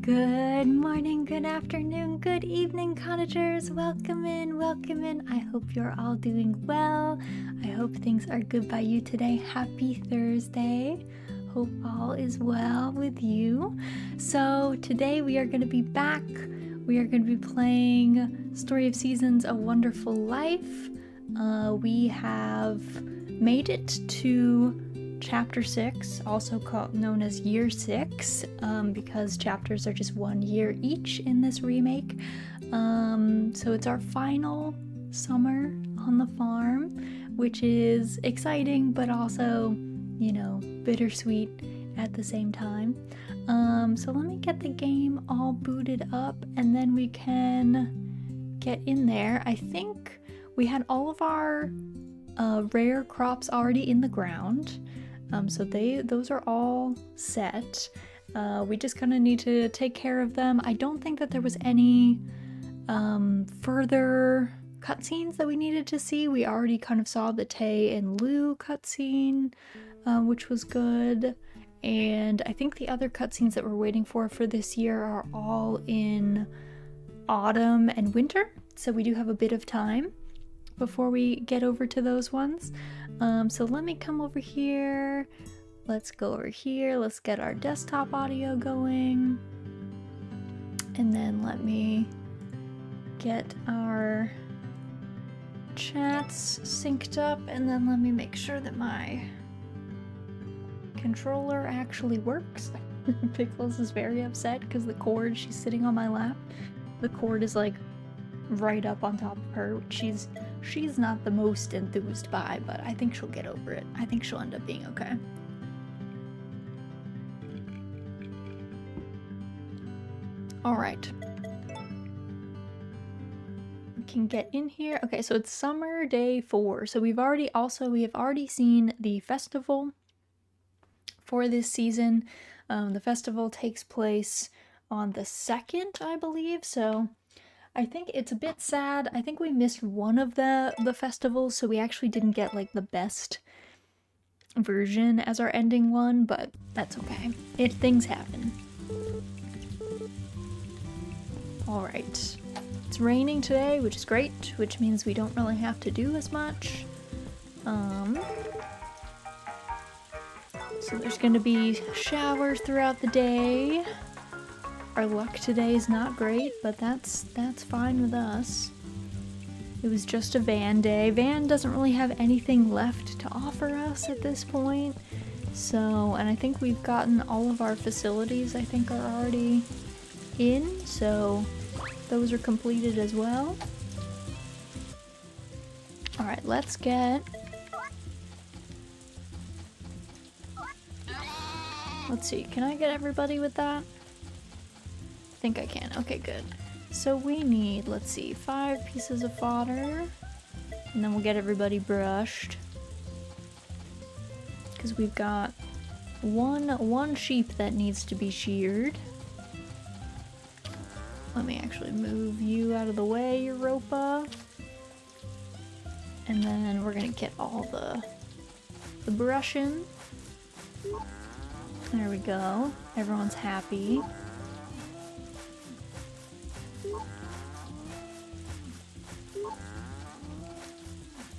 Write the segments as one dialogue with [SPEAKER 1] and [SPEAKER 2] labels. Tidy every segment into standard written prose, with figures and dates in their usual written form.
[SPEAKER 1] Good morning, good afternoon, good evening, cottagers. Welcome in, welcome in. I hope you're all doing well. I hope things are good by you today. Happy Thursday. Hope all is well with you. So today we are going to be back. We are going to be playing Story of Seasons, A Wonderful Life. We have made it to Chapter 6, also known as Year 6, because chapters are just 1 year each in this remake. So it's our final summer on the farm, which is exciting, but also, you know, bittersweet at the same time. So let me get the game all booted up, and then we can get in there. I think we had all of our rare crops already in the ground. So those are all set. We just kind of need to take care of them. I don't think that there was any further cutscenes that we needed to see. We already kind of saw the Tay and Lou cutscene, which was good. And I think the other cutscenes that we're waiting for this year are all in autumn and winter. So we do have a bit of time before we get over to those ones. So let me come over here. Let's go over here. Let's get our desktop audio going. And then let me get our chats synced up. And then let me make sure that my controller actually works. Pickles is very upset because the cord, she's sitting on my lap. The cord is like right up on top of her, which she's not the most enthused by, but I think she'll get over it. I think she'll end up being okay. All right. We can get in here. Okay, so it's summer day 4. So we have already seen the festival for this season. The festival takes place on the 2nd, I believe. So I think it's a bit sad. I think we missed one of the festivals, so we actually didn't get like the best version as our ending one, but that's okay. Things happen. Alright. It's raining today, which is great, which means we don't really have to do as much. So there's gonna be showers throughout the day. Our luck today is not great, but that's fine with us. It was just a van day. Van doesn't really have anything left to offer us at this point. So, and I think we've gotten all of our facilities, I think, are already in. So those are completed as well. Alright, let's get... Let's see, can I get everybody with that? I think I can. Okay, good. So we need, let's see, 5 pieces of fodder, and then we'll get everybody brushed. Because we've got one sheep that needs to be sheared. Let me actually move you out of the way, Europa. And then we're gonna get all the brushing. There we go. Everyone's happy.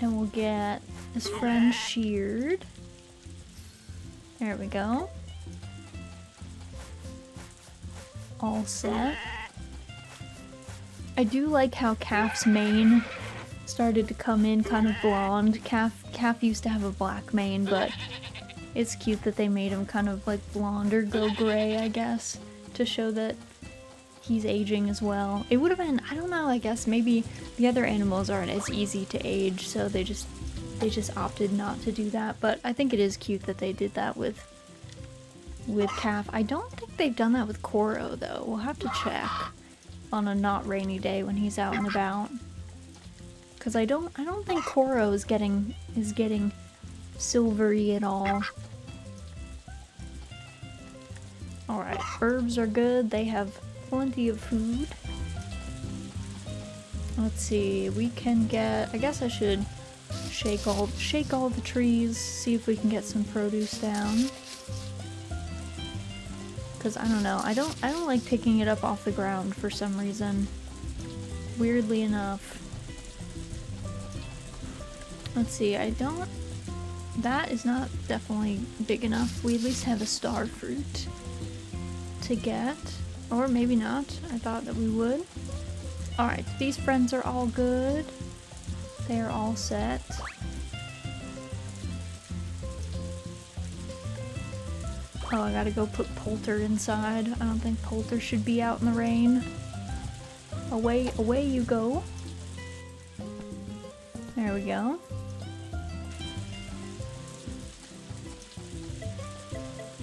[SPEAKER 1] And we'll get his friend sheared. There we go. All set. I do like how Calf's mane started to come in kind of blonde. Calf used to have a black mane, but it's cute that they made him kind of like blonde or go gray, I guess, to show that he's aging as well. It would have been, I don't know, I guess maybe the other animals aren't as easy to age, so they just opted not to do that. But I think it is cute that they did that with Calf. I don't think they've done that with Koro though. We'll have to check on a not rainy day when he's out and about. Cause I don't think Koro is getting silvery at all. Alright, herbs are good. They have plenty of food. Let's see, we can get, I guess I should shake all the trees, see if we can get some produce down. Because I don't know, I don't like picking it up off the ground for some reason. Weirdly enough. Let's see, that is not definitely big enough. We at least have a star fruit to get. Or maybe not. I thought that we would. Alright, these friends are all good. They are all set. Oh, I gotta go put Poulter inside. I don't think Poulter should be out in the rain. Away you go. There we go.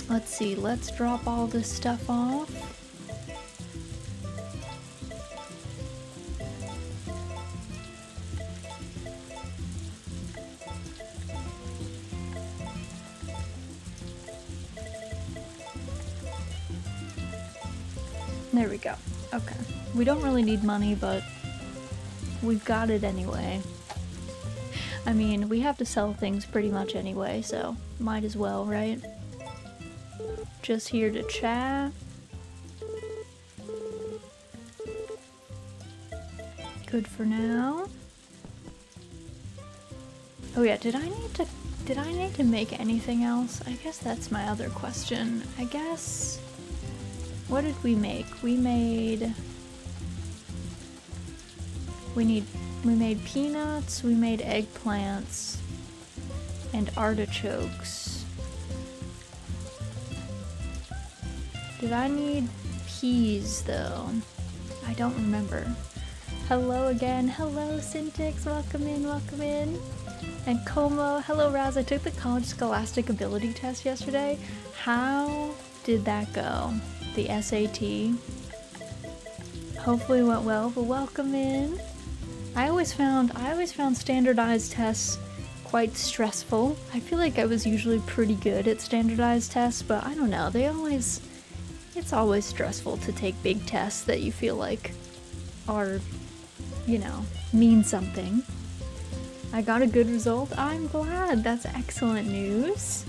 [SPEAKER 1] Let's see, let's drop all this stuff off. There we go. Okay. We don't really need money, but we've got it anyway. I mean, we have to sell things pretty much anyway, so might as well, right? Just here to chat. Good for now. Oh yeah, did I need to make anything else? I guess that's my other question. I guess... What did we make? We made peanuts, we made eggplants, and artichokes. Did I need peas though? I don't remember. Hello again. Hello Syntix, welcome in, welcome in. And Como, hello Raz, I took the college scholastic ability test yesterday. How did that go? The SAT. Hopefully it went well, but welcome in. I always found standardized tests quite stressful. I feel like I was usually pretty good at standardized tests, but I don't know, it's always stressful to take big tests that you feel like are, you know, mean something. I got a good result. I'm glad. That's excellent news.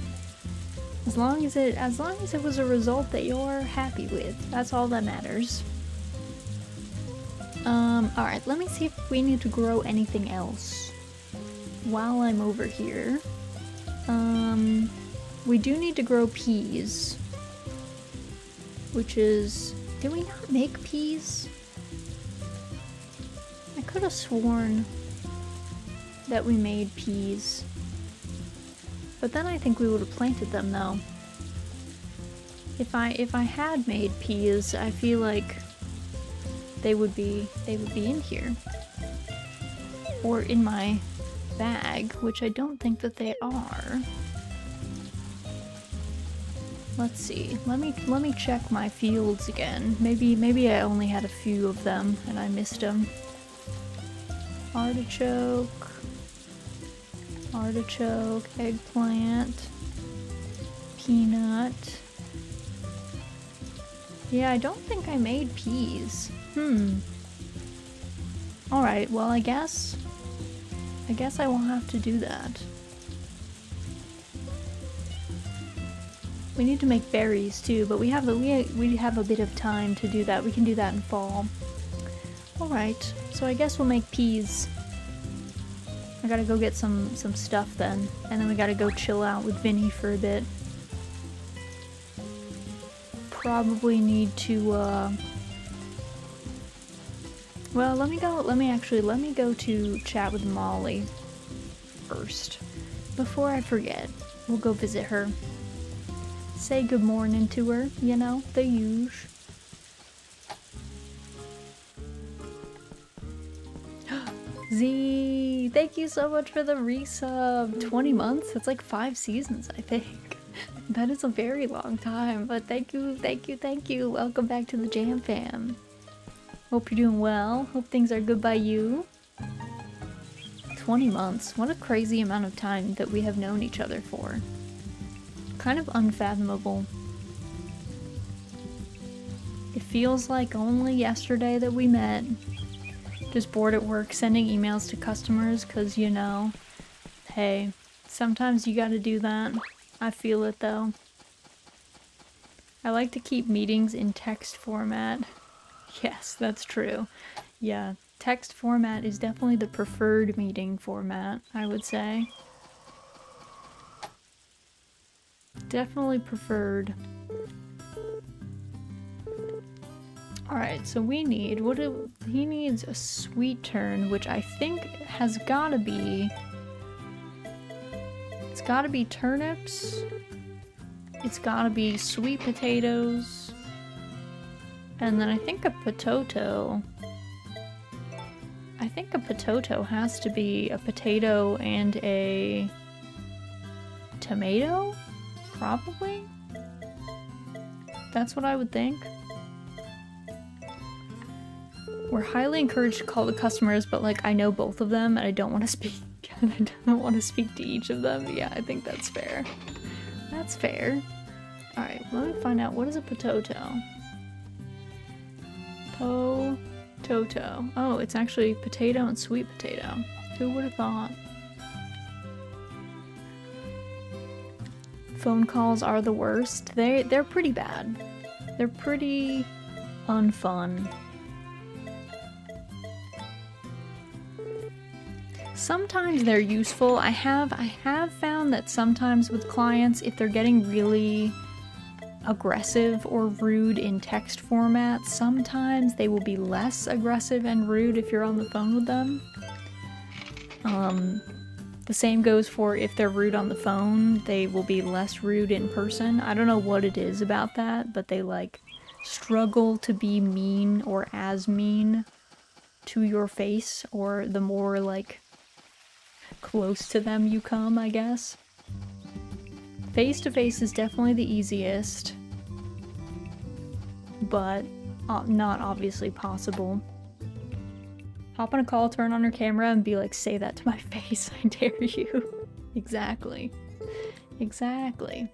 [SPEAKER 1] As long as it was a result that you're happy with, that's all that matters. Alright, let me see if we need to grow anything else while I'm over here. We do need to grow peas, which is... Did we not make peas? I could have sworn that we made peas. But then I think we would have planted them though. If I had made peas, I feel like they would be in here. Or in my bag, which I don't think that they are. Let's see. Let me check my fields again. Maybe I only had a few of them and I missed them. Artichoke, eggplant, peanut. Yeah, I don't think I made peas. Alright, well I guess I will have to do that. We need to make berries too, but we have a bit of time to do that. We can do that in fall. Alright, so I guess we'll make peas. I gotta go get some stuff then, and then we gotta go chill out with Vinny for a bit. Probably need to, well, let me go to chat with Molly first. Before I forget, we'll go visit her. Say good morning to her, you know, the usual. Z, thank you so much for the resub. 20 months? That's like 5 seasons, I think. That is a very long time, but thank you. Welcome back to the Jam Fam. Hope you're doing well. Hope things are good by you. 20 months. What a crazy amount of time that we have known each other for. Kind of unfathomable. It feels like only yesterday that we met. Just bored at work sending emails to customers because, you know, hey, sometimes you gotta do that. I feel it though. I like to keep meetings in text format. Yes, that's true. Yeah, text format is definitely the preferred meeting format, I would say. Definitely preferred. Alright, so we need, he needs a sweet turn, which I think has gotta be, it's gotta be turnips, it's gotta be sweet potatoes, and then I think a potato. I think a potato has to be a potato and a tomato? Probably? That's what I would think. We're highly encouraged to call the customers, but like I know both of them and I don't want to speak and I don't want to speak to each of them. Yeah, I think that's fair. That's fair. Alright, let me find out what is a potato. Potato. Oh, it's actually potato and sweet potato. Who would have thought? Phone calls are the worst. They're pretty bad. They're pretty unfun. Sometimes they're useful. I have found that sometimes with clients, if they're getting really aggressive or rude in text format, sometimes they will be less aggressive and rude if you're on the phone with them. The same goes for if they're rude on the phone, they will be less rude in person. I don't know what it is about that, but they like struggle to be mean or as mean to your face, or the more like close to them you come, I guess. Face-to-face is definitely the easiest, but not obviously possible. Hop on a call, turn on your camera, and be like, say that to my face, I dare you. Exactly. Exactly.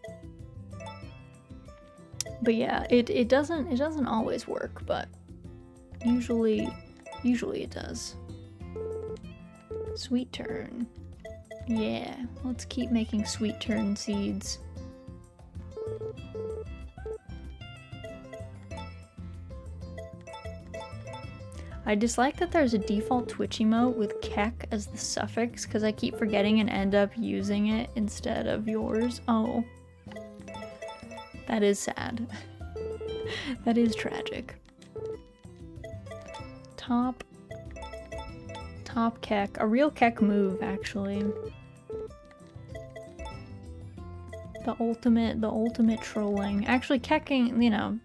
[SPEAKER 1] But yeah, it doesn't always work, but usually it does. Sweet turn. Yeah, let's keep making sweet turn seeds. I dislike that there's a default Twitch emote with kek as the suffix, because I keep forgetting and end up using it instead of yours. Oh. That is sad. That is tragic. Top kek. A real kek move, actually. The ultimate trolling. Actually, kecking, you know,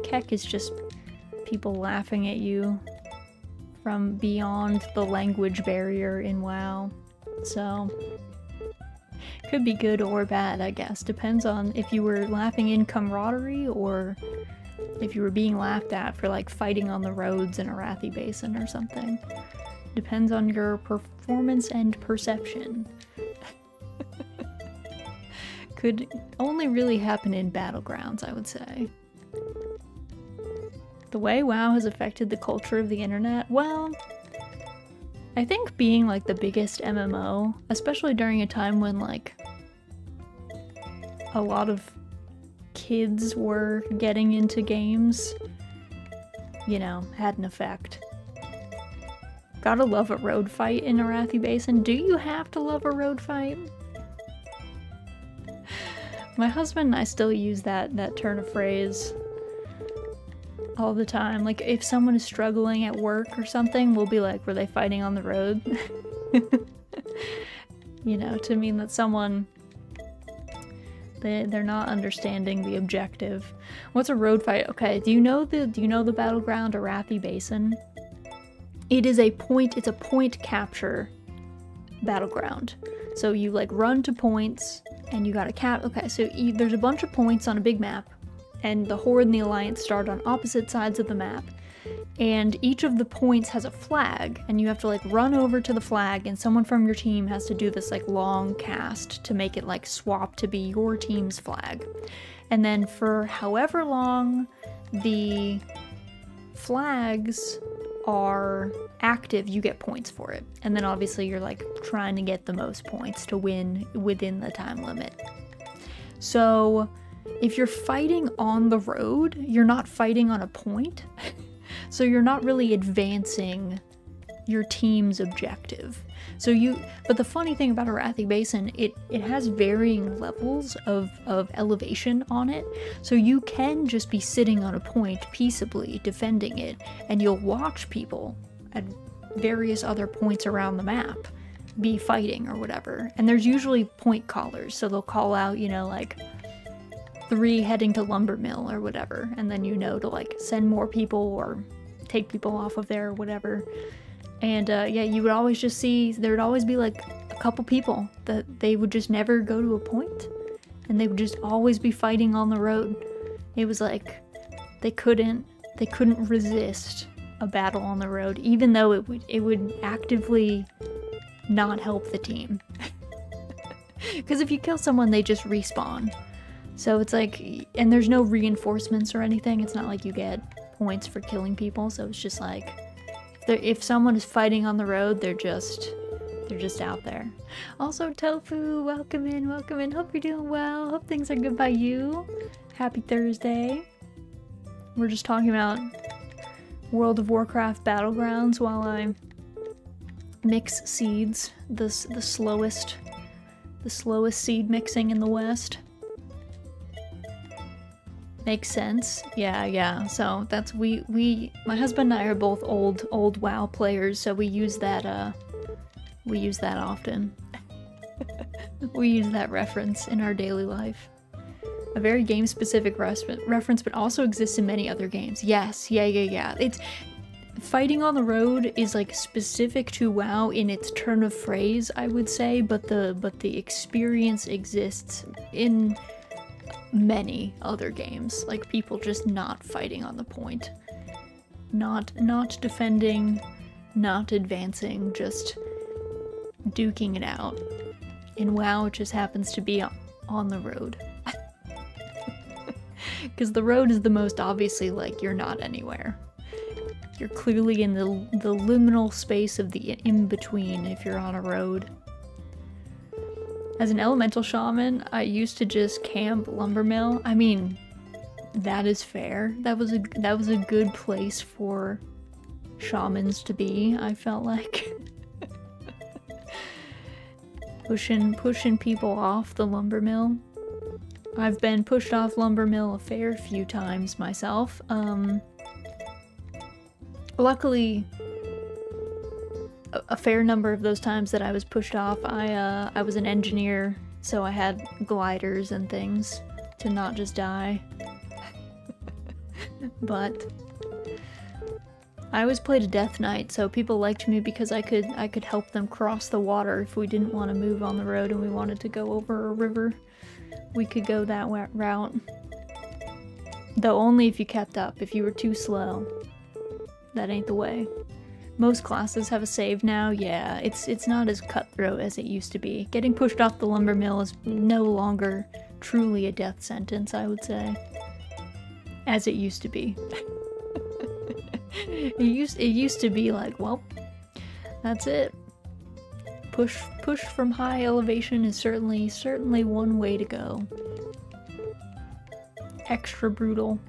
[SPEAKER 1] kek is just people laughing at you from beyond the language barrier in WoW. So, could be good or bad, I guess. Depends on if you were laughing in camaraderie or if you were being laughed at for like fighting on the roads in Arathi Basin or something. Depends on your performance and perception. Could only really happen in battlegrounds, I would say. The way WoW has affected the culture of the internet, well, I think being like the biggest MMO, especially during a time when like a lot of kids were getting into games, you know, had an effect. Gotta love a road fight in Arathi Basin. Do you have to love a road fight? My husband and I still use that turn of phrase all the time. Like, if someone is struggling at work or something, we'll be like, were they fighting on the road? You know, to mean that someone, they're not understanding the objective. What's a road fight? Okay, do you know the battleground Arathi Basin? It's a point capture battleground. So you like run to points and you gotta okay, so there's a bunch of points on a big map, and the Horde and the Alliance start on opposite sides of the map, and each of the points has a flag, and you have to like run over to the flag, and someone from your team has to do this like long cast to make it like swap to be your team's flag. And then for however long the flags are active, you get points for it. And then obviously you're like trying to get the most points to win within the time limit. So if you're fighting on the road, you're not fighting on a point. So you're not really advancing your team's objective. But the funny thing about Arathi Basin, it has varying levels of elevation on it. So you can just be sitting on a point peaceably defending it, and you'll watch people at various other points around the map be fighting or whatever. And there's usually point callers, so they'll call out, you know, like 3 heading to Lumber Mill or whatever, and then you know to like send more people or take people off of there or whatever. And yeah, you would always just see, there would always be like a couple people that they would just never go to a point, and they would just always be fighting on the road. It was like they couldn't resist a battle on the road, even though it would actively not help the team. Because if you kill someone, they just respawn. So it's like, and there's no reinforcements or anything. It's not like you get points for killing people. So it's just like, if someone is fighting on the road, they're just out there. Also, Tofu, welcome in, welcome in. Hope you're doing well. Hope things are good by you. Happy Thursday. We're just talking about World of Warcraft Battlegrounds while I mix seeds. The slowest seed mixing in the West. Makes sense. Yeah. So that's my husband and I are both old WoW players, so we use that often. We use that reference in our daily life. A very game-specific reference, but also exists in many other games. Yes, yeah. It's fighting on the road is like specific to WoW in its turn of phrase, I would say, but the experience exists in many other games, like people just not fighting on the point, not defending, not advancing, just duking it out. In WoW, it just happens to be on the road. Because the road is the most obviously like you're not anywhere. You're clearly in the liminal space of the in-between if you're on a road. As an elemental shaman, I used to just camp Lumber Mill. I mean, that is fair. That was a good place for shamans to be, I felt like. pushing people off the Lumber Mill. I've been pushed off Lumber Mill a fair few times myself. Luckily, a fair number of those times that I was pushed off, I was an engineer, so I had gliders and things to not just die. But I always played a death knight, so people liked me because I could help them cross the water if we didn't want to move on the road and we wanted to go over a river. We could go that route. Though only if you kept up. If you were too slow, that ain't the way. Most classes have a save now. Yeah, it's not as cutthroat as it used to be. Getting pushed off the Lumber Mill is no longer truly a death sentence, I would say. As it used to be. It used to be like, well, that's it. Push from high elevation is certainly one way to go. Extra brutal.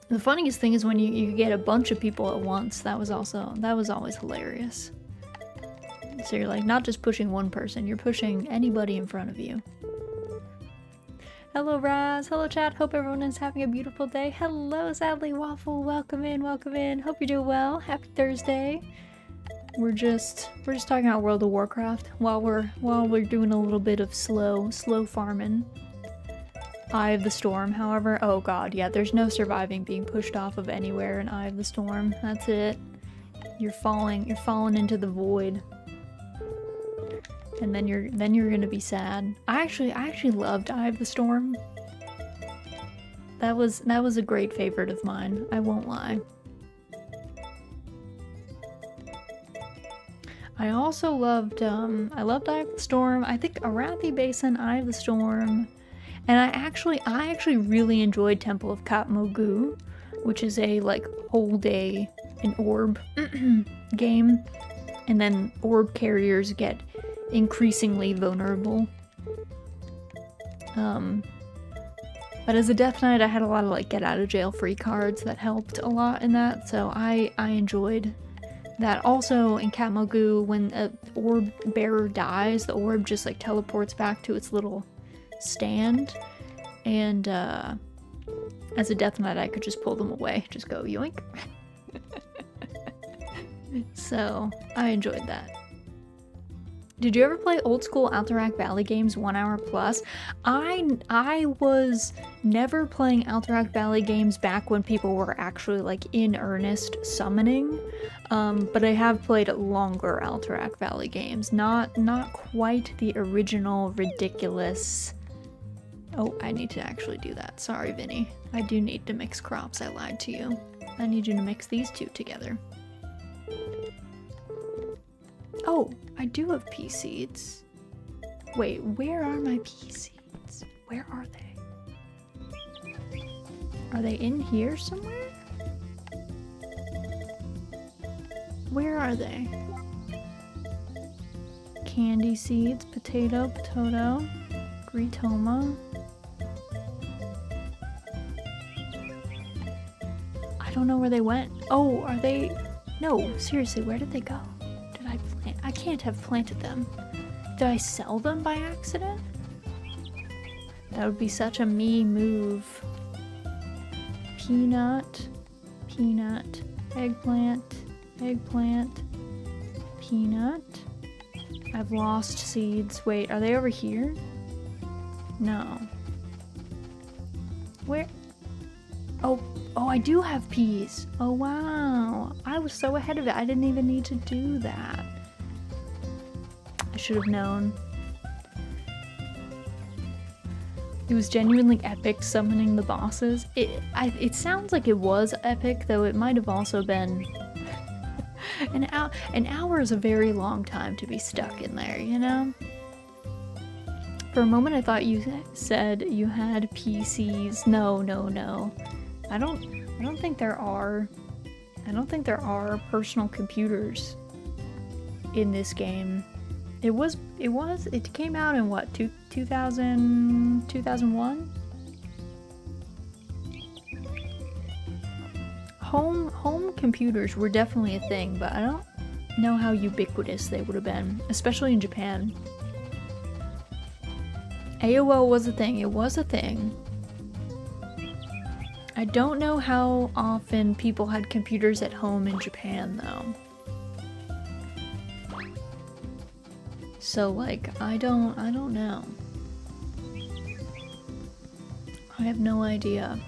[SPEAKER 1] The funniest thing is when you get a bunch of people at once. That was always hilarious. So you're like not just pushing one person, you're pushing anybody in front of you. Hello Raz, hello chat, hope everyone is having a beautiful day. Hello Sadly Waffle, welcome in. Hope you're doing well. Happy Thursday. We're just talking about World of Warcraft while we're doing a little bit of slow farming. Eye of the Storm, however, oh god, yeah, there's no surviving being pushed off of anywhere in Eye of the Storm. That's it. You're falling into the void. And then you're gonna be sad. I actually loved Eye of the Storm. That was a great favorite of mine, I won't lie. I also loved Eye of the Storm. I think Arathi Basin, Eye of the Storm. And I actually really enjoyed Temple of Katmogu, which is a like hold an orb game, and then orb carriers get increasingly vulnerable. But as a Death Knight, I had a lot of like get out of jail free cards that helped a lot in that, so I enjoyed that. Also in Katmogu, when a orb bearer dies, the orb just like teleports back to its little stand, and as a Death Knight I could just pull them away, just go yoink. So I enjoyed that. Did you ever play old school Alterac Valley games 1 hour plus? I was never playing Alterac Valley games back when people were actually like in earnest summoning, but I have played longer Alterac Valley games. Not quite the original ridiculous. Oh, I need to actually do that. Sorry, Vinny. I do need to mix crops. I lied to you. I need you to mix these two together. Oh, I do have pea seeds. Wait, where are my pea seeds? Where are they? Are they in here somewhere? Where are they? Candy seeds, potato, Gritoma. I don't know where they went. Oh, are they? No, seriously, where did they go? I can't have planted them. Did I sell them by accident? That would be such a me move. Peanut, eggplant, peanut. I've lost seeds. Wait, are they over here? No. Where? Oh, I do have peas. Oh, wow. I was so ahead of it. I didn't even need to do that. I should have known. It was genuinely epic summoning the bosses. It sounds like it was epic, though it might have also been... An hour is a very long time to be stuck in there, you know? For a moment I thought you said you had PCs. No. I don't think there are. I don't think there are personal computers in this game. It came out in what, 2001? Home computers were definitely a thing, but I don't know how ubiquitous they would have been, especially in Japan. AOL was a thing, it was a thing. I don't know how often people had computers at home in Japan though. So like, I don't know. I have no idea.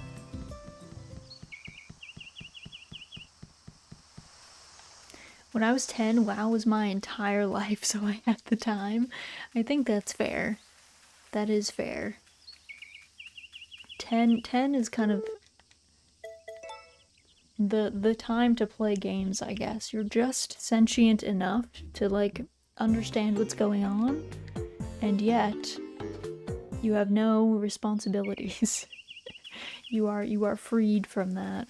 [SPEAKER 1] When I was 10, WoW was my entire life, so I had the time. I think that's fair. That is fair. 10 is kind of the time to play games, I guess. You're just sentient enough to like understand what's going on, and yet you have no responsibilities. you are freed from that.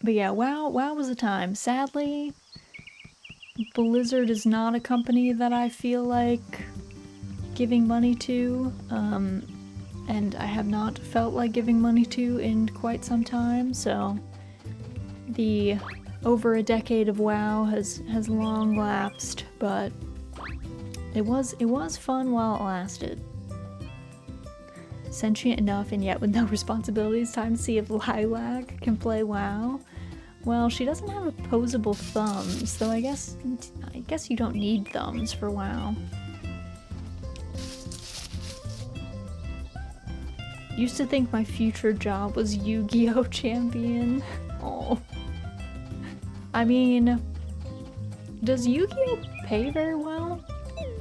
[SPEAKER 1] But yeah, WoW was a time. Sadly, Blizzard is not a company that I feel like giving money to, and I have not felt like giving money to in quite some time, so the over a decade of WoW has long lapsed, but it was fun while it lasted. Sentient enough and yet with no responsibilities. Time to see if Lilac can play WoW. Well, she doesn't have opposable thumbs, though I guess you don't need thumbs for WoW. Used to think my future job was Yu-Gi-Oh! Champion. Oh. I mean, does Yu-Gi-Oh! Pay very well?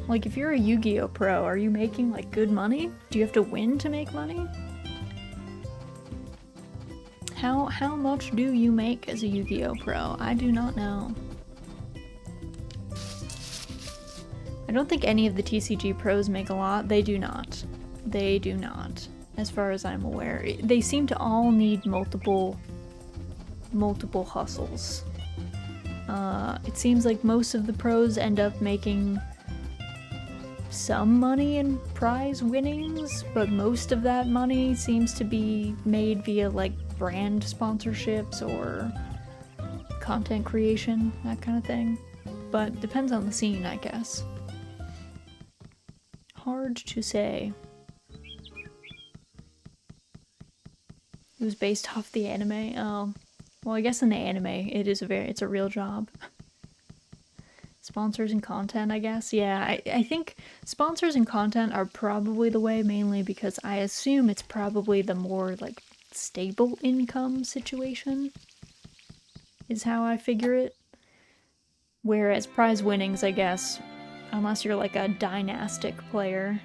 [SPEAKER 1] Like, if you're a Yu-Gi-Oh! Pro, are you making, like, good money? Do you have to win to make money? How much do you make as a Yu-Gi-Oh! Pro? I do not know. I don't think any of the TCG pros make a lot. They do not. They do not, as far as I'm aware. They seem to all need multiple hustles. It seems like most of the pros end up making some money in prize winnings, but most of that money seems to be made via like brand sponsorships or content creation, that kind of thing. But depends on the scene, I guess. Hard to say. It was based off the anime. Oh, well, I guess in the anime, it's a real job. Sponsors and content, I guess. Yeah, I think sponsors and content are probably the way, mainly because I assume it's probably the more, like, stable income situation, is how I figure it. Whereas prize winnings, I guess, unless you're like a dynastic player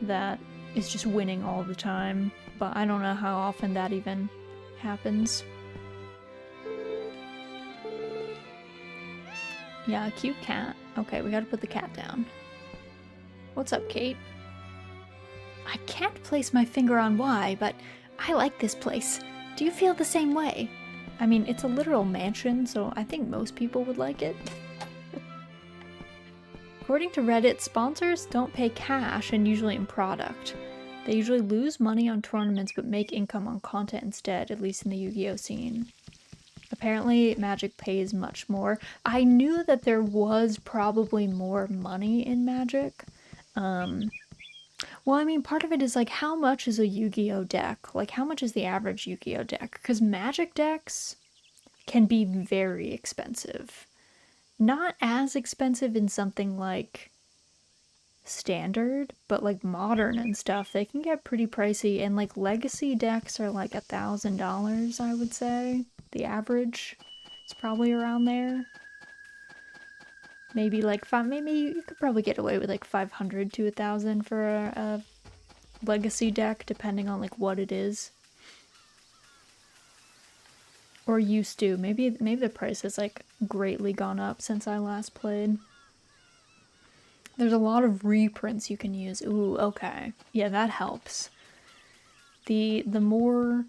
[SPEAKER 1] that is just winning all the time, but I don't know how often that even happens. Yeah, a cute cat. Okay, we gotta put the cat down. What's up, Kate? I can't place my finger on why, but I like this place. Do you feel the same way? I mean, it's a literal mansion, so I think most people would like it. According to Reddit, sponsors don't pay cash and usually in product. They usually lose money on tournaments but make income on content instead, at least in the Yu-Gi-Oh scene. Apparently, Magic pays much more. I knew that there was probably more money in Magic. Well, I mean, part of it is like, how much is a Yu-Gi-Oh deck? Like, how much is the average Yu-Gi-Oh deck? Because Magic decks can be very expensive. Not as expensive in something like Standard, but like Modern and stuff, they can get pretty pricey. And like Legacy decks are like $1,000, I would say. The average is probably around there. Maybe like maybe you could probably get away with like 500 to 1,000 for a Legacy deck, depending on like what it is. Or used to. Maybe the price has like greatly gone up since I last played. There's a lot of reprints you can use. Ooh, okay. Yeah, that helps. The more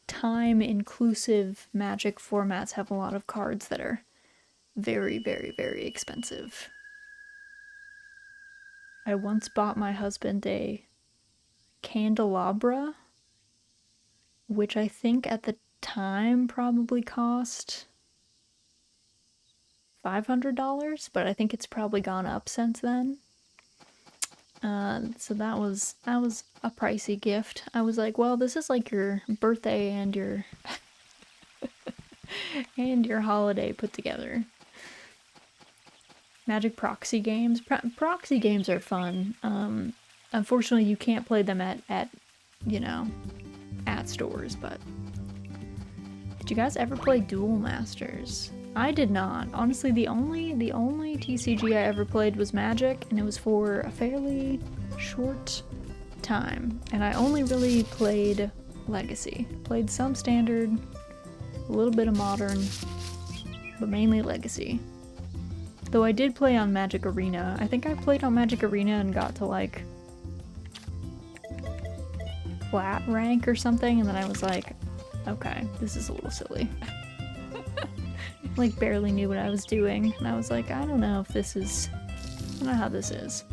[SPEAKER 1] time-inclusive Magic formats have a lot of cards that are very, very, very expensive. I once bought my husband a candelabra, which I think at the time probably cost $500, but I think it's probably gone up since then. So that was a pricey gift. I was like, well, this is like your birthday and your and your holiday put together. Magic proxy games. Proxy games are fun. Unfortunately, you can't play them at stores, but did you guys ever play Duel Masters? I did not. Honestly, the only TCG I ever played was Magic, and it was for a fairly short time. And I only really played Legacy. Played some Standard, a little bit of Modern, but mainly Legacy. Though I did play on Magic Arena. I think I played on Magic Arena and got to like flat rank or something, and then I was like, okay, this is a little silly. Like barely knew what I was doing, and I was like, I don't know how this is.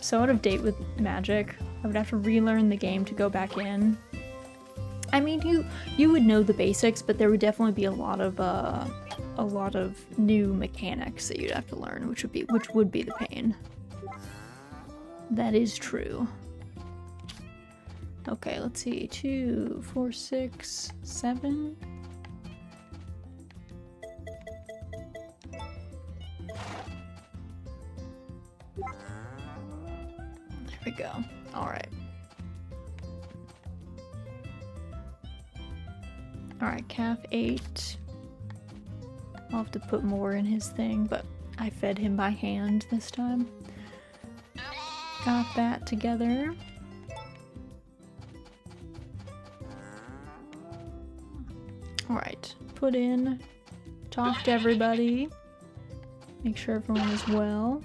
[SPEAKER 1] So out of date with Magic, I would have to relearn the game to go back in. I mean, you would know the basics, but there would definitely be a lot of new mechanics that you'd have to learn, which would be the pain. That is true. Okay, let's see. 2, 4, 6, 7. There we go. Alright. Alright, calf 8. I'll have to put more in his thing, but I fed him by hand this time. Got that together. Alright, put in, talk to everybody, make sure everyone is well.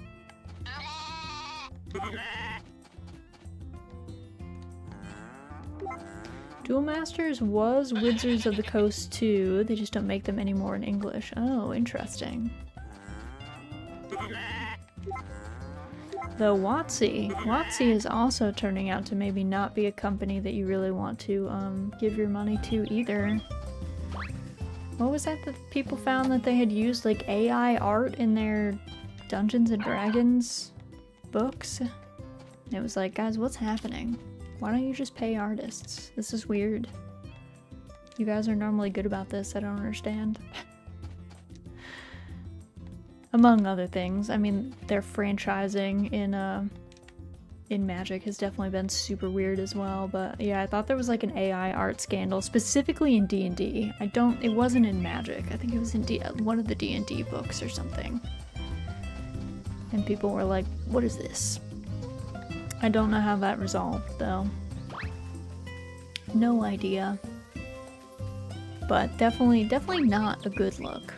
[SPEAKER 1] Duel Masters was Wizards of the Coast too. They just don't make them anymore in English. Oh, interesting. Though WotC is also turning out to maybe not be a company that you really want to give your money to either. What was that people found that they had used like AI art in their Dungeons and Dragons books? And it was like, guys, what's happening? Why don't you just pay artists? This is weird. You guys are normally good about this, I don't understand. Among other things, I mean, their franchising in Magic has definitely been super weird as well, but yeah, I thought there was like an AI art scandal, specifically in D&D. It wasn't in Magic. I think it was in one of the D&D books or something. And people were like, what is this? I don't know how that resolved, though. No idea. But definitely not a good look.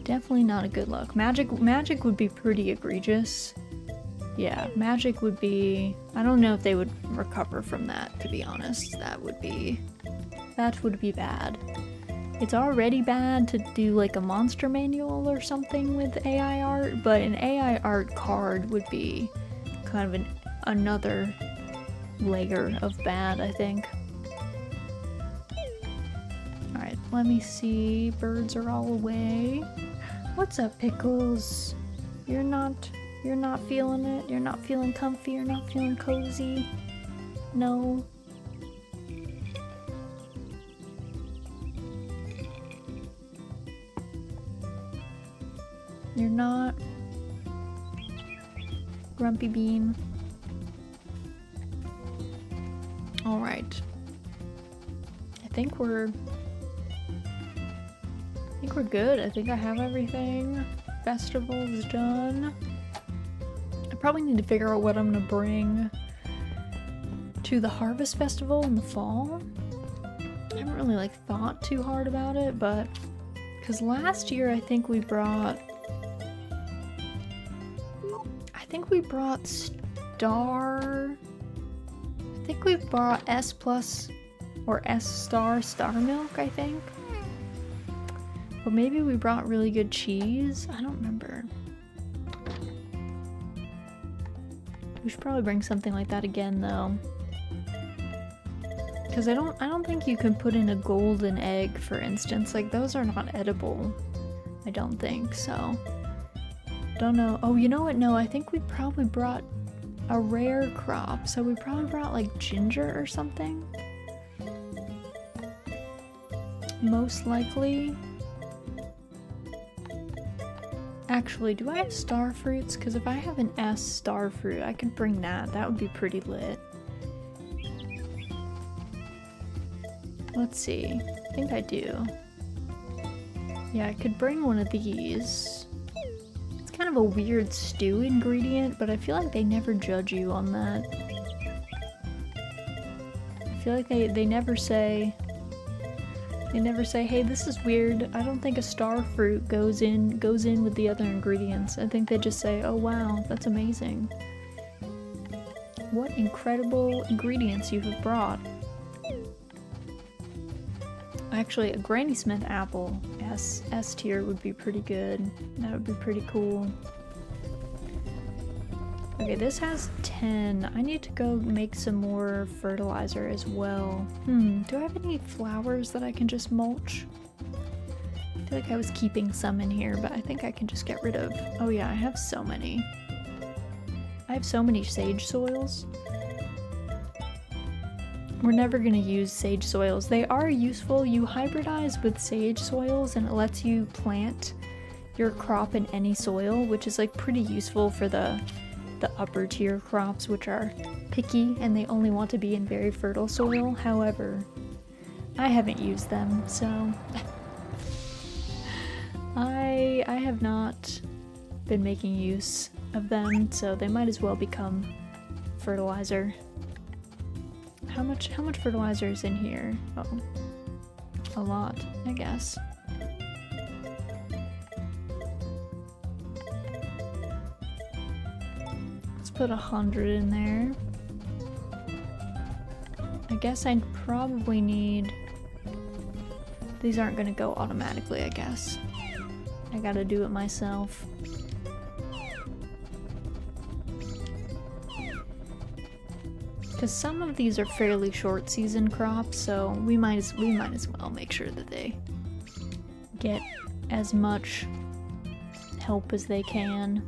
[SPEAKER 1] Definitely not a good look. Magic would be pretty egregious. Yeah, Magic would be... I don't know if they would recover from that, to be honest. That would be bad. It's already bad to do like a monster manual or something with AI art, but an AI art card would be kind of another layer of bad, I think. Alright, let me see. Birds are all away. What's up, Pickles? You're not feeling it? You're not feeling comfy? You're not feeling cozy? No? You're not? Grumpy Bean? Alright. I think we're good. I think I have everything. Festival's done. I probably need to figure out what I'm gonna bring to the Harvest Festival in the fall. I haven't really like thought too hard about it, but because last year I think we brought Star. I think we brought S plus or S star milk, I think. But maybe we brought really good cheese. I don't remember. We should probably bring something like that again, though. Because I don't think you can put in a golden egg, for instance. Like, those are not edible. I don't think, so. Don't know. Oh, you know what? No, I think we probably brought a rare crop. So we probably brought, like, ginger or something. Most likely. Actually, do I have star fruits? Because if I have an S star fruit, I could bring that. That would be pretty lit. Let's see. I think I do. Yeah, I could bring one of these. It's kind of a weird stew ingredient, but I feel like they never judge you on that. I feel like they never say... They never say, hey, this is weird. I don't think a star fruit goes in with the other ingredients. I think they just say, oh wow, that's amazing. What incredible ingredients you have brought. Actually, a Granny Smith apple S tier would be pretty good. That would be pretty cool. Okay, this has 10. I need to go make some more fertilizer as well. Do I have any flowers that I can just mulch? I feel like I was keeping some in here, but I think I can just get rid of... Oh yeah, I have so many. I have so many sage soils. We're never gonna use sage soils. They are useful. You hybridize with sage soils and it lets you plant your crop in any soil, which is like pretty useful for the upper tier crops, which are picky and they only want to be in very fertile soil. However, I haven't used them, so I have not been making use of them, so they might as well become fertilizer. How much fertilizer is in here? Oh, a lot, I guess. Put 100 in there. I guess I'd probably need... These aren't gonna go automatically, I guess. I gotta do it myself. Because some of these are fairly short season crops, so we might as well make sure that they get as much help as they can.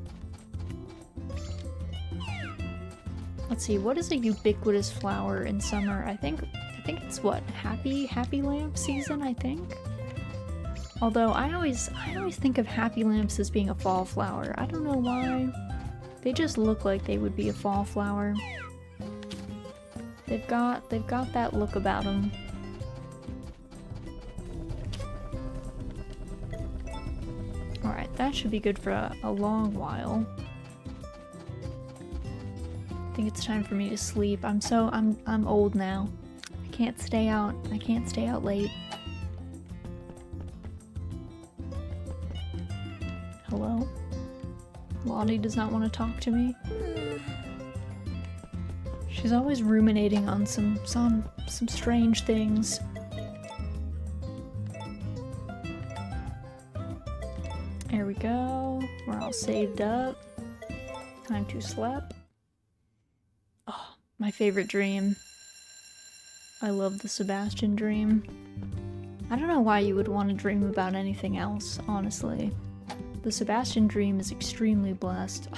[SPEAKER 1] Let's see, what is a ubiquitous flower in summer? I think it's what, happy lamp season, I think. Although I always think of happy lamps as being a fall flower. I don't know why. They just look like they would be a fall flower. They've got that look about them. Alright, that should be good for a long while. I think it's time for me to sleep. I'm old now. I can't stay out late. Hello? Lottie does not want to talk to me. She's always ruminating on some strange things. There we go. We're all saved up. Time to sleep. Oh, my favorite dream. I love the Sebastian dream. I don't know why you would want to dream about anything else, honestly. The Sebastian dream is extremely blessed.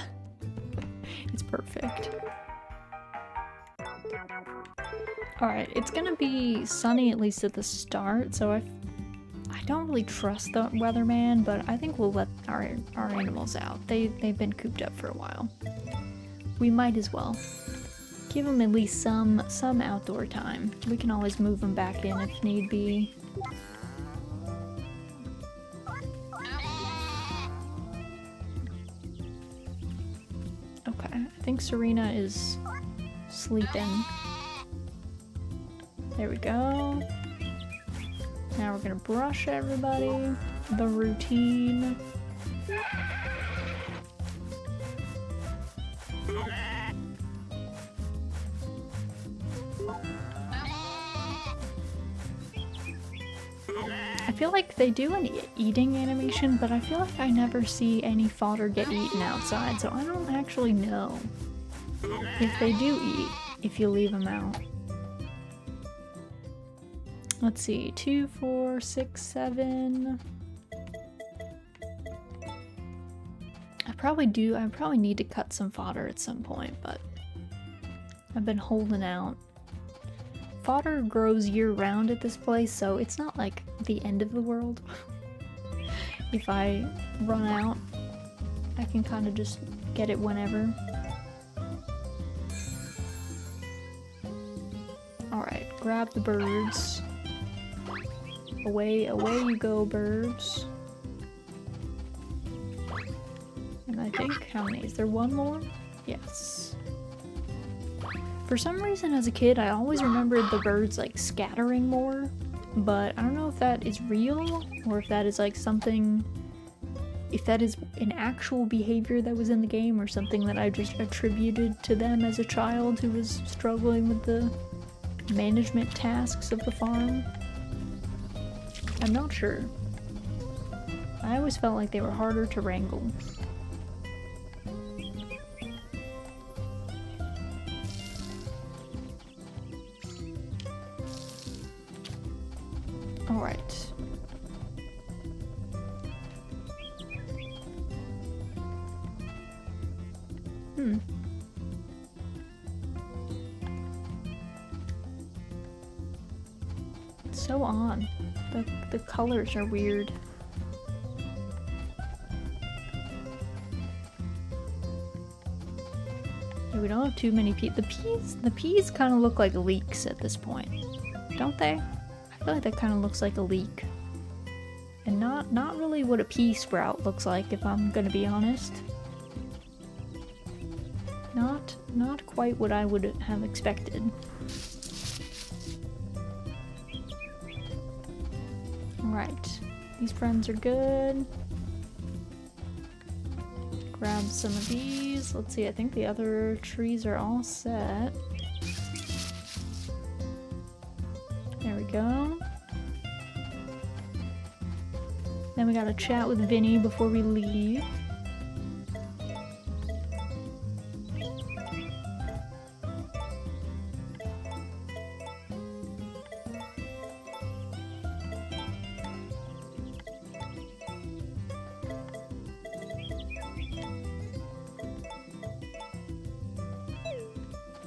[SPEAKER 1] It's perfect. Alright, it's gonna be sunny at least at the start, so I don't really trust the weatherman, but I think we'll let our animals out. They've been cooped up for a while. We might as well. Give them at least some outdoor time. We can always move them back in if need be. Okay, I think Serena is sleeping. There we go. Now we're gonna brush everybody. The routine. I feel like they do an eating animation, but I feel like I never see any fodder get eaten outside, so I don't actually know if they do eat if you leave them out. Let's see, 2, 4, 6, 7. I probably need to cut some fodder at some point, but I've been holding out. Fodder grows year-round at this place, so it's not like the end of the world. If I run out, I can kind of just get it whenever. Alright, grab the birds. Away you go, birds. And I think, how many? Is there one more? Yes. For some reason as a kid, I always remembered the birds like scattering more, but I don't know if that is real or if that is like something, if that is an actual behavior that was in the game or something that I just attributed to them as a child who was struggling with the management tasks of the farm. I'm not sure. I always felt like they were harder to wrangle. Alright. It's so odd. The colors are weird. Yeah, we don't have too many peas. The peas kind of look like leeks at this point, don't they? I feel like that kind of looks like a leek. And not really what a pea sprout looks like, if I'm gonna be honest. Not quite what I would have expected. Right, these friends are good. Grab some of these. Let's see, I think the other trees are all set. go. Then we gotta chat with Vinny before we leave.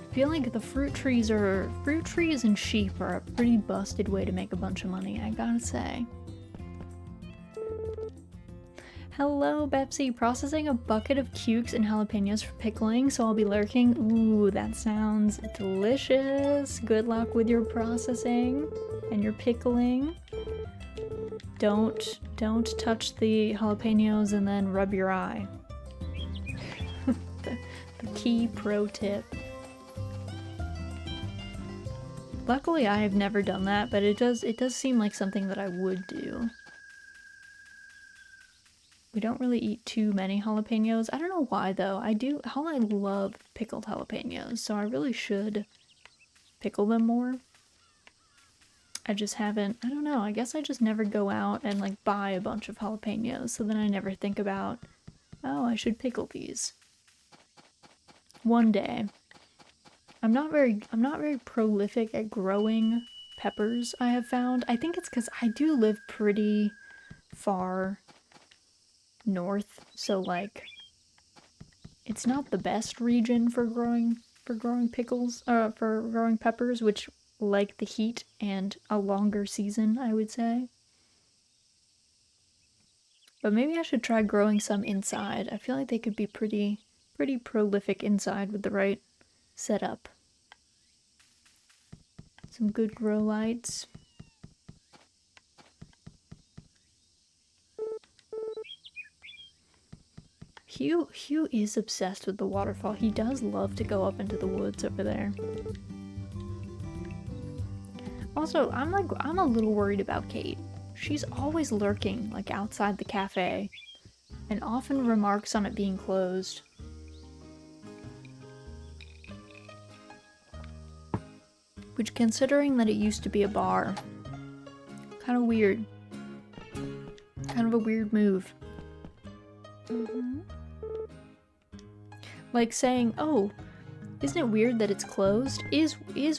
[SPEAKER 1] I feel like the fruit trees and sheep are a pretty busted way to make a bunch of money, I gotta say. Hello, Bepsy. Processing a bucket of cukes and jalapenos for pickling, so I'll be lurking. Ooh, that sounds delicious. Good luck with your processing and your pickling. Don't touch the jalapenos and then rub your eye. the key pro tip. Luckily, I have never done that, but it does seem like something that I would do. We don't really eat too many jalapenos. I don't know why though. I love pickled jalapenos, so I really should pickle them more. I just haven't, I don't know, I guess I just never go out and like buy a bunch of jalapenos, so then I never think about, oh, I should pickle these. One day. I'm not very prolific at growing peppers, I have found. I think it's because I do live pretty far north, so like it's not the best region for growing pickles, for growing peppers, which like the heat and a longer season, I would say. But maybe I should try growing some inside. I feel like they could be pretty prolific inside with the right setup. Some good grow lights. Hugh is obsessed with the waterfall. He does love to go up into the woods over there. Also, I'm a little worried about Kate. She's always lurking, like outside the cafe, and often remarks on it being closed. Which, considering that it used to be a bar, kind of weird. Kind of a weird move. Like saying, oh, isn't it weird that it's closed? Is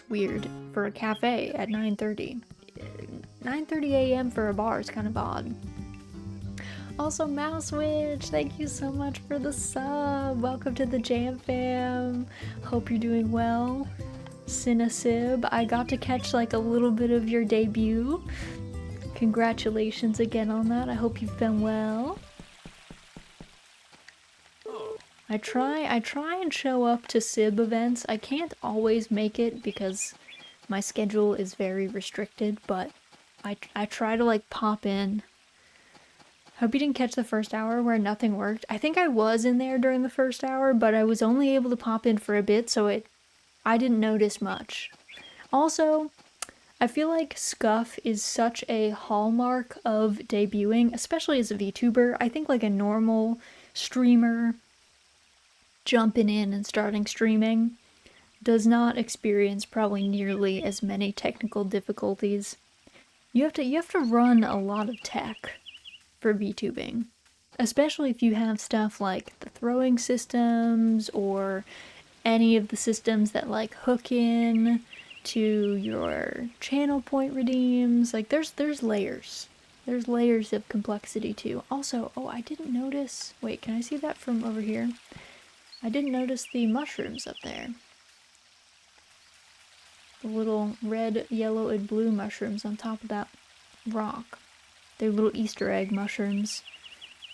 [SPEAKER 1] weird for a cafe at 9:30. 9:30 a.m. for a bar is kind of odd. Also, Mousewitch, thank you so much for the sub. Welcome to the Jam Fam. Hope you're doing well. Cinasib, I got to catch like a little bit of your debut. Congratulations again on that. I hope you've been well. I try and show up to SIB events. I can't always make it because my schedule is very restricted, but I try to like pop in. Hope you didn't catch the first hour where nothing worked. I think I was in there during the first hour, but I was only able to pop in for a bit, so I didn't notice much. Also, I feel like Scuff is such a hallmark of debuting, especially as a VTuber. I think like a normal streamer jumping in and starting streaming does not experience probably nearly as many technical difficulties. You have to run a lot of tech for VTubing, especially if you have stuff like the throwing systems or any of the systems that like hook in to your channel point redeems. Like there's layers. There's layers of complexity too. Also, oh, I didn't notice. Wait, can I see that from over here? I didn't notice the mushrooms up there. The little red, yellow, and blue mushrooms on top of that rock. They're little Easter egg mushrooms.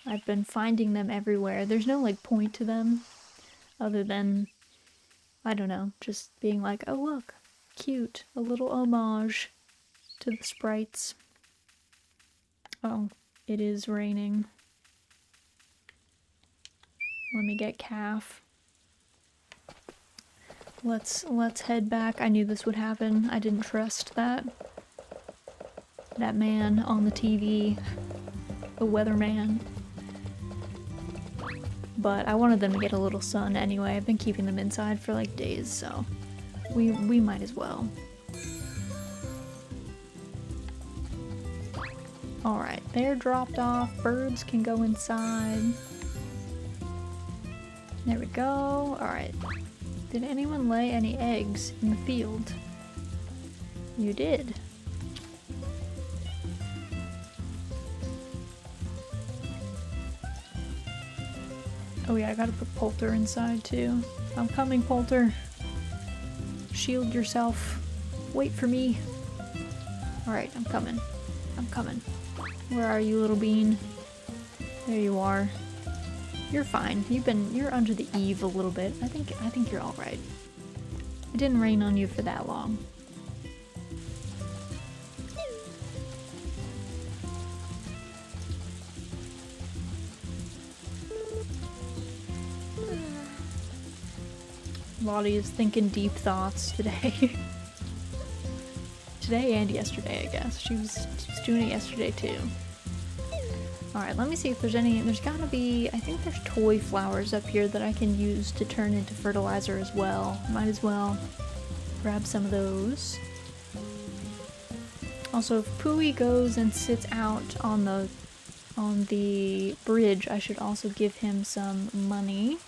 [SPEAKER 1] I've been finding them everywhere. There's no like point to them other than, I don't know, just being like, oh look, cute, a little homage to the sprites. Oh, it is raining. Let me get Calf. Let's head back. I knew this would happen. I didn't trust that man on the TV, the weatherman. But I wanted them to get a little sun anyway. I've been keeping them inside for like days, so we might as well. Alright, they're dropped off. Birds can go inside. There we go. Alright. Did anyone lay any eggs in the field? You did. Oh yeah, I gotta put Poulter inside too. I'm coming, Poulter. Shield yourself. Wait for me. Alright, I'm coming. I'm coming. Where are you, little bean? There you are. You're fine. You're under the eave a little bit. I think you're alright. It didn't rain on you for that long. Lottie is thinking deep thoughts today. Today and yesterday, I guess. She was doing it yesterday too. Alright, let me see if there's any. There's gotta be. I think there's toy flowers up here that I can use to turn into fertilizer as well. Might as well grab some of those. Also, if Pooey goes and sits out on the bridge, I should also give him some money.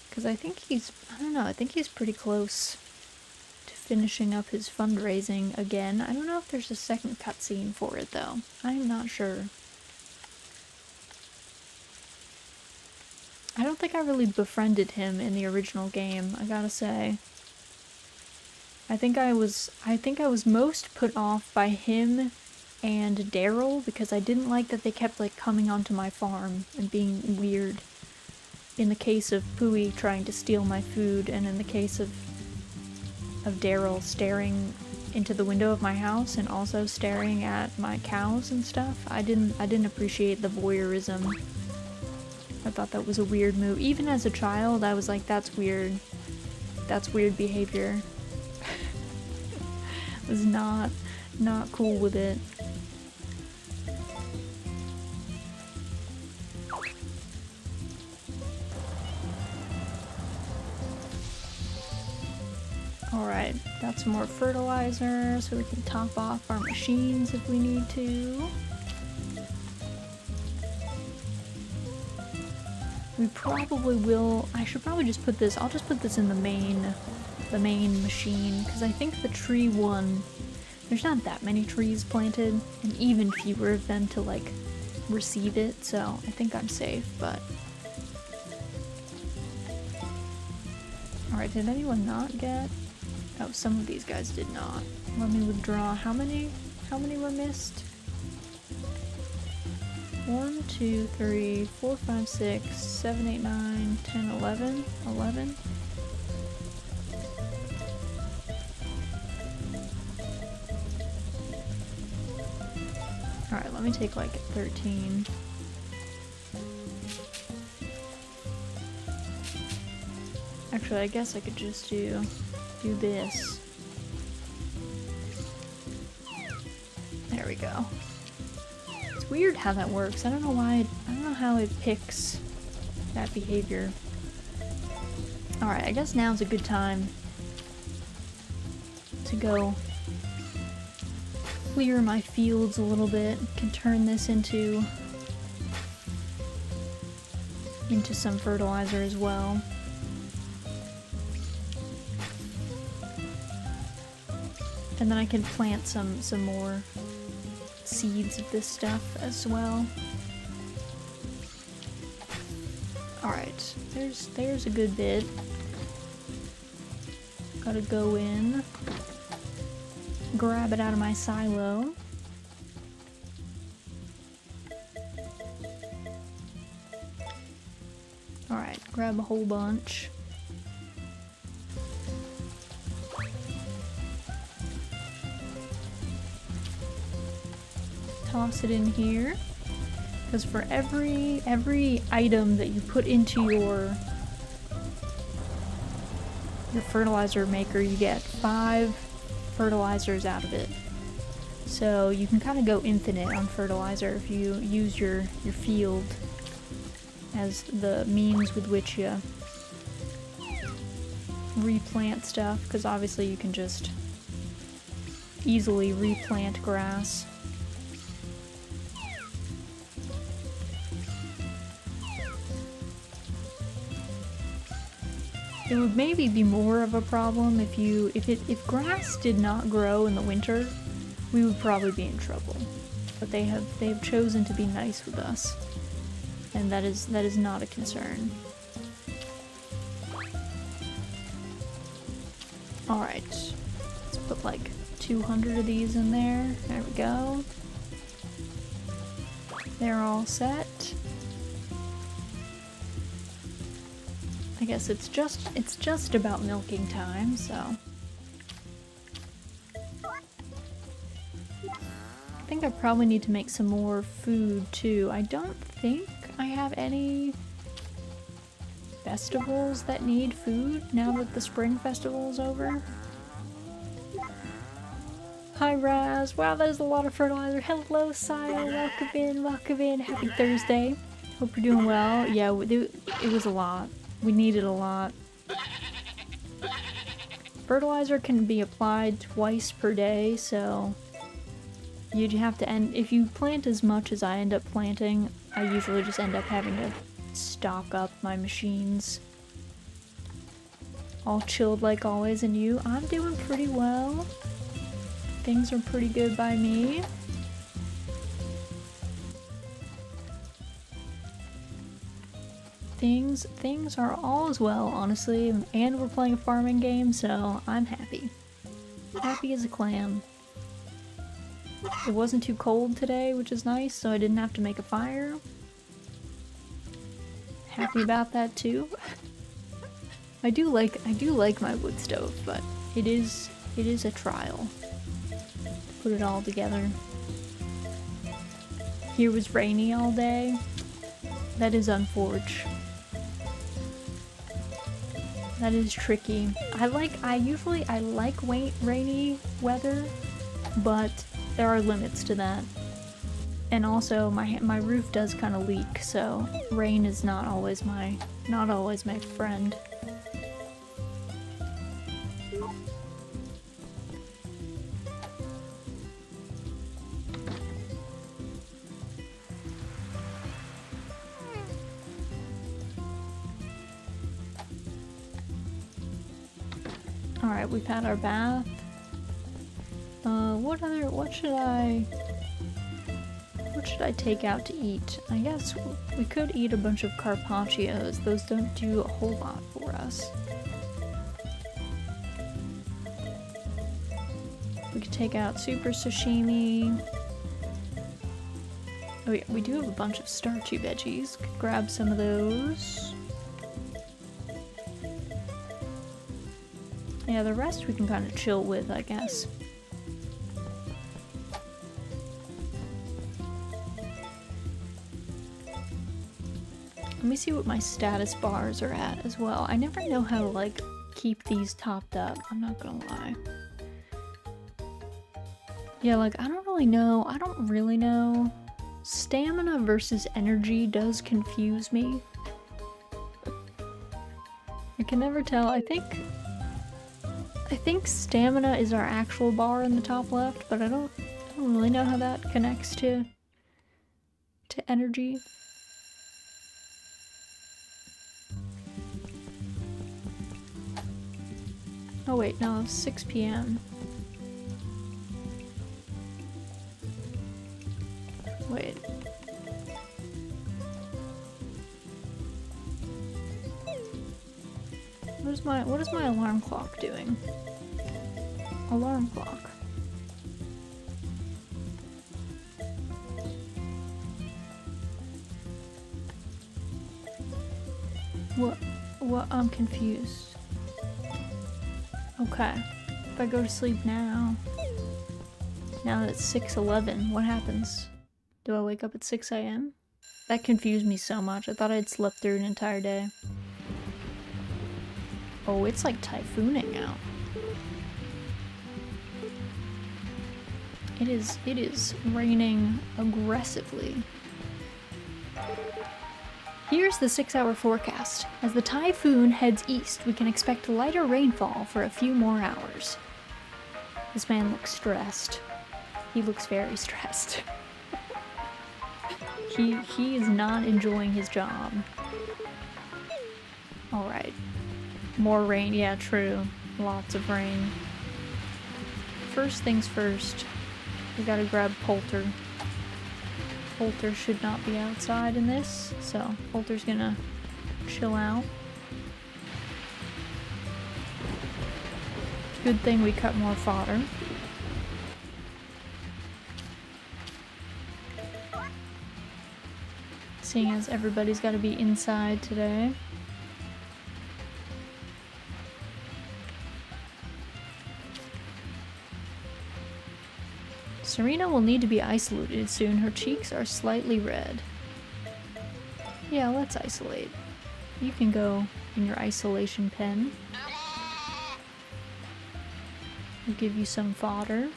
[SPEAKER 1] Because I think I don't know, I think he's pretty close to finishing up his fundraising again. I don't know if there's a second cutscene for it though. I'm not sure. I don't think I really befriended him in the original game, I gotta say. I think I was most put off by him and Daryl because I didn't like that they kept like coming onto my farm and being weird. In the case of Pooey trying to steal my food, and in the case of Daryl staring into the window of my house and also staring at my cows and stuff, I didn't appreciate the voyeurism. I thought that was a weird move. Even as a child, I was like, that's weird. That's weird behavior. I was not cool with it. Alright, got some more fertilizer so we can top off our machines if we need to. We probably will. I should probably just put this. I'll just put this in the main machine because I think the tree one. There's not that many trees planted, and even fewer of them to like receive it. So I think I'm safe. But all right, did anyone not get? Oh, some of these guys did not. Let me withdraw. How many were missed? 1, 2, 3, 4, 5, 6, 7, 8, 9, 10, 11. 11? Alright, let me take like 13. Actually, I guess I could just do this. There we go. It's weird how that works. I don't know why. I don't know how it picks that behavior. Alright, I guess now's a good time to go clear my fields a little bit. Can turn this into some fertilizer as well. And then I can plant some more seeds of this stuff as well. Alright, there's a good bit. Gotta go in, grab it out of my silo. Alright, grab a whole bunch. Toss it in here, because for every item that you put into your fertilizer maker, you get 5 fertilizers out of it. So you can kind of go infinite on fertilizer if you use your field as the means with which you replant stuff, because obviously you can just easily replant grass. It would maybe be more of a problem if grass did not grow in the winter, we would probably be in trouble. But they have chosen to be nice with us, and that is not a concern. All right, let's put like 200 of these in there. There we go. They're all set. I guess it's just about milking time, so. I think I probably need to make some more food too. I don't think I have any festivals that need food now that the spring festival is over. Hi Raz, wow, that is a lot of fertilizer. Hello Saya, welcome in, happy Thursday. Hope you're doing well. Yeah, it was a lot. We needed a lot. Fertilizer can be applied twice per day, so you'd have to if you plant as much as I end up planting, I usually just end up having to stock up my machines. All chilled like always, and you? I'm doing pretty well. Things are pretty good by me. Things are all as well, honestly, and we're playing a farming game, so I'm happy. Happy as a clam. It wasn't too cold today, which is nice, so I didn't have to make a fire. Happy about that too. I do like my wood stove, but it is a trial. Put it all together. Here was rainy all day. That is unfortunate. That is tricky. I like rainy weather, but there are limits to that. And also my roof does kind of leak, so rain is not always my friend. Alright, we've had our bath. What should I take out to eat? I guess we could eat a bunch of carpaccios. Those don't do a whole lot for us. We could take out super sashimi. Oh yeah, we do have a bunch of starchy veggies. Could grab some of those. Yeah, the rest we can kind of chill with, I guess. Let me see what my status bars are at as well. I never know how to, like, keep these topped up. I'm not gonna lie. Yeah, like, I don't really know. Stamina versus energy does confuse me. I can never tell. I think stamina is our actual bar in the top left, but I don't really know how that connects to energy. Oh wait, no, it's 6 p.m. Wait. What is my alarm clock doing? Alarm clock. What? I'm confused. Okay. If I go to sleep now that it's 6:11, what happens? Do I wake up at 6 a.m.? That confused me so much. I thought I'd slept through an entire day. Oh, it's like typhooning out. It is raining aggressively. Here's the 6-hour forecast. As the typhoon heads east, we can expect lighter rainfall for a few more hours. This man looks stressed. He looks very stressed. He is not enjoying his job. Alright.
[SPEAKER 2] More rain, yeah, true. Lots of rain. First things first, we gotta grab Poulter. Poulter should not be outside in this, so Poulter's gonna chill out. Good thing we cut more fodder. Seeing as everybody's gotta be inside today. Serena will need to be isolated soon. Her cheeks are slightly red. Yeah, let's isolate. You can go in your isolation pen. We'll give you some fodder.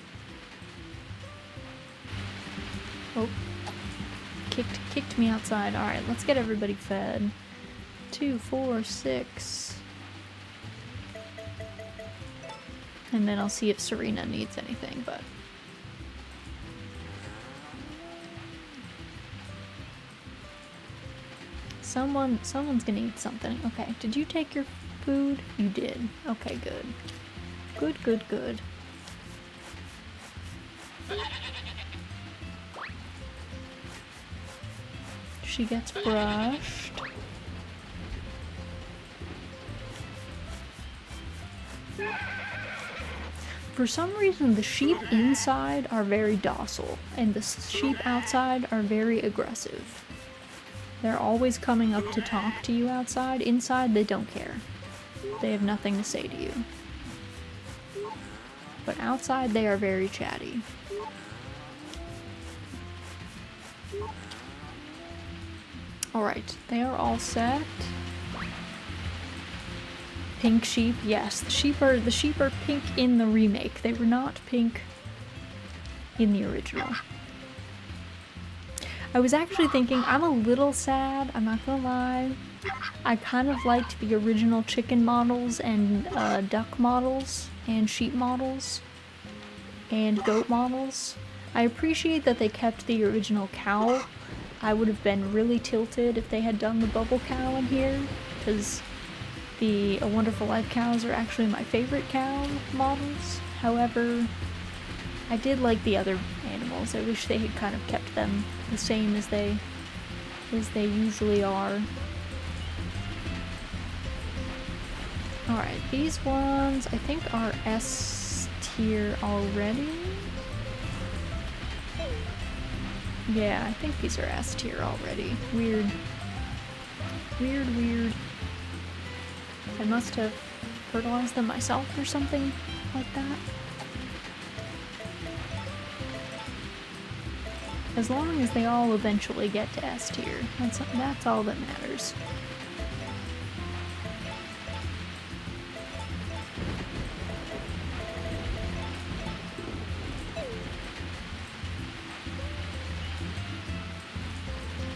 [SPEAKER 2] Oh. Kicked me outside. Alright, let's get everybody fed. 2, 4, 6. And then I'll see if Serena needs anything, but... Someone's gonna eat something. Okay, did you take your food? You did. Okay, good. Good. She gets brushed. For some reason, the sheep inside are very docile, and the sheep outside are very aggressive. They're always coming up to talk to you outside. Inside, they don't care. They have nothing to say to you. But outside, they are very chatty. Alright, they are all set. Pink sheep, yes. The sheep are pink in the remake. They were not pink in the original. I was actually thinking, I'm a little sad, I'm not gonna lie. I kind of liked the original chicken models and duck models and sheep models and goat models. I appreciate that they kept the original cow. I would have been really tilted if they had done the bubble cow in here, because the A Wonderful Life cows are actually my favorite cow models. However, I did like the other animals. I wish they had kind of kept them the same as they usually are. Alright, these ones I think are S tier already. Yeah, I think these are S tier already. Weird. I must have fertilized them myself or something like that. As long as they all eventually get to S tier, that's all that matters.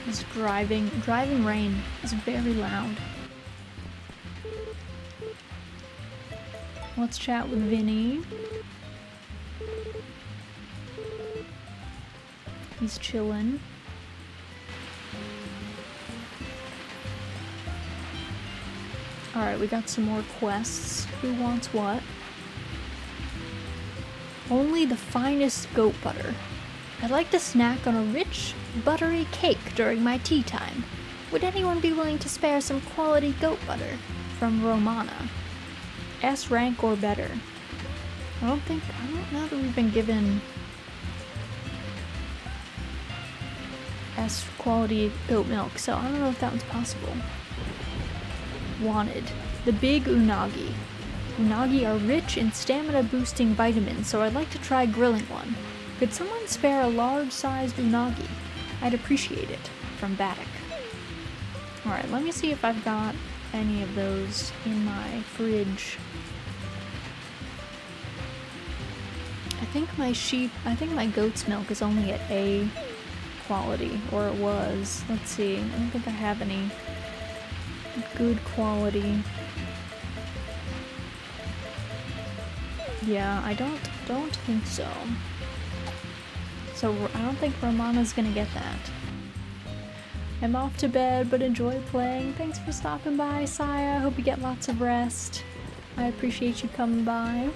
[SPEAKER 2] This driving rain is very loud. Let's chat with Vinny. He's chillin'. Alright, we got some more quests. Who wants what? Only the finest goat butter. I'd like to snack on a rich, buttery cake during my tea time. Would anyone be willing to spare some quality goat butter? From Romana. S rank or better. I don't know that we've been given S quality goat milk, so I don't know if that one's possible. Wanted. The big unagi. Unagi are rich in stamina boosting vitamins, so I'd like to try grilling one. Could someone spare a large-sized unagi? I'd appreciate it. From Baddock. Alright, let me see if I've got any of those in my fridge. I think my goat's milk is only at A quality, or it was. Let's see, I don't think I have any good quality. Yeah, I don't think so. So I don't think Romana's gonna get that. I'm off to bed, but enjoy playing. Thanks for stopping by, Saya. I hope you get lots of rest. I appreciate you coming by.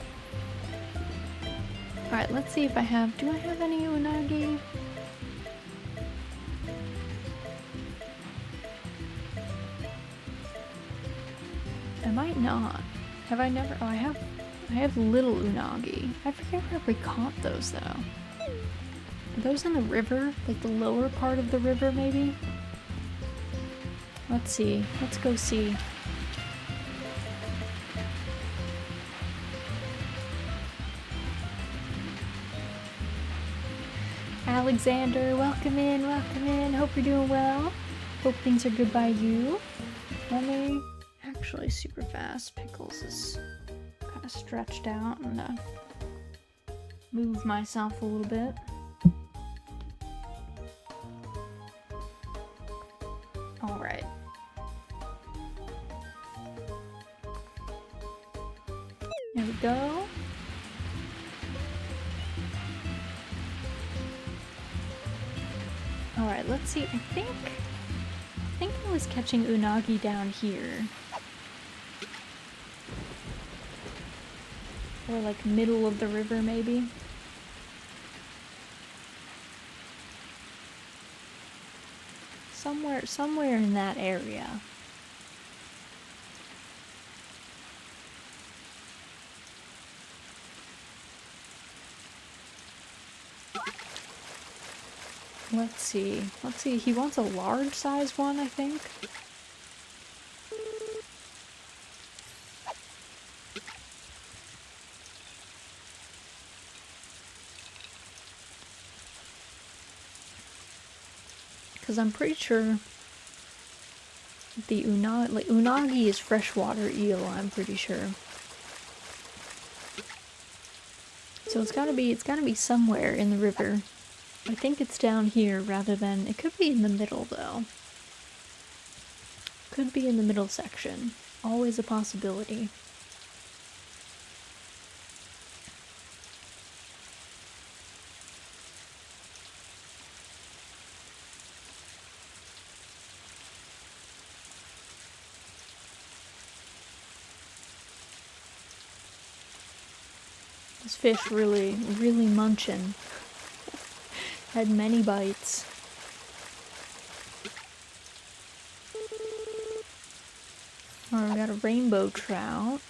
[SPEAKER 2] Alright, let's see if I have... Do I have any unagi? I might not. Have I never... Oh, I have little unagi. I forget where we caught those, though. Are those in the river? Like the lower part of the river, maybe? Let's see. Let's go see. Alexander, welcome in, welcome in. Hope you're doing well. Hope things are good by you. Let me... Actually, super fast. Pickles is kind of stretched out. I'm gonna move myself a little bit. Alright. There we go. Alright, let's see. I think I was catching unagi down here. Or like middle of the river, maybe. Somewhere in that area. Let's see. Let's see. He wants a large size one, I think. Because I'm pretty sure the unagi is freshwater eel, I'm pretty sure. So it's gotta be somewhere in the river. I think it's down here rather than... It could be in the middle, though. Could be in the middle section. Always a possibility. This fish really munchin'. Had many bites. Alright, we got a rainbow trout.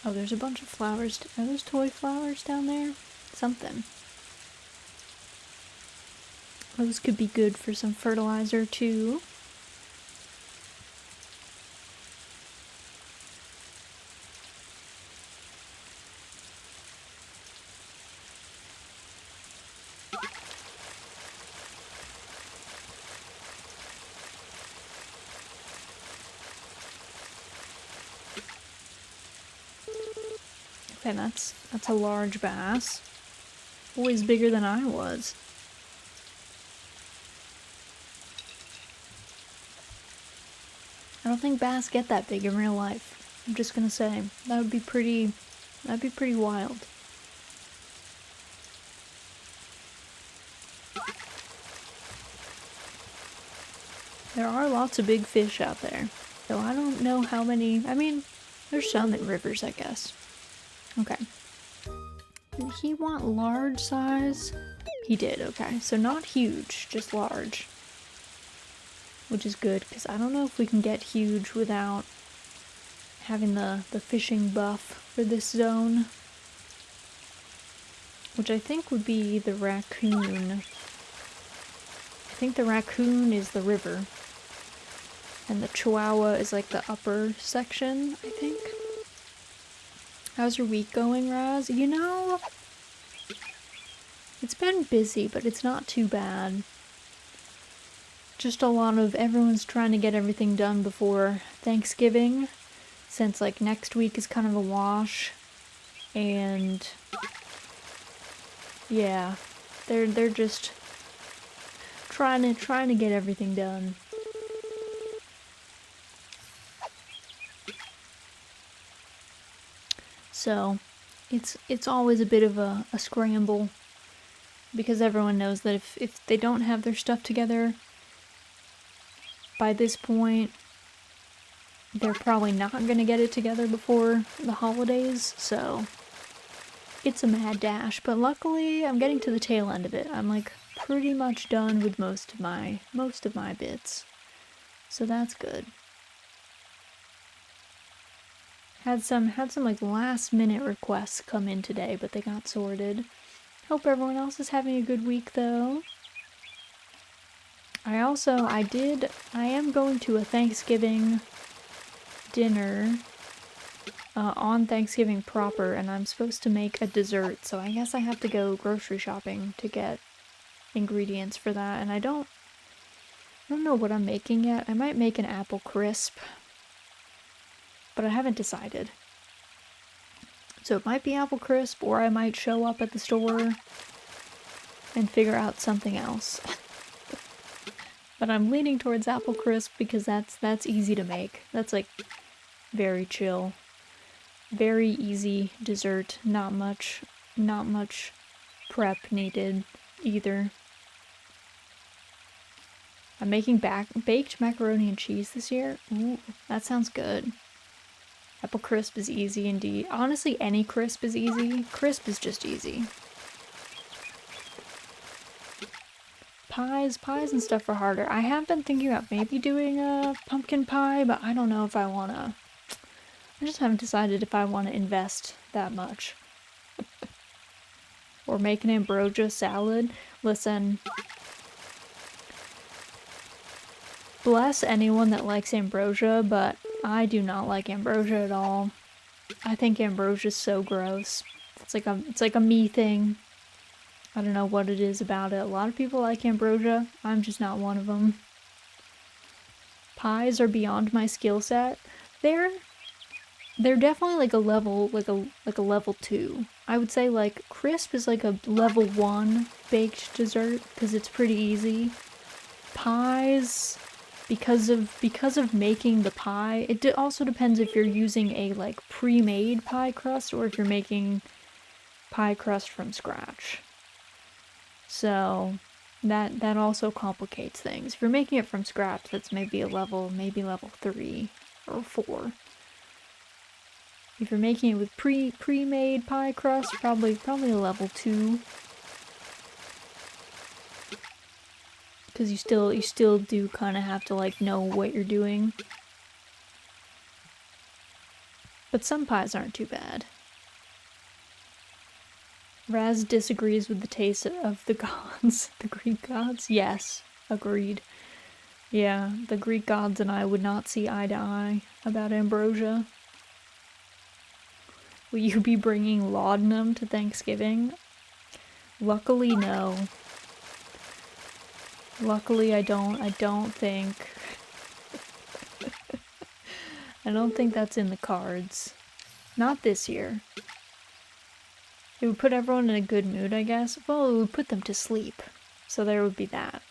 [SPEAKER 2] Oh, there's a bunch of flowers. Are those toy flowers down there? Something. Those could be good for some fertilizer, too. Okay, that's a large bass. Always bigger than I was. I don't think bass get that big in real life. I'm just gonna say. That'd be pretty wild. There are lots of big fish out there. Though I don't know how many... I mean, there's some in rivers, I guess. Okay. Did he want large size? He did, okay. So not huge, just large. Which is good, because I don't know if we can get huge without having the fishing buff for this zone. Which I think would be the raccoon. I think the raccoon is the river. And the chihuahua is like the upper section, I think. How's your week going, Raz? You know, it's been busy, but it's not too bad. Just a lot of everyone's trying to get everything done before Thanksgiving, since like next week is kind of a wash, and yeah, they're just trying to get everything done. So, it's always a bit of a scramble because everyone knows that if they don't have their stuff together by this point, they're probably not gonna get it together before the holidays, so it's a mad dash. But luckily, I'm getting to the tail end of it. I'm like pretty much done with most of my bits, so that's good. Had some like last minute requests come in today, but they got sorted. Hope everyone else is having a good week though. I am going to a Thanksgiving dinner on Thanksgiving proper, and I'm supposed to make a dessert, so I guess I have to go grocery shopping to get ingredients for that, and I don't know what I'm making yet. I might make an apple crisp, but I haven't decided. So it might be apple crisp, or I might show up at the store and figure out something else. But I'm leaning towards apple crisp because that's easy to make. That's like very chill. Very easy dessert. Not much prep needed either. I'm making baked macaroni and cheese this year. Ooh, that sounds good. Apple crisp is easy indeed. Honestly, any crisp is easy. Crisp is just easy. Pies and stuff are harder. I have been thinking about maybe doing a pumpkin pie, but I don't know if I wanna. I just haven't decided if I want to invest that much. Or make an ambrosia salad. Listen. Bless anyone that likes ambrosia, but I do not like ambrosia at all. I think ambrosia is so gross. It's like a me thing. I don't know what it is about it. A lot of people like ambrosia. I'm just not one of them. Pies are beyond my skill set. They're definitely like a level, like a level 2. I would say like crisp is like a level 1 baked dessert because it's pretty easy. Pies, because of making the pie, it also depends if you're using a like pre-made pie crust or if you're making pie crust from scratch. So that also complicates things. If you're making it from scratch, that's maybe level 3 or 4. If you're making it with pre-made pie crust, probably a level 2. Because you still do kind of have to like know what you're doing. But some pies aren't too bad. Raz disagrees with the taste of the gods. The Greek gods? Yes, agreed. Yeah, the Greek gods and I would not see eye to eye about ambrosia. Will you be bringing laudanum to Thanksgiving? Luckily, no. Luckily, I don't think... I don't think that's in the cards. Not this year. It would put everyone in a good mood, I guess. Well, it would put them to sleep. So there would be that.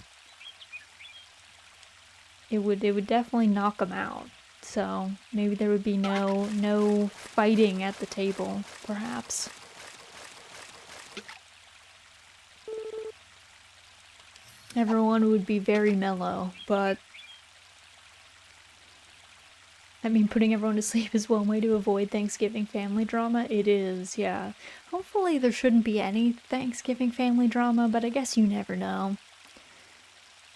[SPEAKER 2] It would definitely knock them out. So maybe there would be no fighting at the table, perhaps. Everyone would be very mellow, but I mean, putting everyone to sleep is one way to avoid Thanksgiving family drama. It is, yeah. Hopefully there shouldn't be any Thanksgiving family drama, but I guess you never know.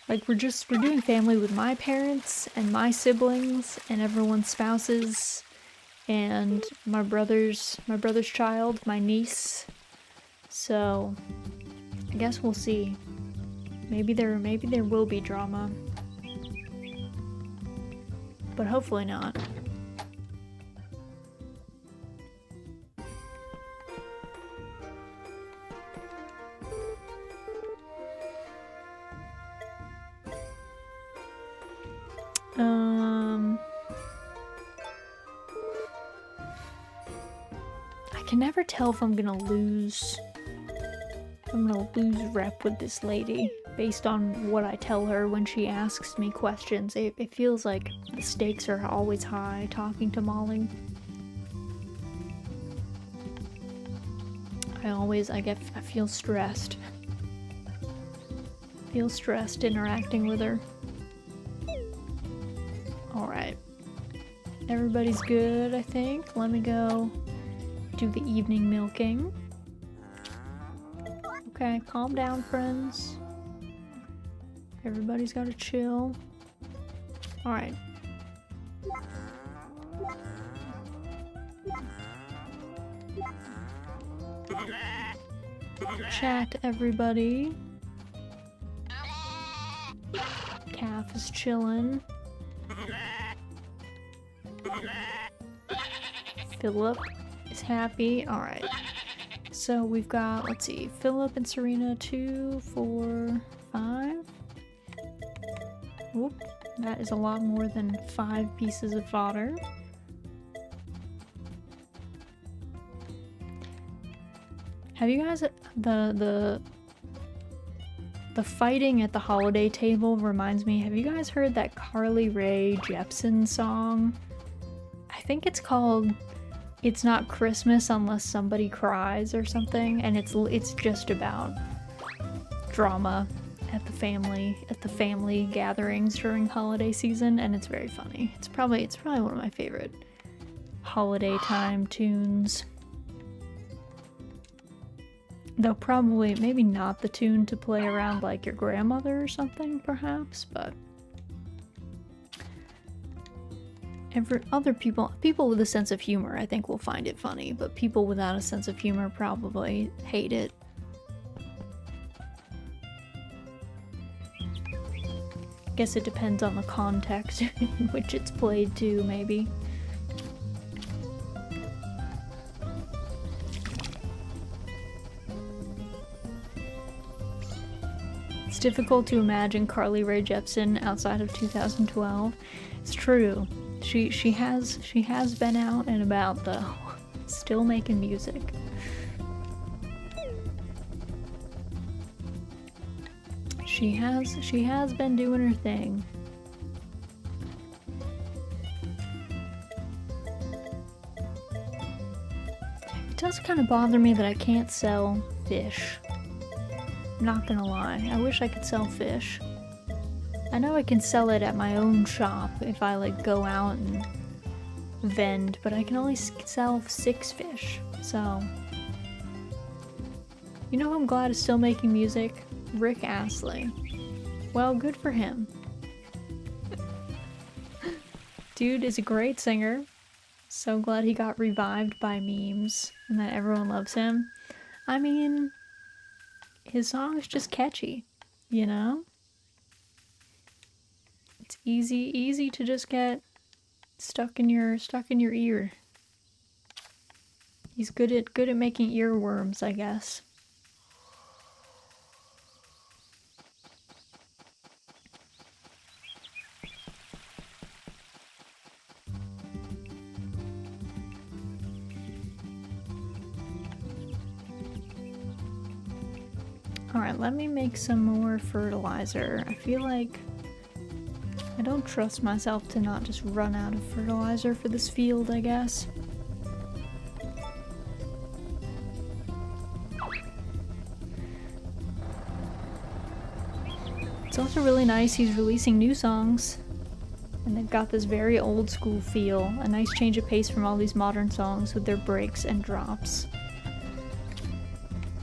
[SPEAKER 2] Like, we're doing family with my parents and my siblings and everyone's spouses and my brother's child, my niece. So, I guess we'll see. Maybe there will be drama. But hopefully not. I can never tell if I'm gonna lose rep with this lady based on what I tell her when she asks me questions. It feels like the stakes are always high talking to Molly. I feel stressed. feel stressed interacting with her. Alright. Everybody's good, I think. Let me go do the evening milking. Okay, calm down, friends. Everybody's gotta chill. Alright. Chat, everybody. Calf is chillin'. Philip is happy. Alright. So we've got, let's see, Philip and Serena, 2, 4, 5. Whoop. That is a lot more than 5 pieces of fodder. Have you guys, the fighting at the holiday table reminds me, have you guys heard that Carly Rae Jepsen song? I think it's called It's Not Christmas Unless Somebody Cries or something, and it's just about drama at the family gatherings during holiday season, and it's very funny. It's probably one of my favorite holiday time tunes. Though probably maybe not the tune to play around like your grandmother or something, perhaps, but other people with a sense of humor I think will find it funny, but people without a sense of humor probably hate it. Guess it depends on the context in which it's played too, maybe. It's difficult to imagine Carly Rae Jepsen outside of 2012. It's true. She has been out and about though, still making music. She has been doing her thing. It does kind of bother me that I can't sell fish. I'm not gonna lie, I wish I could sell fish. I know I can sell it at my own shop if I like go out and vend, but I can only sell 6 fish, so. You know who I'm glad is still making music? Rick Astley. Well, good for him. Dude is a great singer. So glad he got revived by memes and that everyone loves him. I mean, his song is just catchy, you know? It's easy to just get stuck in your ear. He's good at making earworms, I guess. Alright, let me make some more fertilizer. I feel like I don't trust myself to not just run out of fertilizer for this field, I guess. It's also really nice he's releasing new songs. And they've got this very old school feel. A nice change of pace from all these modern songs with their breaks and drops.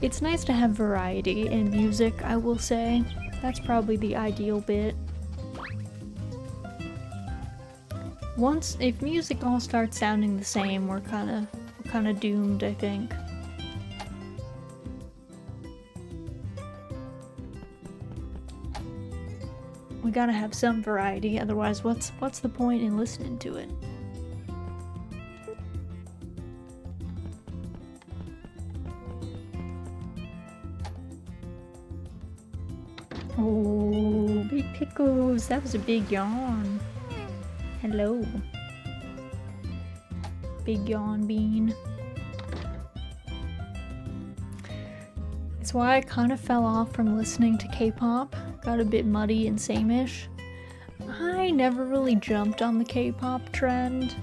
[SPEAKER 2] It's nice to have variety in music, I will say. That's probably the ideal bit. If music all starts sounding the same, we're kinda doomed, I think. We gotta have some variety, otherwise what's the point in listening to it? Oh, big pickles. That was a big yawn. Hello. Big yawn bean. It's why I kind of fell off from listening to K-pop. Got a bit muddy and same-ish. I never really jumped on the K-pop trend.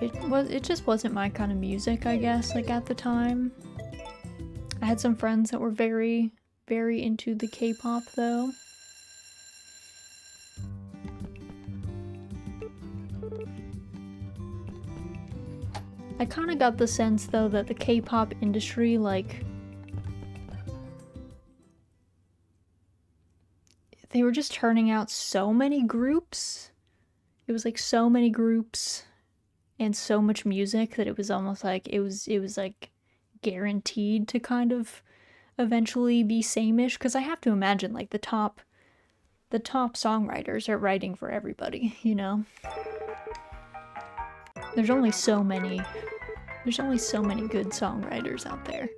[SPEAKER 2] It just wasn't my kind of music, I guess, like at the time. I had some friends that were very very into the K-pop though. I kind of got the sense though that the K-pop industry, like, they were just turning out so many groups. It was like so many groups and so much music that it was almost like it was like guaranteed to kind of eventually be same-ish, because I have to imagine like the top songwriters are writing for everybody, you know? There's only so many good songwriters out there.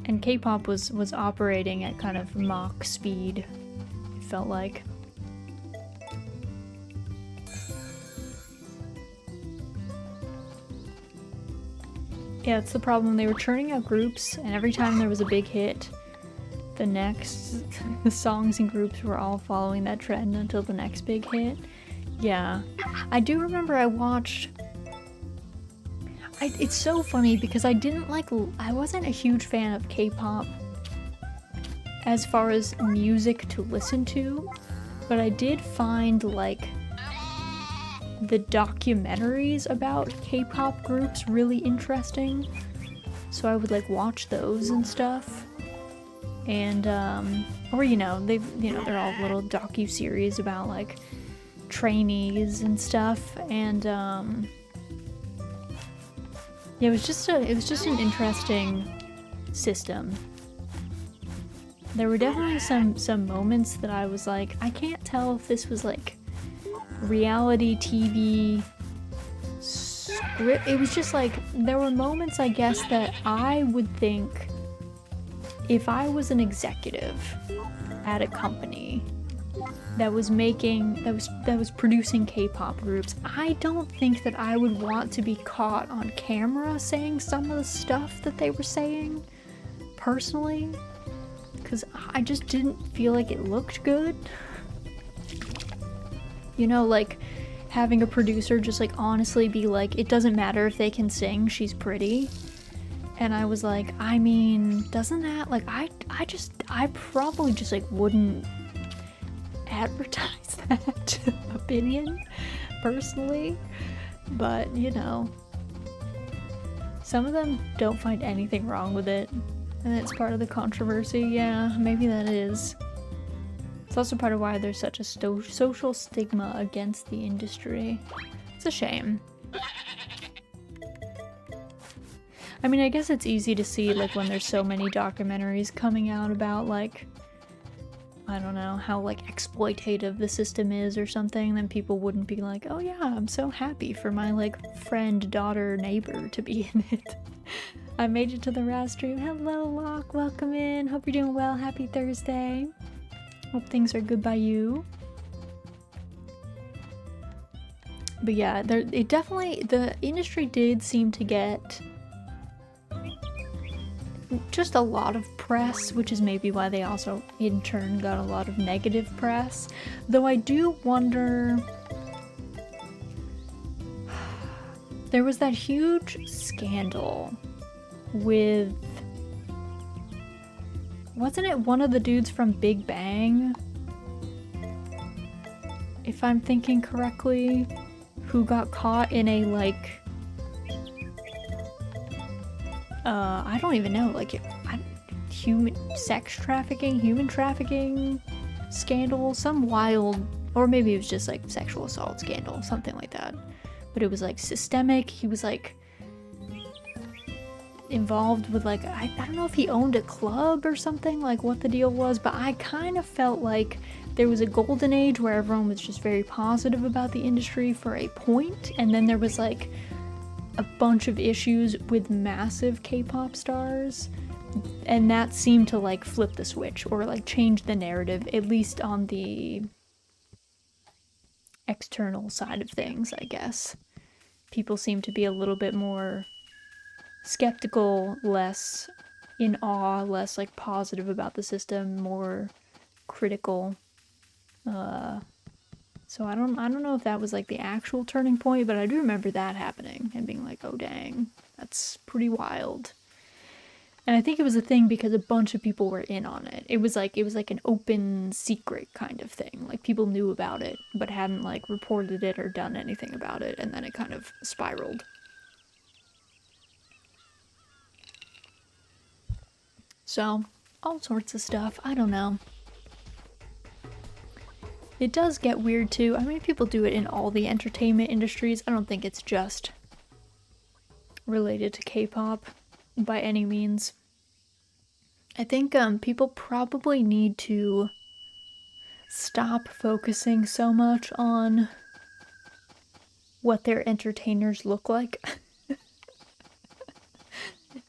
[SPEAKER 2] And K-pop was operating at kind of Mach speed, it felt like. Yeah, it's the problem. They were churning out groups, and every time there was a big hit, the songs and groups were all following that trend until the next big hit. Yeah. I do remember I watched... it's so funny because I wasn't a huge fan of K-pop as far as music to listen to, but I did find, like, the documentaries about K-pop groups really interesting. So I would, like, watch those and stuff. And, or, they're all little docu-series about, like, trainees and stuff. And, yeah, it was just an interesting system. There were definitely some moments that I was like, I can't tell if this was like reality TV script. It was just like, there were moments, I guess, that I would think if I was an executive at a company that was producing K-pop groups, I don't think that I would want to be caught on camera saying some of the stuff that they were saying, personally, because I just didn't feel like it looked good. You know, like, having a producer just, like, honestly be like, it doesn't matter if they can sing, she's pretty. And I was like, I mean, doesn't that, like, I probably just, like, wouldn't advertise that opinion, personally. But, you know, some of them don't find anything wrong with it. And it's part of the controversy. Yeah, maybe that is. It's also part of why there's such a social stigma against the industry. It's a shame. I mean, I guess it's easy to see, like, when there's so many documentaries coming out about, like, I don't know, how, like, exploitative the system is or something, then people wouldn't be like, oh yeah, I'm so happy for my, like, friend, daughter, neighbor to be in it. I made it to the RAS stream. Hello, Locke, welcome in. Hope you're doing well. Happy Thursday. Hope things are good by you. But yeah, the industry did seem to get just a lot of press, which is maybe why they also in turn got a lot of negative press. Though I do wonder, there was that huge scandal with, wasn't it one of the dudes from Big Bang, if I'm thinking correctly, who got caught in a, like, I don't even know, like, human trafficking scandal, some wild, or maybe it was just, like, sexual assault scandal, something like that. But it was, like, systemic. He was, like, involved with, like, I don't know if he owned a club or something, like, what the deal was, but I kind of felt like there was a golden age where everyone was just very positive about the industry for a point, and then there was, like, a bunch of issues with massive K-pop stars, and that seemed to, like, flip the switch or, like, change the narrative, at least on the external side of things, I guess. People seem to be a little bit more skeptical, less in awe, less, like, positive about the system, more critical. So I don't know if that was, like, the actual turning point, but I do remember that happening and being like, oh dang, that's pretty wild. And I think it was a thing because a bunch of people were in on it. It was like an open secret kind of thing. Like people knew about it but hadn't like reported it or done anything about it, and then it kind of spiraled. So, all sorts of stuff. I don't know. It does get weird too. I mean, people do it in all the entertainment industries. I don't think it's just related to K-pop by any means. I think people probably need to stop focusing so much on what their entertainers look like.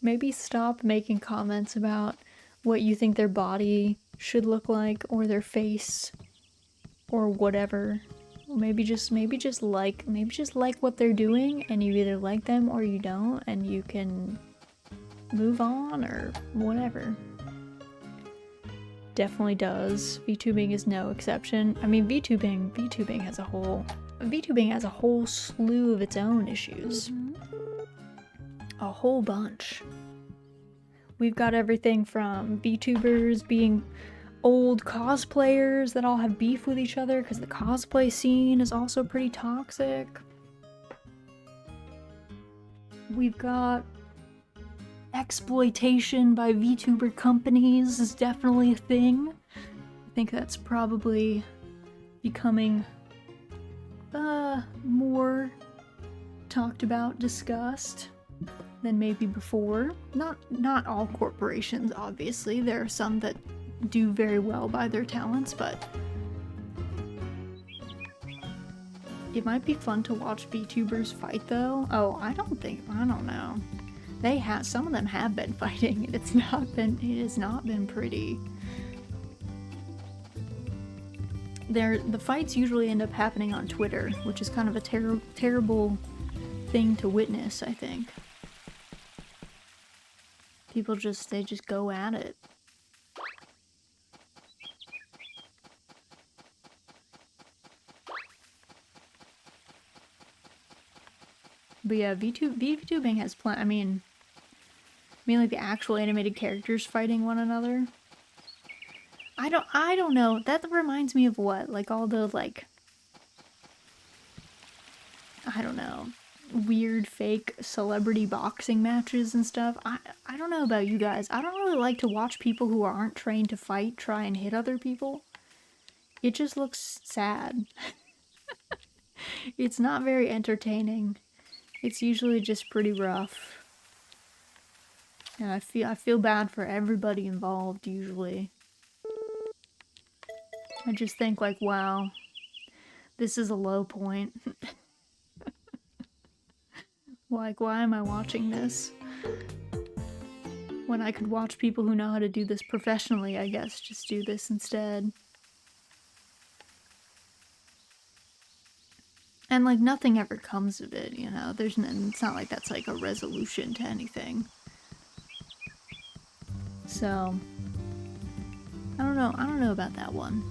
[SPEAKER 2] Maybe stop making comments about what you think their body should look like or their face or whatever. Maybe just like what they're doing, and you either like them or you don't, and you can move on or whatever. Definitely does. VTubing is no exception. I mean, VTubing has a whole slew of its own issues. A whole bunch. We've got everything from VTubers being old cosplayers that all have beef with each other because the cosplay scene is also pretty toxic. We've got exploitation by VTuber companies is definitely a thing. I think that's probably becoming more talked about, discussed than maybe before. Not all corporations, obviously. There are some that do very well by their talents, but it might be fun to watch VTubers fight though. Oh, I don't know. Some of them have been fighting, and it has not been pretty. The fights usually end up happening on Twitter, which is kind of a terrible thing to witness, I think. People just go at it. But yeah, VTubing has I mean like the actual animated characters fighting one another. I don't know. That reminds me of what? Like all the like, I don't know, weird fake celebrity boxing matches and stuff. I don't know about you guys. I don't really like to watch people who aren't trained to fight try and hit other people. It just looks sad. It's not very entertaining. It's usually just pretty rough. And I feel bad for everybody involved usually. I just think like, wow, this is a low point. Like, why am I watching this? When I could watch people who know how to do this professionally, I guess, just do this instead. And like nothing ever comes of it, you know? It's not like that's like a resolution to anything. So, I don't know about that one.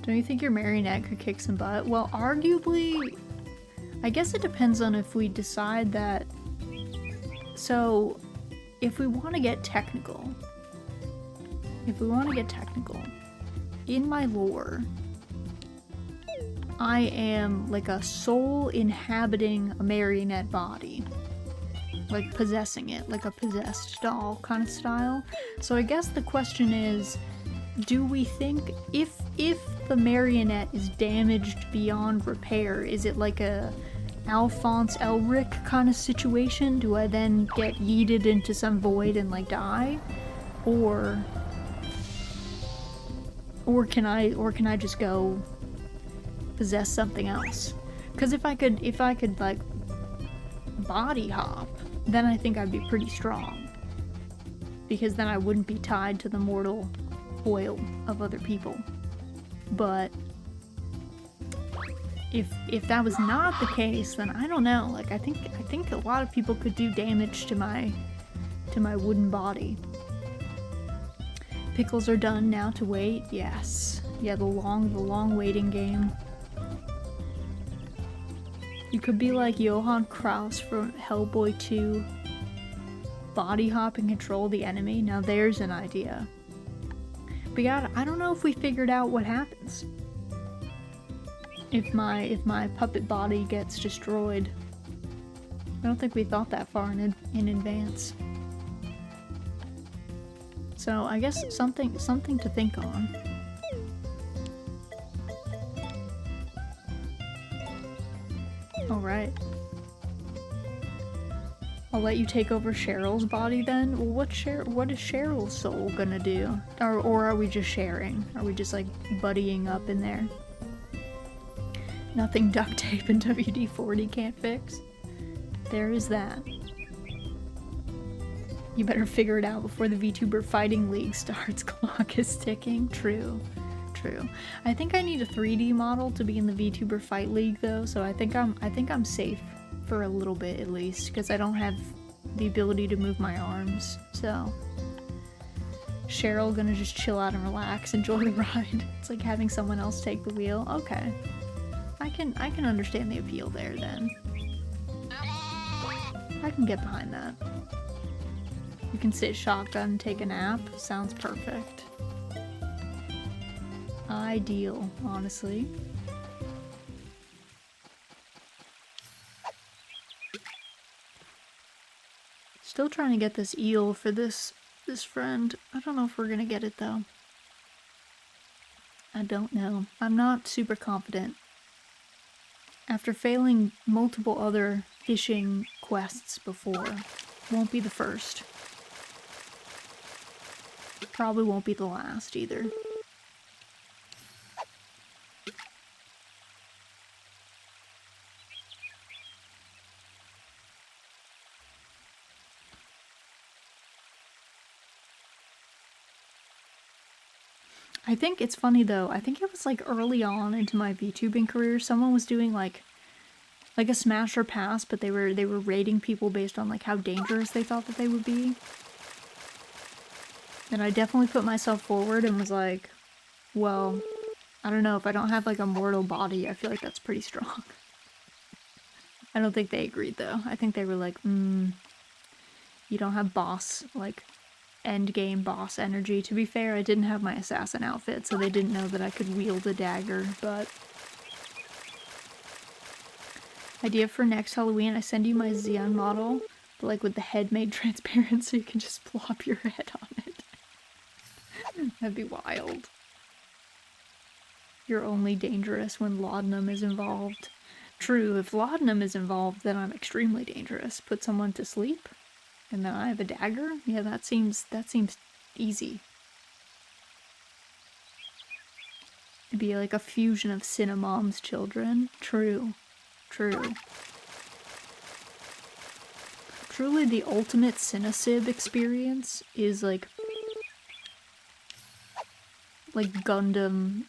[SPEAKER 2] Don't you think your marionette could kick some butt? Well, arguably, I guess it depends on if we decide that. So, if we want to get technical, in my lore, I am like a soul inhabiting a marionette body. Like possessing it, like a possessed doll kind of style. So I guess the question is, do we think if the marionette is damaged beyond repair, is it like a Alphonse Elric kind of situation? Do I then get yeeted into some void and like die? Or can I just go possess something else? Because if I could like body hop, then I think I'd be pretty strong. Because then I wouldn't be tied to the mortal coil of other people. But if that was not the case, then I don't know. Like I think a lot of people could do damage to my wooden body. Pickles are done, now to wait. Yes. Yeah, the long waiting game. You could be like Johann Kraus from Hellboy 2. Body hop and control the enemy. Now there's an idea. But yeah, I don't know if we figured out what happens. If my puppet body gets destroyed. I don't think we thought that far in advance. So I guess something to think on. Alright. I'll let you take over Cheryl's body then. Well, what is Cheryl's soul gonna do? Or are we just sharing? Are we just like buddying up in there? Nothing duct tape and WD-40 can't fix. There is that. You better figure it out before the VTuber Fighting League starts. Clock is ticking. True. True. I think I need a 3D model to be in the VTuber Fight League though, so I think I'm safe for a little bit at least, because I don't have the ability to move my arms. So Cheryl gonna just chill out and relax, enjoy the ride. It's like having someone else take the wheel. Okay. I can understand the appeal there then. I can get behind that. You can sit shotgun and take a nap. Sounds perfect. Ideal, honestly. Still trying to get this eel for this friend. I don't know if we're gonna get it though. I don't know. I'm not super confident. After failing multiple other fishing quests before, won't be the first. Probably won't be the last either. I think it's funny though, I think it was like early on into my VTubing career, someone was doing like a smash or pass, but they were rating people based on like how dangerous they thought that they would be. And I definitely put myself forward and was like, well, I don't know, if I don't have like a mortal body, I feel like that's pretty strong. I don't think they agreed though. I think they were like, you don't have boss, like, end game boss energy. To be fair, I didn't have my assassin outfit, so they didn't know that I could wield a dagger, but... Idea for next Halloween, I send you my Xeon model, but like with the head made transparent so you can just plop your head on it. That'd be wild. You're only dangerous when laudanum is involved. True, if laudanum is involved, then I'm extremely dangerous. Put someone to sleep? And then I have a dagger? Yeah, that seems easy. It'd be like a fusion of Cinnamom's children. True. True. Truly the ultimate Cinecib experience is like Gundam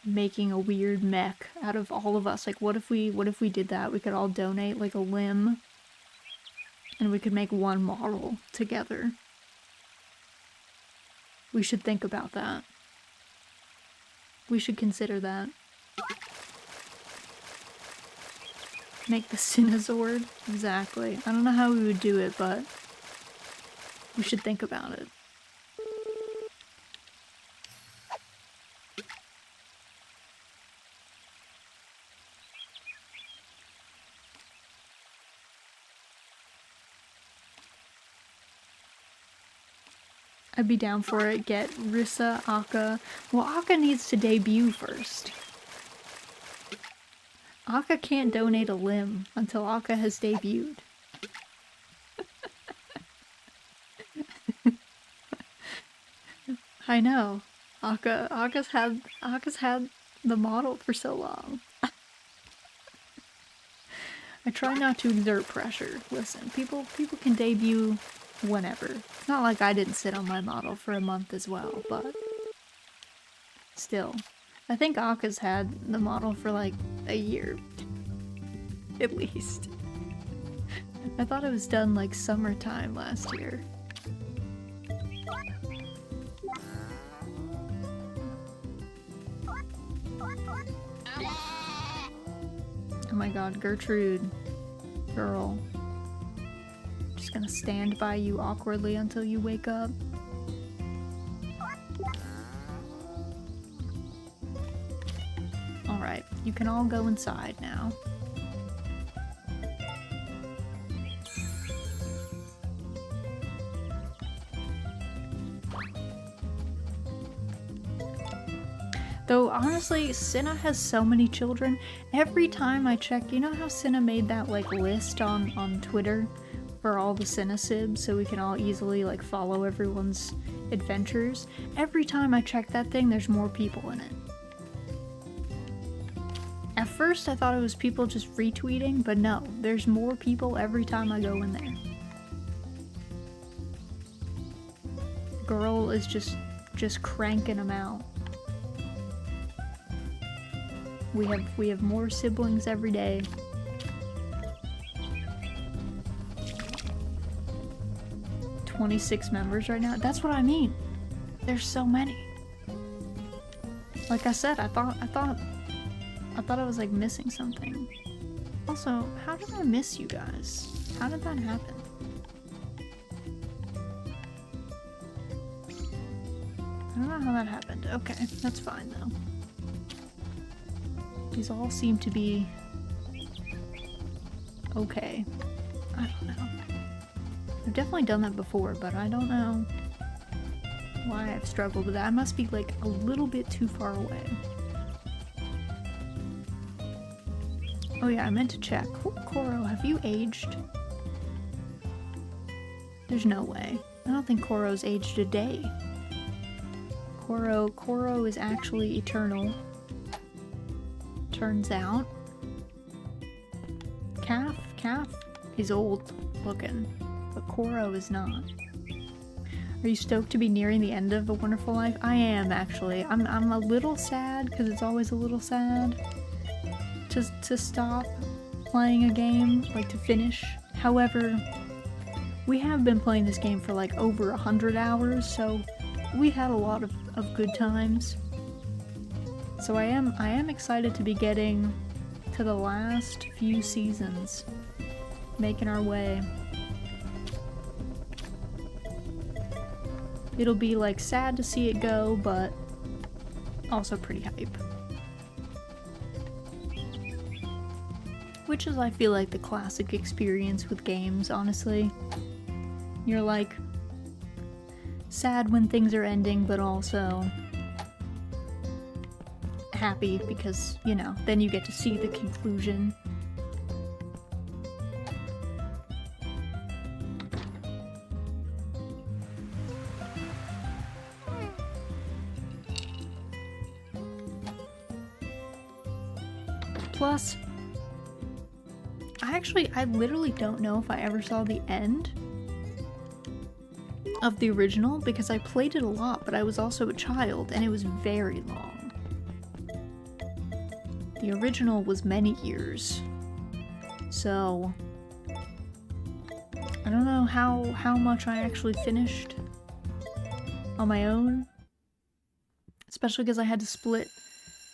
[SPEAKER 2] making a weird mech out of all of us. Like what if we did that? We could all donate like a limb. And we could make one model together. We should think about that. We should consider that. Make the Cinezord? Exactly. I don't know how we would do it, but we should think about it. I'd be down for it. Get Rissa, Akka. Well, Akka needs to debut first. Akka can't donate a limb until Akka has debuted. I know. Akka's had the model for so long. I try not to exert pressure. Listen, people can debut whenever. It's not like I didn't sit on my model for a month as well, but still. I think Akka's had the model for like a year. At least. I thought it was done like summertime last year. my god, Gertrude. Girl. Just gonna stand by you awkwardly until you wake up. Alright, you can all go inside now. Though, honestly, Cinna has so many children. Every time I check, you know how Cinna made that, like, list on Twitter for all the Cinna Sibs so we can all easily, like, follow everyone's adventures? Every time I check that thing, there's more people in it. At first, I thought it was people just retweeting, but no, there's more people every time I go in there. Girl is just cranking them out. We have more siblings every day. $26 members right now. That's what I mean. There's so many. Like I said, I thought I was like missing something. Also, how did I miss you guys? How did that happen? I don't know how that happened. Okay, that's fine though. These all seem to be okay. I don't know. I've definitely done that before, but I don't know why I've struggled with that. I must be like a little bit too far away. Oh yeah, I meant to check. Koro, have you aged? There's no way. I don't think Koro's aged a day. Koro is actually eternal. Turns out. Calf is old looking, but Koro is not. Are you stoked to be nearing the end of A Wonderful Life? I am, actually. I'm a little sad, because it's always a little sad to stop playing a game, like to finish. However, we have been playing this game for like over 100 hours, so we had a lot of good times. So I am excited to be getting to the last few seasons, making our way. It'll be like sad to see it go, but also pretty hype. Which is, I feel like, the classic experience with games, honestly. You're like sad when things are ending, but also happy because, you know, then you get to see the conclusion. Plus, I literally don't know if I ever saw the end of the original because I played it a lot, but I was also a child and it was very long. The original was many years, so I don't know how much I actually finished on my own, especially because I had to split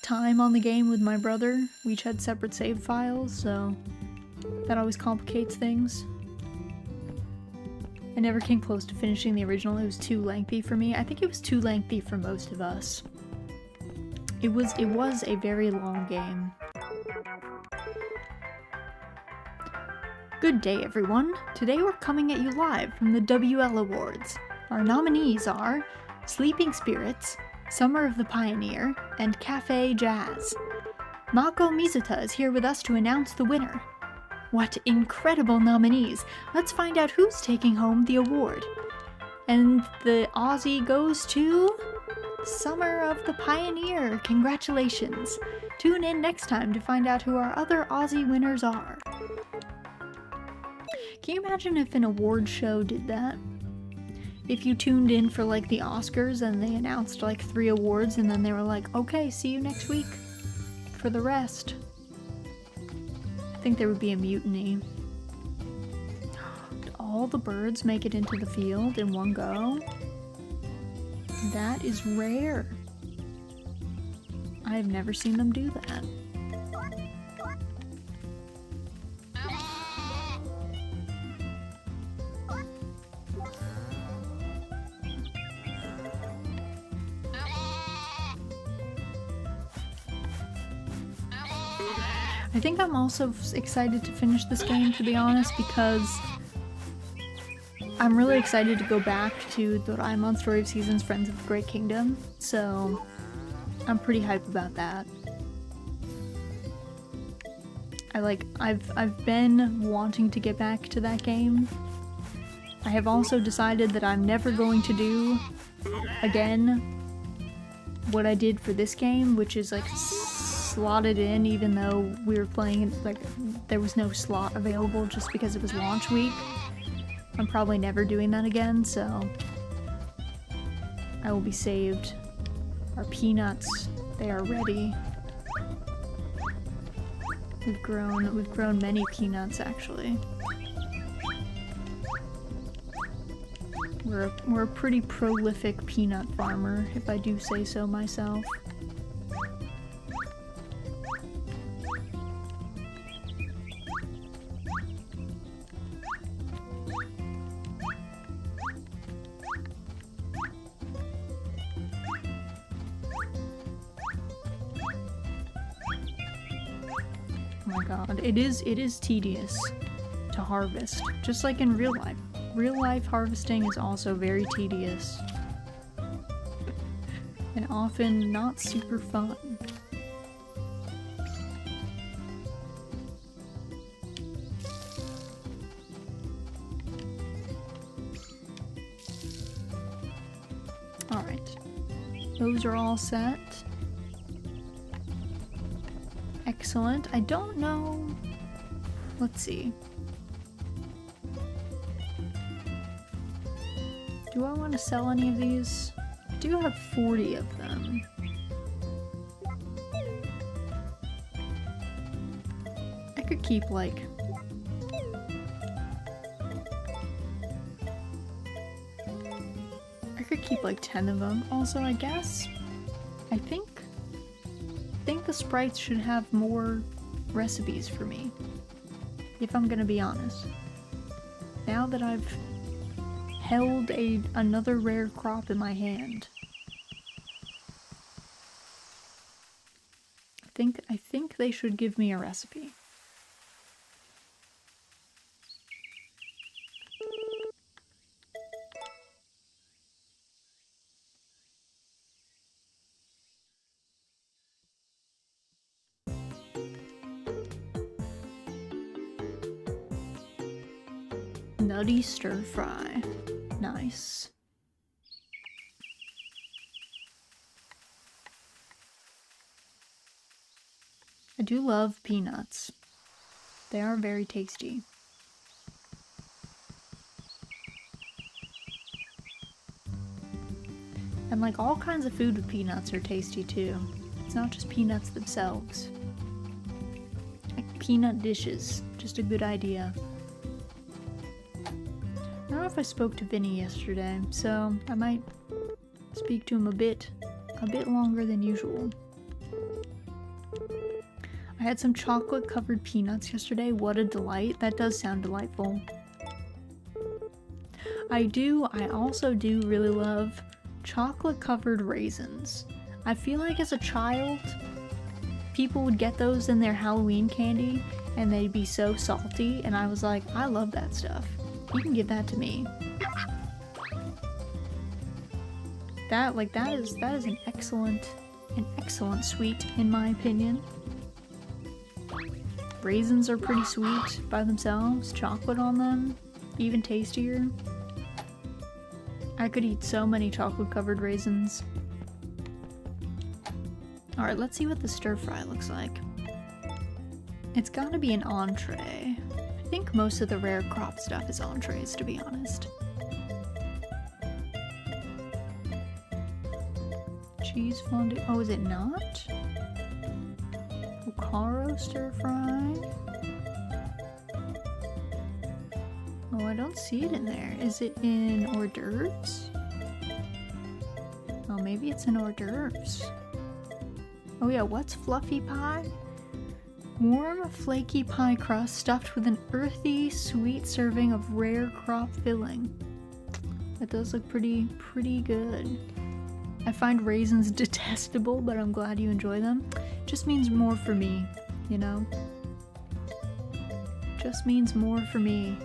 [SPEAKER 2] time on the game with my brother. We each had separate save files, so that always complicates things. I never came close to finishing the original. It was too lengthy for me. I think it was too lengthy for most of us. It was a very long game. Good day, everyone. Today we're coming at you live from the WL Awards. Our nominees are Sleeping Spirits, Summer of the Pioneer, and Cafe Jazz. Mako Mizuta is here with us to announce the winner. What incredible nominees! Let's find out who's taking home the award. And the Aussie goes to Summer of the Pioneer. Congratulations! Tune in next time to find out who our other Aussie winners are. Can you imagine if an award show did that? If you tuned in for like the Oscars and they announced like 3 awards and then they were like, okay, see you next week for the rest. I think there would be a mutiny. Did all the birds make it into the field in one go? That is rare. I have never seen them do that. I think I'm also excited to finish this game, to be honest, because I'm really excited to go back to Doraemon Story of Seasons Friends of the Great Kingdom, so I'm pretty hyped about that. I've been wanting to get back to that game. I have also decided that I'm never going to do again what I did for this game, which is like slotted in even though we were playing like there was no slot available just because it was launch week. I'm probably never doing that again, so I will be saved. Our peanuts, they are ready. We've grown many peanuts actually. We're a pretty prolific peanut farmer, if I do say so myself. Oh my god, it is tedious to harvest, just like in real life. Real life harvesting is also very tedious and often not super fun. Alright, those are all set. Excellent. I don't know. Let's see. Do I want to sell any of these? I do have 40 of them. I could keep like... I could keep like 10 of them. Also, I guess, I think the sprites should have more recipes for me, if I'm gonna be honest. Now that I've held another rare crop in my hand, I think they should give me a recipe. Nutty stir fry. Nice. I do love peanuts. They are very tasty. And like all kinds of food with peanuts are tasty too. It's not just peanuts themselves. Like peanut dishes, just a good idea. I don't know if I spoke to Vinny yesterday, so I might speak to him a bit longer than usual. I had some chocolate covered peanuts yesterday. What a delight. That does sound delightful. I also do really love chocolate covered raisins. I feel like as a child, people would get those in their Halloween candy and they'd be so salty, and I was like, I love that stuff. You can give that to me. That is an excellent sweet in my opinion. Raisins are pretty sweet by themselves. Chocolate on them, even tastier. I could eat so many chocolate covered raisins. Alright, let's see what the stir fry looks like. It's gotta be an entree. I think most of the rare crop stuff is entrees, to be honest. Cheese fondue. Oh, is it not? Okaro stir fry. Oh, I don't see it in there. Is it in hors d'oeuvres? Oh, maybe it's in hors d'oeuvres. Oh yeah, what's fluffy pie? Warm, flaky pie crust stuffed with an earthy, sweet serving of rare crop filling. That does look pretty good. I find raisins detestable, but I'm glad you enjoy them. Just means more for me, you know? just means more for me.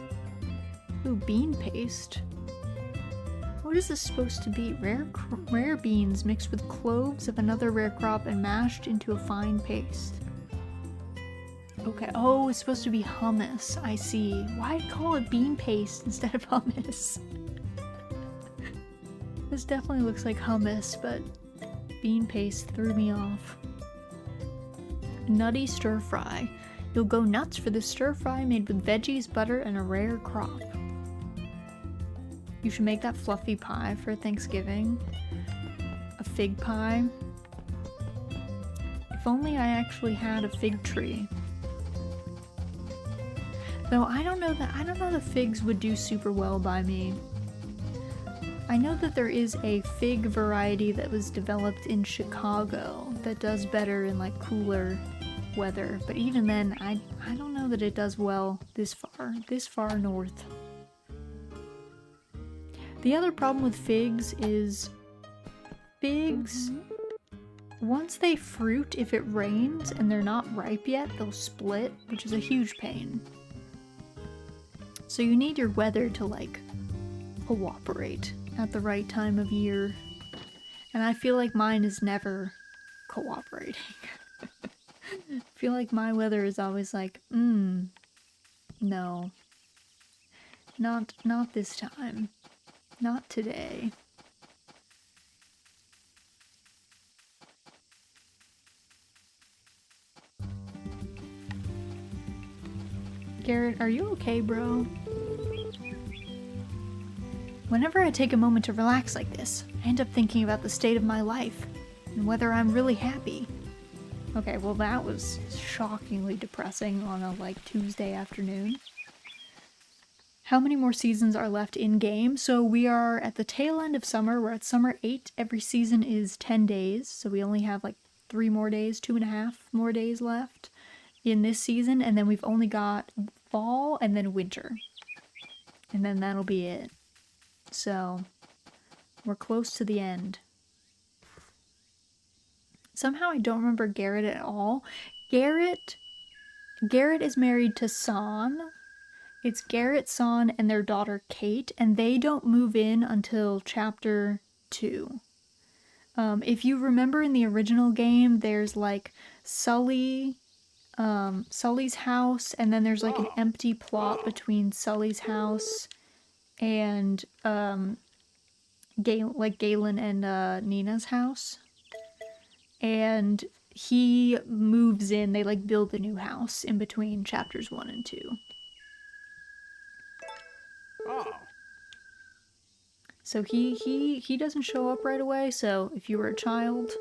[SPEAKER 2] Ooh, bean paste. What is this supposed to be? Rare beans mixed with cloves of another rare crop and mashed into a fine paste. Okay, oh, it's supposed to be hummus. I see. Why call it bean paste instead of hummus? This definitely looks like hummus, but bean paste threw me off. Nutty stir fry. You'll go nuts for this stir fry made with veggies, butter, and a rare crop. You should make that fluffy pie for Thanksgiving. A fig pie. If only I actually had a fig tree. Though I don't know that figs would do super well by me. I know that there is a fig variety that was developed in Chicago that does better in like cooler weather, but even then I don't know that it does well this far north. The other problem with figs is figs, once they fruit, if it rains and they're not ripe yet, they'll split, which is a huge pain. So you need your weather to like cooperate at the right time of year. And I feel like mine is never cooperating. I feel like my weather is always like, no. Not this time. Not today. Garrett, are you okay, bro? Whenever I take a moment to relax like this, I end up thinking about the state of my life and whether I'm really happy. Okay, well that was shockingly depressing on a like Tuesday afternoon. How many more seasons are left in game? So we are at the tail end of summer. We're at summer 8. Every season is 10 days. So we only have like 3 more days, 2.5 more days left in this season. And then we've only got fall and then winter. And then that'll be it. So we're close to the end. Somehow I don't remember Garrett at all. Garrett is married to San. It's Garrett, San, and their daughter Kate, and they don't move in until chapter 2. If you remember in the original game, there's like Sully's house, and then there's like an empty plot between Sully's house and Galen and Nina's house. And he moves in, they like build a new house in between chapters 1 and 2. So he doesn't show up right away, so if you were a child.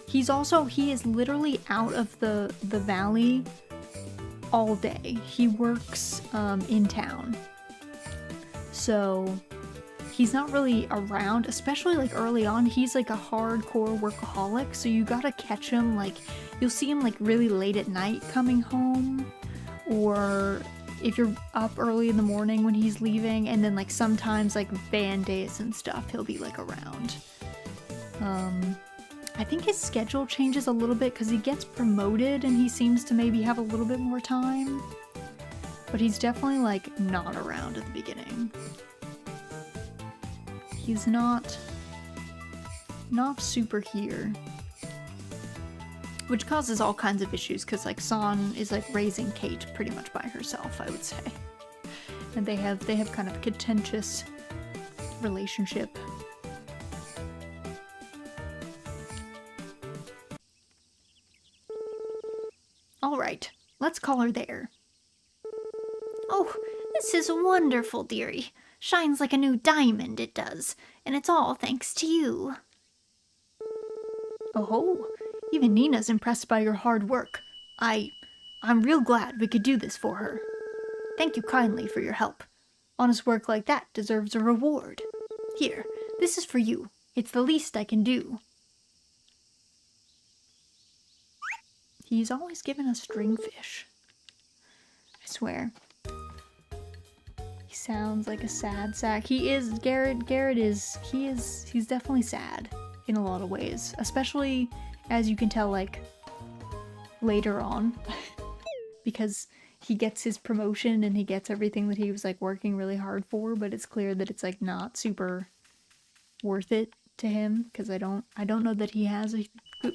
[SPEAKER 2] He is literally out of the valley all day. He works in town. So he's not really around, especially like early on. He's like a hardcore workaholic, so you gotta catch him, like you'll see him like really late at night coming home, or if you're up early in the morning when he's leaving, and then like sometimes like band days and stuff, he'll be like around. I think his schedule changes a little bit because he gets promoted and he seems to maybe have a little bit more time. But he's definitely like not around at the beginning. He's not super here. Which causes all kinds of issues because like San is like raising Kate pretty much by herself, I would say. And they have kind of a contentious relationship. Alright, let's call her there.
[SPEAKER 3] Oh, this is wonderful, dearie. Shines like a new diamond, it does. And it's all thanks to you.
[SPEAKER 2] Oh, even Nina's impressed by your hard work. I'm real glad we could do this for her. Thank you kindly for your help. Honest work like that deserves a reward. Here, this is for you. It's the least I can do. He's always given us stringfish. I swear. He sounds like a sad sack. He is, he's definitely sad in a lot of ways. Especially, as you can tell, like, later on. because he gets his promotion and he gets everything that he was like working really hard for, but it's clear that it's like not super worth it to him because I don't know that he has a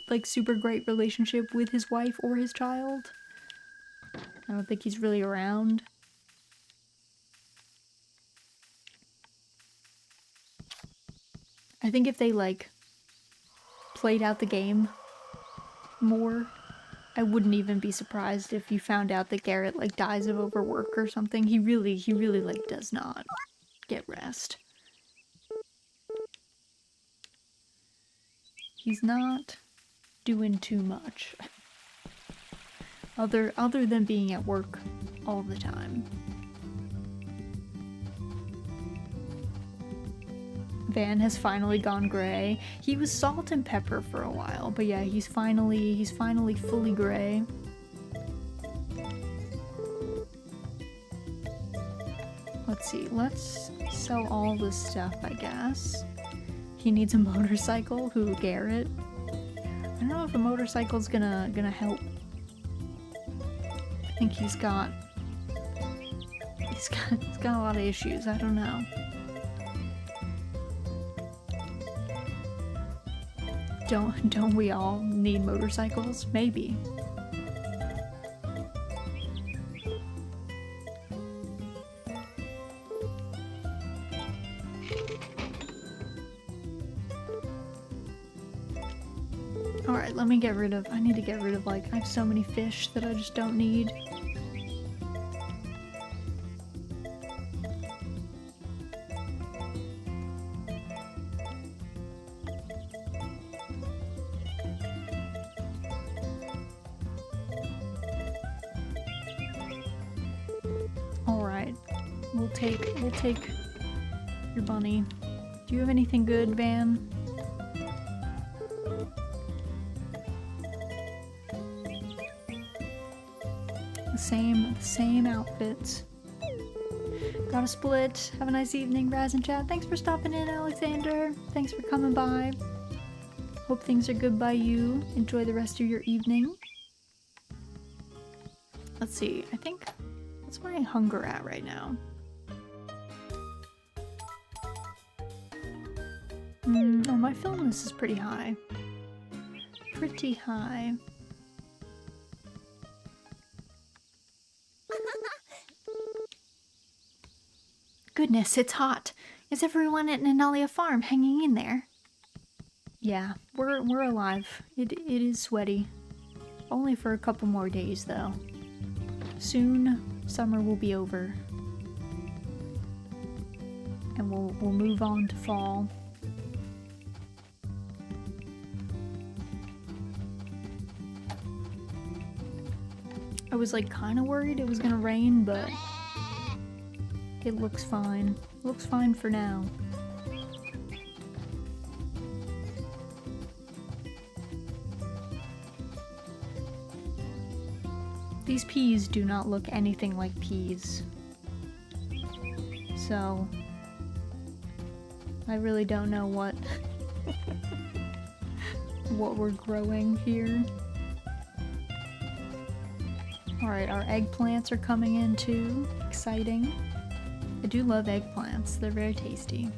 [SPEAKER 2] like super great relationship with his wife or his child. I don't think he's really around. I think if they like played out the game more, I wouldn't even be surprised if you found out that Garrett like dies of overwork or something. He really like does not get rest. He's not doing too much. Other than being at work all the time. Van has finally gone gray. He was salt and pepper for a while, but yeah, he's finally fully gray. Let's see, let's sell all this stuff, I guess. He needs a motorcycle. Who, Garrett? I don't know if a motorcycle's gonna help. I think he's got a lot of issues. I don't know. Don't we all need motorcycles? Maybe. Alright, let me get rid of... I need to get rid of, like, I have so many fish that I just don't need. Alright, we'll take your bunny. Do you have anything good, Van? Same outfits. Got a split. Have a nice evening, Raz and Chad. Thanks for stopping in, Alexander. Thanks for coming by. Hope things are good by you. Enjoy the rest of your evening. Let's see. I think... What's my hunger at right now? Oh, my fullness is pretty high. Pretty high.
[SPEAKER 3] Goodness, it's hot. Is everyone at Nanalia Farm hanging in there?
[SPEAKER 2] Yeah, we're alive. It is sweaty. Only for a couple more days, though. Soon, summer will be over. And we'll move on to fall. I was like kind of worried it was gonna rain, but it looks fine. Looks fine for now. These peas do not look anything like peas. So, I really don't know what we're growing here. Alright, our eggplants are coming in too. Exciting. I do love eggplants. They're very tasty.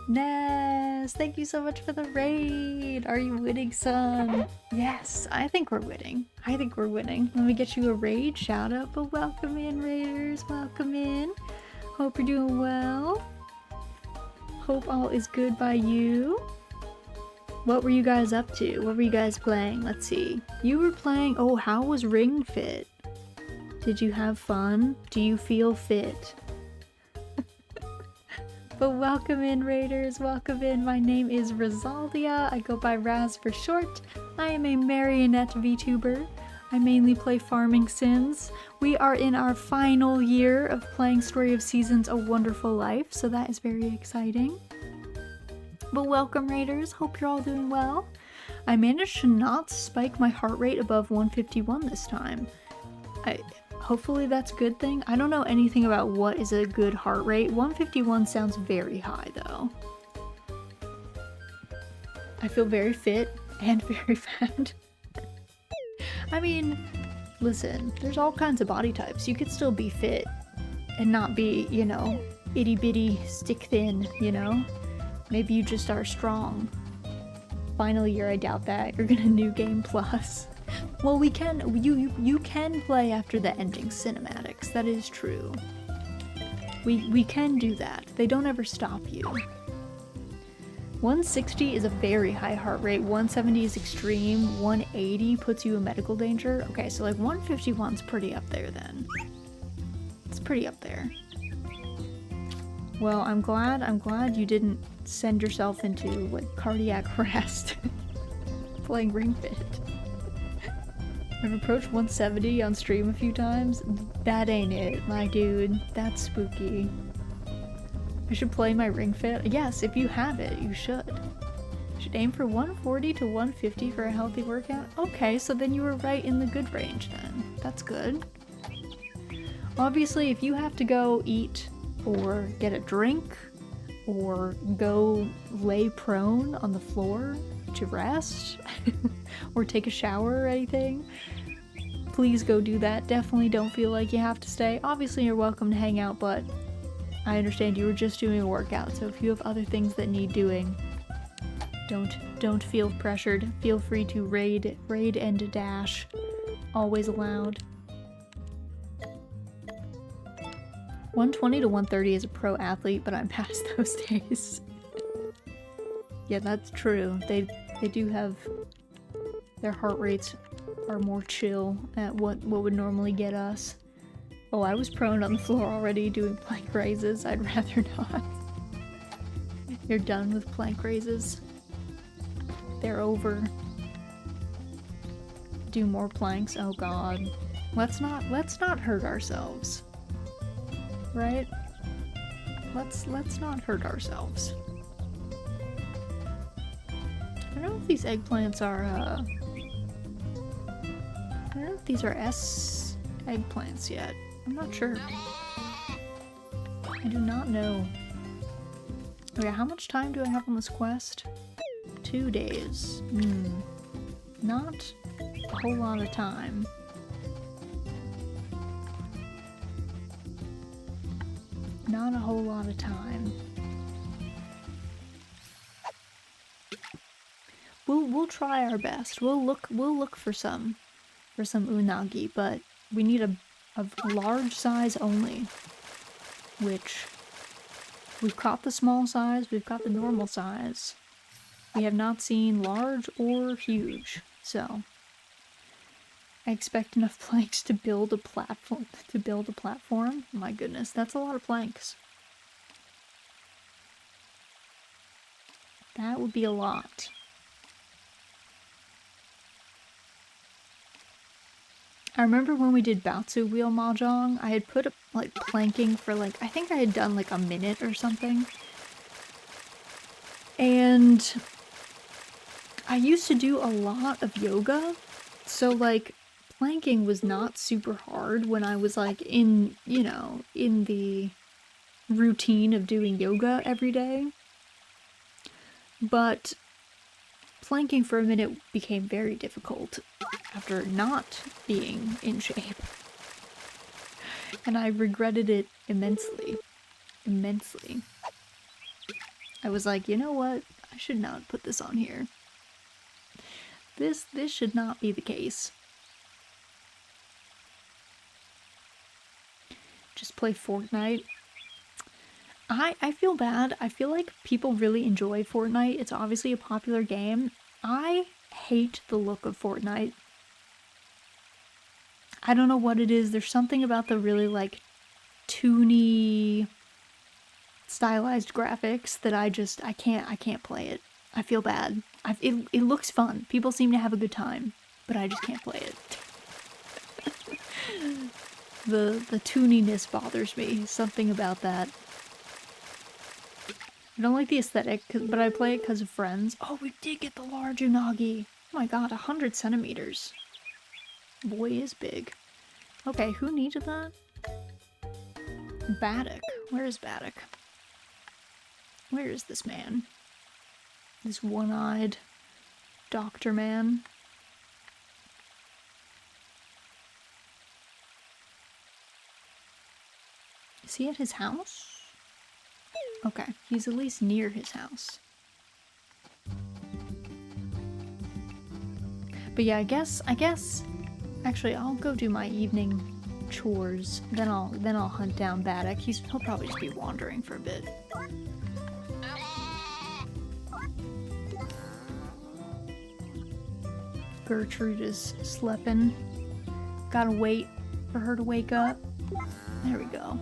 [SPEAKER 2] Ness! Thank you so much for the raid! Are you winning, son? Yes, I think we're winning. I think we're winning. Let me get you a raid shout out, but welcome in, raiders. Welcome in. Hope you're doing well. Hope all is good by you. What were you guys up to? What were you guys playing? Let's see. You were playing... Oh, how was Ring Fit? Did you have fun? Do you feel fit? But welcome in, raiders. Welcome in. My name is Rosaldia. I go by Raz for short. I am a marionette VTuber. I mainly play Farming Sims. We are in our final year of playing Story of Seasons: A Wonderful Life, so that is very exciting. But welcome, raiders. Hope you're all doing well. I managed to not spike my heart rate above 151 this time. Hopefully that's a good thing. I don't know anything about what is a good heart rate. 151 sounds very high though. I feel very fit and very fat. I mean, Listen, there's all kinds of body types. You could still be fit and not be, you know, itty bitty, stick thin, you know? Maybe you just are strong. Final year, I doubt that. You're gonna New Game Plus. Well, you can play after the ending cinematics. That is true. We can do that. They don't ever stop you. 160 is a very high heart rate. 170 is extreme. 180 puts you in medical danger. Okay, so like 151's pretty up there then. It's pretty up there. Well, I'm glad you didn't send yourself into like cardiac arrest playing Ring Fit. I've approached 170 on stream a few times. That ain't it, my dude. That's spooky. I should play my Ring Fit. Yes, if you have it, you should. Should aim for 140 to 150 for a healthy workout. Okay, so then you were right in the good range then. That's good. Obviously, if you have to go eat or get a drink or go lay prone on the floor to rest or take a shower or anything, please go do that. Definitely don't feel like you have to stay. Obviously, you're welcome to hang out, but I understand you were just doing a workout, so if you have other things that need doing, don't feel pressured. Feel free to raid and dash. Always allowed. 120 to 130 is a pro athlete, but I'm past those days. Yeah, that's true. They do have their heart rates are more chill at what would normally get us. Oh, I was prone on the floor already doing plank raises. I'd rather not. You're done with plank raises. They're over. Do more planks. Oh god. Let's not hurt ourselves. Right? Let's not hurt ourselves. I don't know if these eggplants are I don't know if these are S eggplants yet. I'm not sure. I do not know. Okay, how much time do I have on this quest? 2 days. Not a whole lot of time. Not a whole lot of time. We'll try our best. We'll look for some unagi, but we need a large size only. Which we've caught the small size, we've got the normal size. We have not seen large or huge, so I expect enough planks to build a platform. My goodness, that's a lot of planks. That would be a lot. I remember when we did Baotsu Wheel Mahjong, I had put up like planking for like, I think I had done like a minute or something. And I used to do a lot of yoga, so like planking was not super hard when I was like in, you know, in the routine of doing yoga every day. But planking for a minute became very difficult after not being in shape. And I regretted it immensely. Immensely. I was like, you know what? I should not put this on here. This should not be the case. Just play Fortnite. I feel bad. I feel like people really enjoy Fortnite. It's obviously a popular game. I hate the look of Fortnite. I don't know what it is. There's something about the really like toony stylized graphics that I can't play it. I feel bad. It looks fun. People seem to have a good time, but I just can't play it. The tooniness bothers me. Something about that. I don't like the aesthetic, but I play it because of friends. Oh, we did get the large unagi. Oh my god, 100 centimeters. Boy is big. Okay, who needed that? Baddock. Where is Baddock? Where is this man? This one-eyed doctor man. Is he at his house? Okay, he's at least near his house. But yeah, I guess actually I'll go do my evening chores. Then I'll hunt down Baddock. He'll probably just be wandering for a bit. Gertrude is sleeping. Gotta wait for her to wake up. There we go.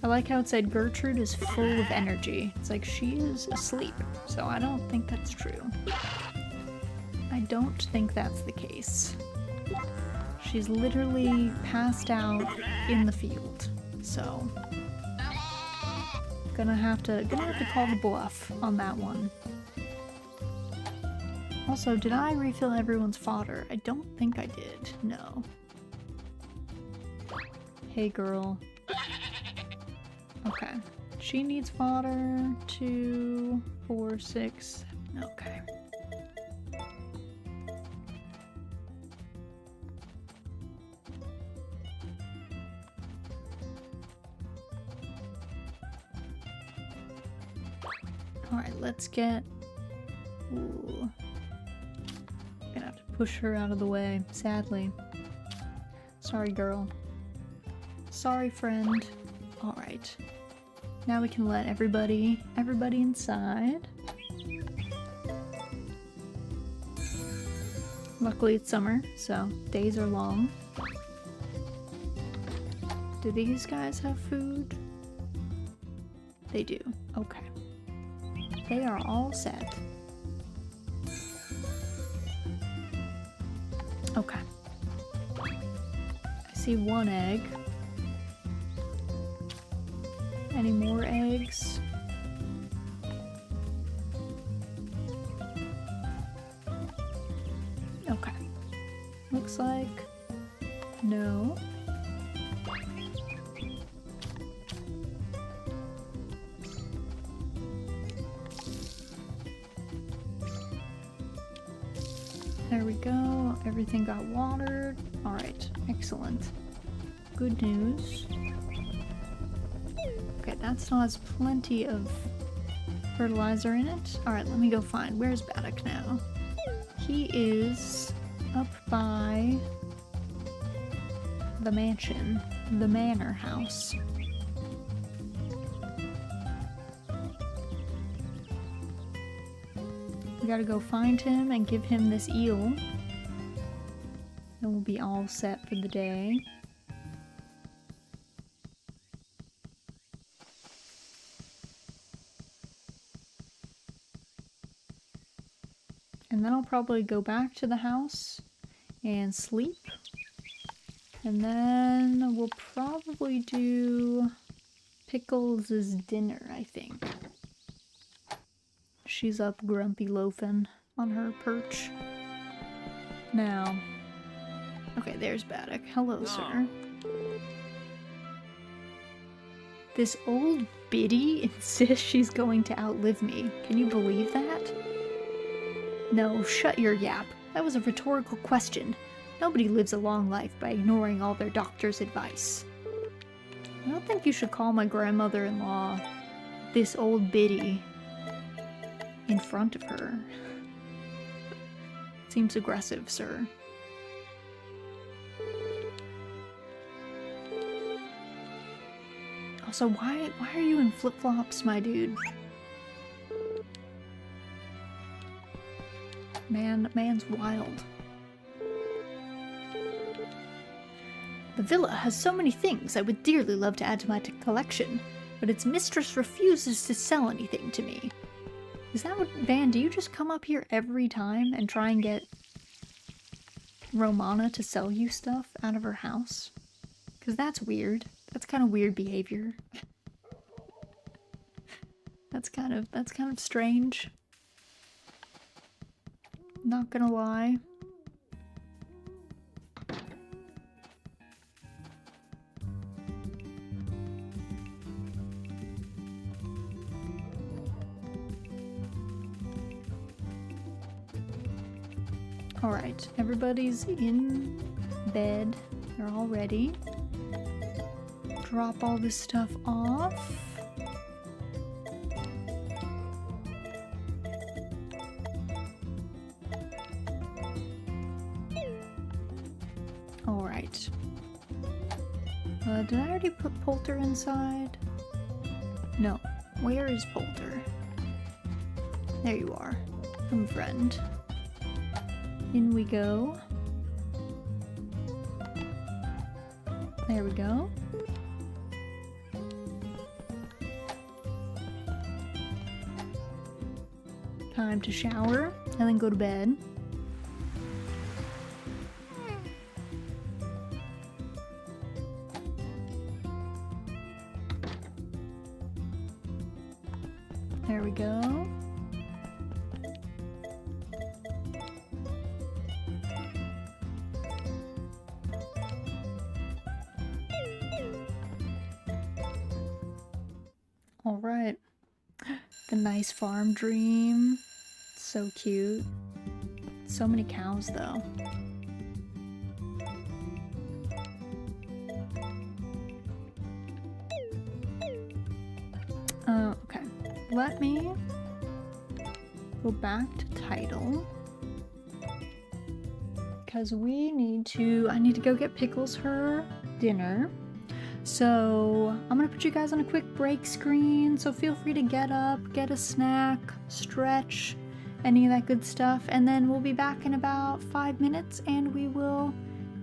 [SPEAKER 2] I like how it said Gertrude is full of energy. It's like she is asleep, so I don't think that's true. I don't think that's the case. She's literally passed out in the field, so gonna have to call the bluff on that one. Also, did I refill everyone's fodder? I don't think I did. No. Hey, girl. Okay. She needs fodder. 2, 4, 6. Okay. Alright, let's get... Ooh. Gonna have to push her out of the way, sadly. Sorry, girl. Sorry, friend. Alright. Now we can let everybody inside. Luckily it's summer, so days are long. Do these guys have food? They do. Okay. They are all set. Okay. I see 1 egg. Any more eggs? Okay. Looks like no. There we go. Everything got watered. All right. Excellent. Good news. Okay, that still has plenty of fertilizer in it. Alright, let me go find. Where's Baddock now? He is up by the mansion, the manor house. We gotta go find him and give him this eel. Then we'll be all set for the day. And then I'll probably go back to the house and sleep. And then we'll probably do Pickles' dinner, I think. She's up grumpy loafing on her perch. Now. Okay, there's Baddock. Hello, sir. This old biddy insists she's going to outlive me. Can you believe that? No, shut your yap. That was a rhetorical question. Nobody lives a long life by ignoring all their doctor's advice. I don't think you should call my grandmother-in-law this old biddy in front of her. Seems aggressive, sir. Also, why are you in flip-flops, my dude? Man's wild. The villa has so many things I would dearly love to add to my collection, but its mistress refuses to sell anything to me. Is that what, Van, do you just come up here every time and try and get Romana to sell you stuff out of her house? Because that's weird. That's kind of weird behavior. That's kind of strange. Not gonna lie. Alright, everybody's in bed. They're all ready. Drop all this stuff off. Alright. Did I already put Poulter inside? No. Where is Poulter? There you are. Come, friend. In we go. There we go. Time to shower and then go to bed. There we go. All right. The nice farm dream. So cute. So many cows though. Okay. Let me go back to title. Because I need to go get Pickles her dinner. So I'm gonna put you guys on a quick break screen, so feel free to get up, get a snack, stretch, any of that good stuff, and then we'll be back in about 5 minutes and we will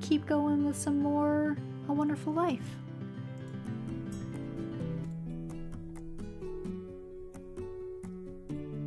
[SPEAKER 2] keep going with some more A Wonderful Life.
[SPEAKER 1] Thank you.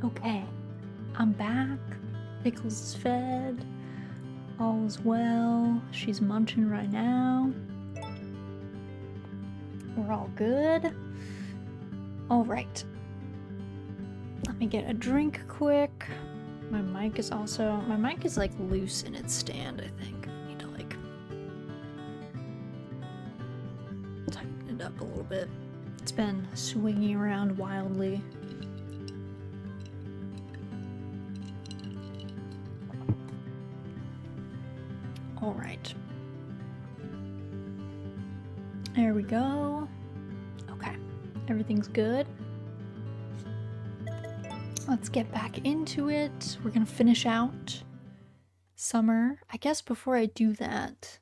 [SPEAKER 2] Okay, I'm back. Pickles is fed. All's well. She's munching right now. We're all good. All right. Let me get a drink quick. My mic is like loose in its stand, I think. I need to like tighten it up a little bit. It's been swinging around wildly. All right. There we go. Okay, everything's good. Let's get back into it. We're gonna finish out summer. I guess before I do that,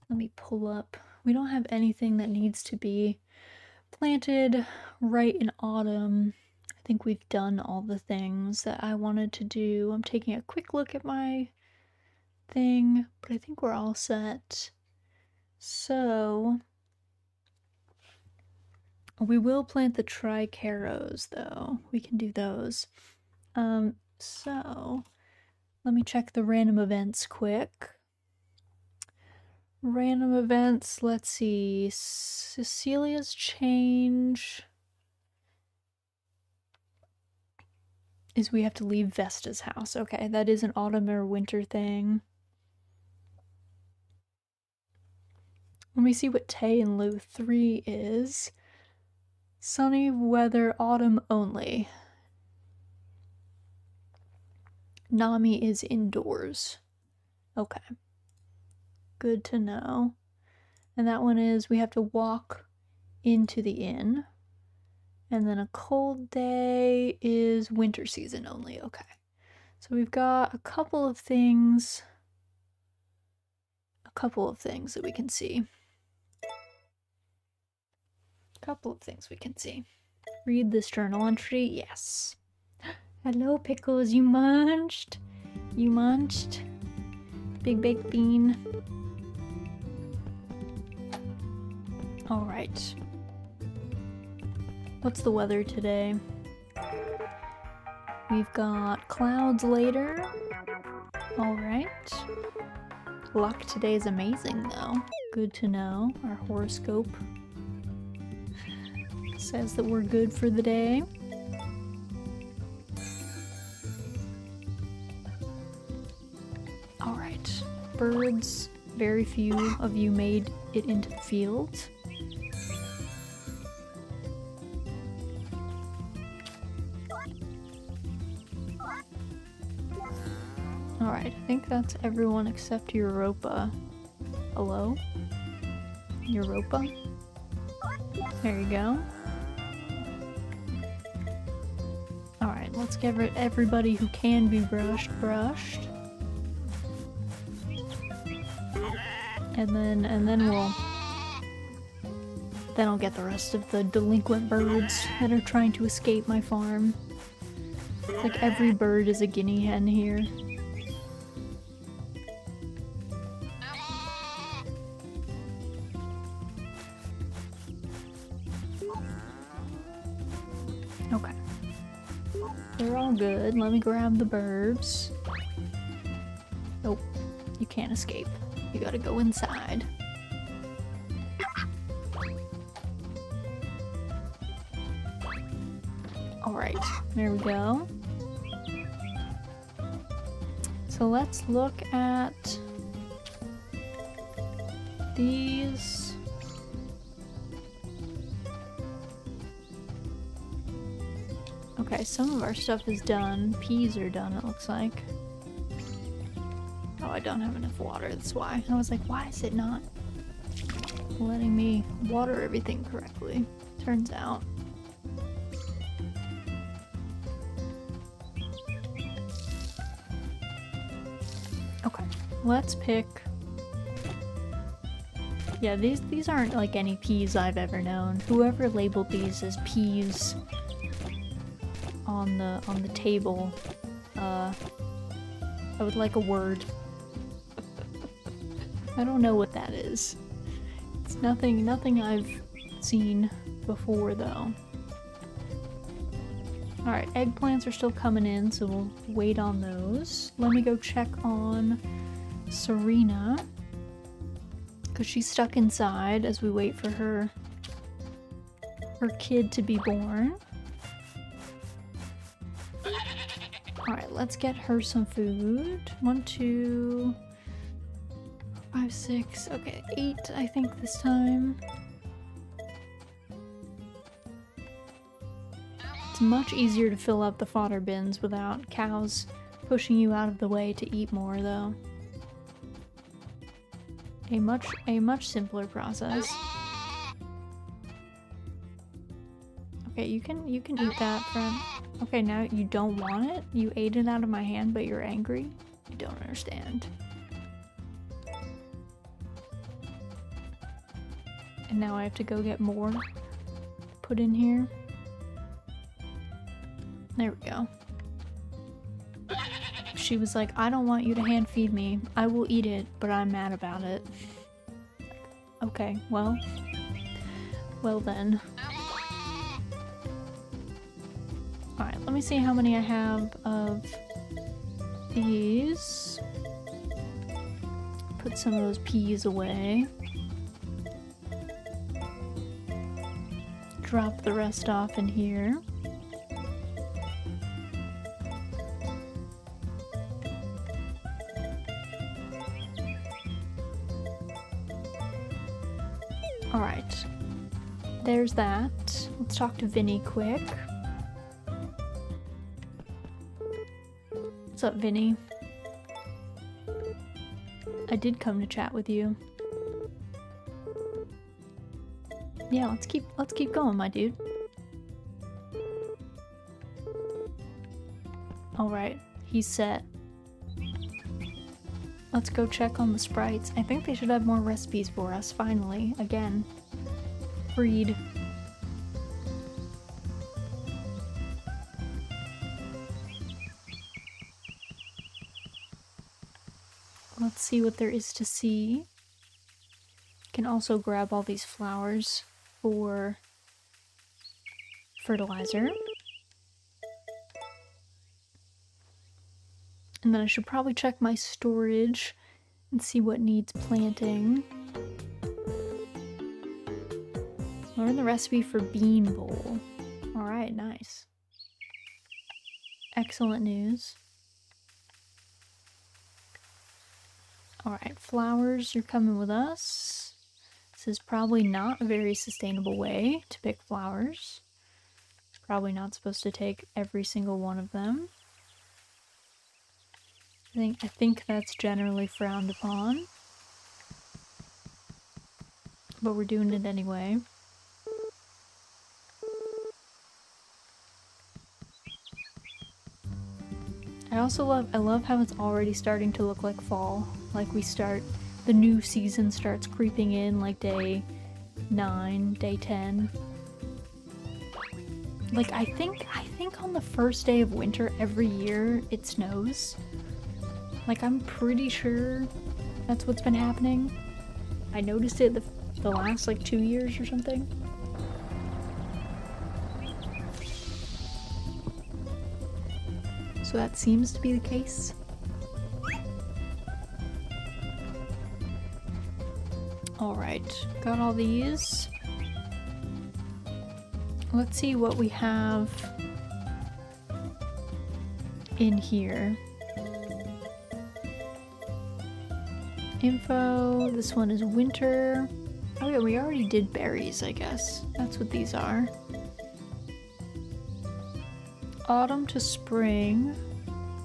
[SPEAKER 2] let me pull up. We don't have anything that needs to be planted right in autumn. I think we've done all the things that I wanted to do. I'm taking a quick look at my thing, but I think we're all set. So we will plant the tricaros though. We can do those. So let me check the random events quick. Random events, let's see. Cecilia's change is we have to leave Vesta's house. Okay, that is an autumn or winter thing. Let me see what Tay and Lu 3 is. Sunny weather, autumn only. Nami is indoors. Okay. Good to know. And that one is we have to walk into the inn. And then a cold day is winter season only. Okay. So we've got a couple of things that we can see. Read this journal entry. Yes. Hello, Pickles. You munched? Big baked bean. All right. What's the weather today? We've got clouds later. All right. Luck today is amazing, though. Good to know. Our horoscope says that we're good for the day. All right. Birds. Very few of you made it into the field. Alright, I think that's everyone except Europa. Hello? Europa? There you go. Alright, let's get everybody who can be brushed. And then I'll get the rest of the delinquent birds that are trying to escape my farm. Like every bird is a guinea hen here. Okay. They're all good. Let me grab the birds. Nope. You can't escape. You gotta go inside. Alright, there we go. So let's look at these. Okay, some of our stuff is done. Peas are done, it looks like. Oh, I don't have enough water, that's why. I was like, why is it not letting me water everything correctly? Turns out. Okay, let's pick... Yeah, these aren't like any peas I've ever known. Whoever labeled these as peas on the table, I would like a word. I don't know what that is. It's nothing I've seen before though. Alright, eggplants are still coming in, so we'll wait on those. Let me go check on Serena, because she's stuck inside as we wait for her kid to be born. Alright, let's get her some food. 1, 2, 5, 6, okay, 8 I think this time. It's much easier to fill up the fodder bins without cows pushing you out of the way to eat more, though. A much simpler process. Okay, you can eat that, friend. Okay, now you don't want it? You ate it out of my hand, but you're angry? I don't understand. And now I have to go get more to put in here. There we go. She was like, I don't want you to hand feed me. I will eat it, but I'm mad about it. Okay, well then. Alright, let me see how many I have of these. Put some of those peas away. Drop the rest off in here. Alright, there's that. Let's talk to Vinny quick. What's up, Vinny? I did come to chat with you. Yeah, let's keep going, my dude. Alright, he's set. Let's go check on the sprites. I think they should have more recipes for us, finally. Again. Freed. Let's see what there is to see. Can also grab all these flowers for fertilizer. And then I should probably check my storage and see what needs planting. Learn the recipe for bean bowl. Alright, nice. Excellent news. Alright, flowers are coming with us. This is probably not a very sustainable way to pick flowers. Probably not supposed to take every single one of them. I think that's generally frowned upon. But we're doing it anyway. I love how it's already starting to look like fall. Like the new season starts creeping in like day 9, day 10. Like I think on the first day of winter every year it snows. Like I'm pretty sure that's what's been happening. I noticed it the last like 2 years or something. So that seems to be the case. Alright, got all these. Let's see what we have in here. Info, this one is winter. Oh yeah, we already did berries, I guess. That's what these are. Autumn to spring.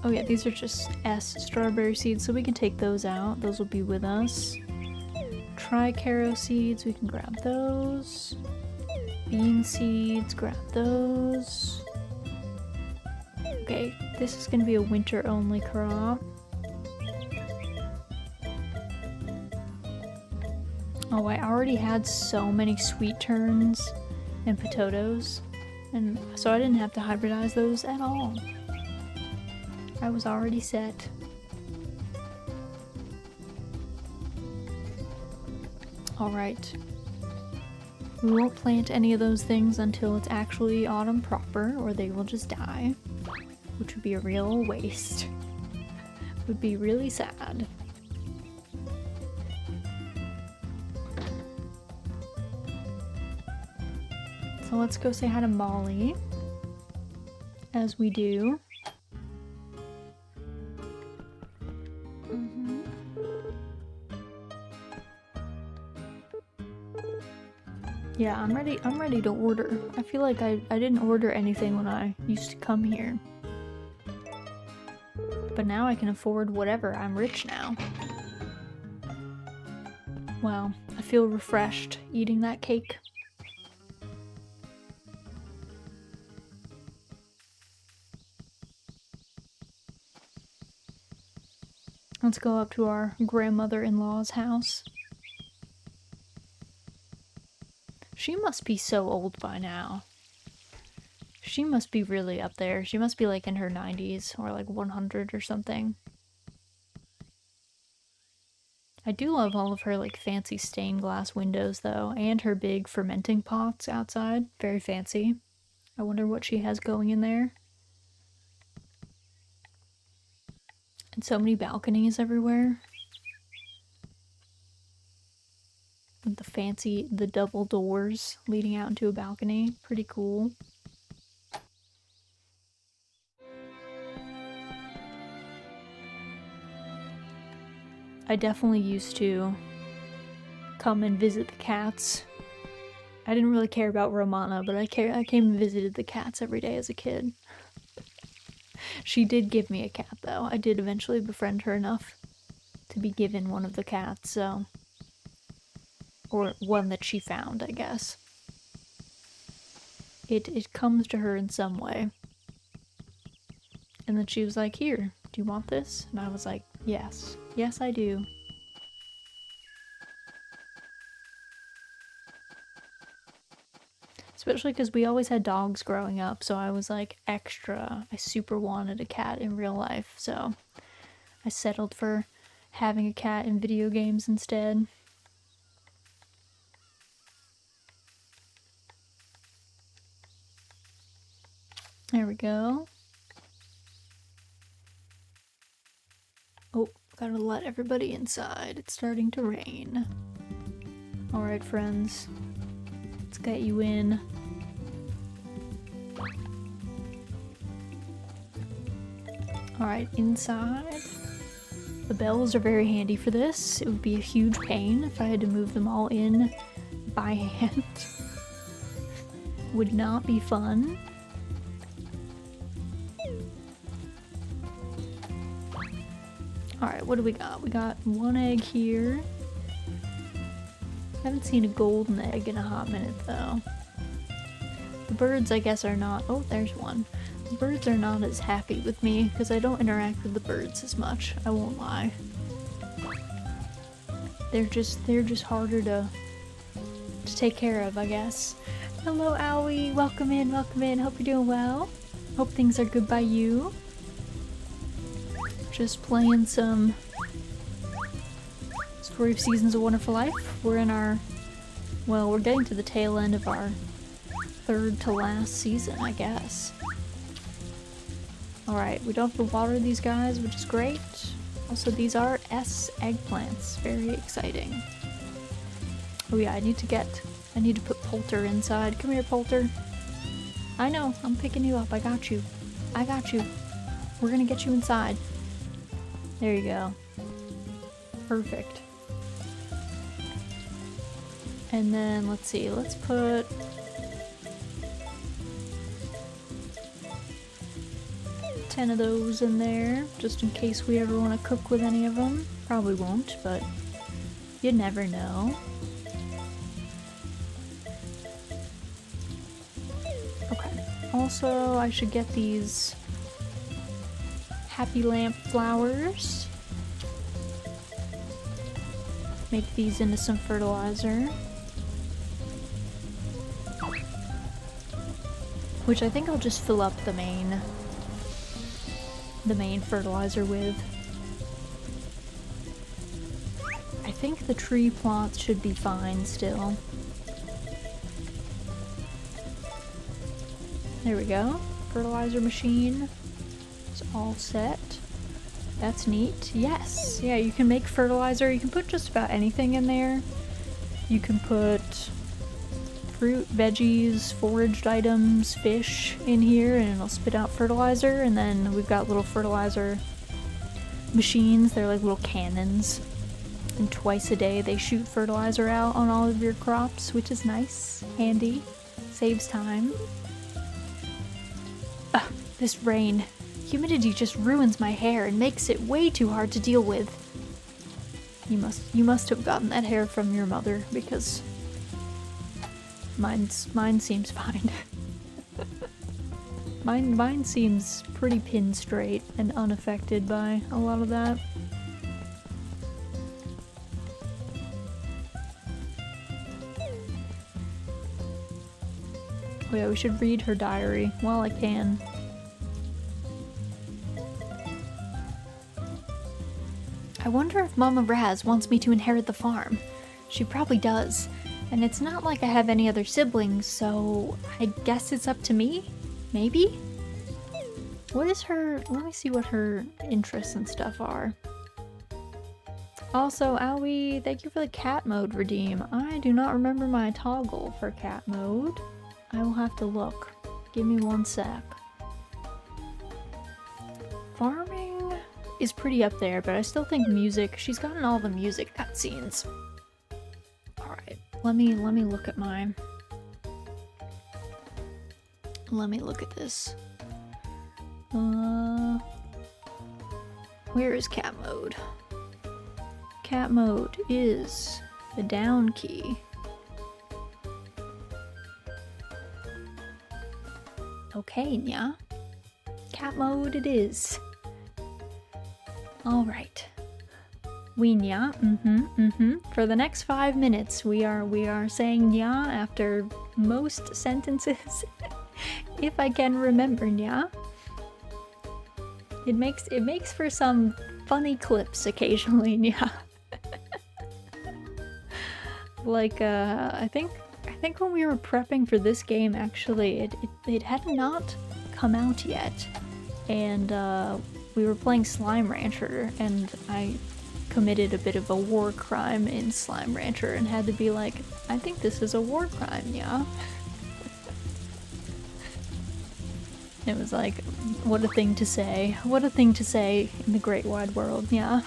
[SPEAKER 2] Oh yeah, these are just strawberry seeds, so we can take those out. Those will be with us. Tricaro seeds, we can grab those. Bean seeds, grab those. Okay, this is gonna be a winter only crop. Oh, I already had so many sweet turns and potatoes, and so I didn't have to hybridize those at all. I was already set. Alright. We won't plant any of those things until it's actually autumn proper, or they will just die, which would be a real waste. Would be really sad. So let's go say hi to Molly, as we do. Yeah, I'm ready to order. I feel like I didn't order anything when I used to come here. But now I can afford whatever. I'm rich now. Wow, I feel refreshed eating that cake. Let's go up to our grandmother-in-law's house. She must be so old by now. She must be really up there. She must be like in her 90s or like 100 or something. I do love all of her like fancy stained glass windows though, and her big fermenting pots outside. Very fancy. I wonder what she has going in there. And so many balconies everywhere. With the double doors leading out into a balcony. Pretty cool. I definitely used to come and visit the cats. I didn't really care about Romana, but I came and visited the cats every day as a kid. She did give me a cat, though. I did eventually befriend her enough to be given one of the cats, so... Or one that she found, I guess. It comes to her in some way. And then she was like, "Here, do you want this?" And I was like, yes. Yes, I do. Especially because we always had dogs growing up, so I was like extra. I super wanted a cat in real life, so I settled for having a cat in video games instead. There we go. Oh, gotta let everybody inside. It's starting to rain. Alright, friends. Let's get you in. Alright, inside. The bells are very handy for this. It would be a huge pain if I had to move them all in by hand. Would not be fun. Alright, what do we got? We got one egg here. Haven't seen a golden egg in a hot minute, though. The birds, I guess, are not... Oh, there's one. The birds are not as happy with me, because I don't interact with the birds as much. I won't lie. They're just harder to take care of, I guess. Hello, Owie! Welcome in, welcome in. Hope you're doing well. Hope things are good by you. Just playing some Story of Seasons of Wonderful Life. We're in our... Well, we're getting to the tail end of our third to last season, I guess. Alright, we don't have to water these guys, which is great. Also, these are S eggplants. Very exciting. Oh yeah, I need to put Poulter inside. Come here, Poulter. I know, I'm picking you up. I got you. I got you. We're gonna get you inside. There you go. Perfect. And then, let's see, let's put... ten of those in there, just in case we ever want to cook with any of them. Probably won't, but you never know. Okay. Also, I should get these Happy Lamp flowers. Make these into some fertilizer. Which I think I'll just fill up the main fertilizer with. I think the tree plots should be fine still. There we go. Fertilizer machine. It's all set. That's neat. Yes. Yeah, you can make fertilizer. You can put just about anything in there. You can put fruit, veggies, foraged items, fish in here, and it'll spit out fertilizer. And then we've got little fertilizer machines. They're like little cannons. And twice a day they shoot fertilizer out on all of your crops, which is nice. Handy. Saves time. Ugh, this rain. Humidity just ruins my hair and makes it way too hard to deal with. You must have gotten that hair from your mother, because mine seems fine. mine seems pretty pin straight and unaffected by a lot of that. Oh yeah, we should read her diary while I can. I wonder if Mama Raz wants me to inherit the farm. She probably does. And it's not like I have any other siblings, so I guess it's up to me? Maybe? What is her... Let me see what her interests and stuff are. Also, Owie, thank you for the cat mode redeem. I do not remember my toggle for cat mode. I will have to look. Give me one sec. Farming is pretty up there, but I still think music. She's gotten all the music cutscenes. Alright, let me look at mine. Let me look at this. Where is cat mode? Cat mode is the down key. Okay, yeah. Cat mode it is. Alright. We nya, For the next 5 minutes, we are saying nya after most sentences. If I can remember nya. It makes for some funny clips occasionally, nya. Like, I think when we were prepping for this game, actually, it had not come out yet. And, we were playing Slime Rancher, and I committed a bit of a war crime in Slime Rancher and had to be like, I think this is a war crime, yeah? It was like, what a thing to say. What a thing to say in the great wide world, yeah?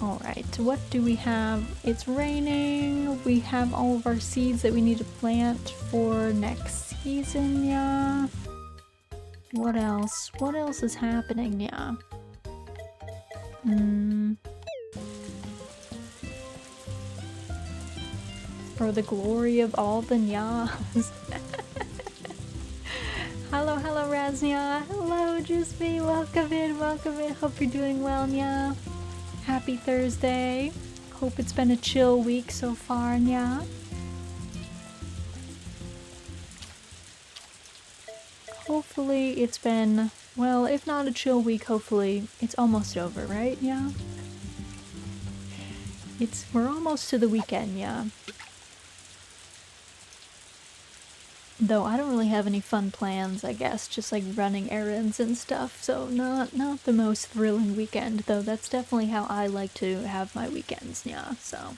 [SPEAKER 2] Alright, what do we have? It's raining. We have all of our seeds that we need to plant for next season, yeah? What else? What else is happening, yeah? For the glory of all the nyas. Hello, Raznya. Hello, just me. Welcome in, welcome in. Hope you're doing well, nya. Happy Thursday. Hope it's been a chill week so far, nya. Hopefully it's been, well, if not a chill week, hopefully it's almost over, right? Yeah. We're almost to the weekend, yeah. Though I don't really have any fun plans, I guess, just like running errands and stuff, so not the most thrilling weekend, though that's definitely how I like to have my weekends, yeah, so.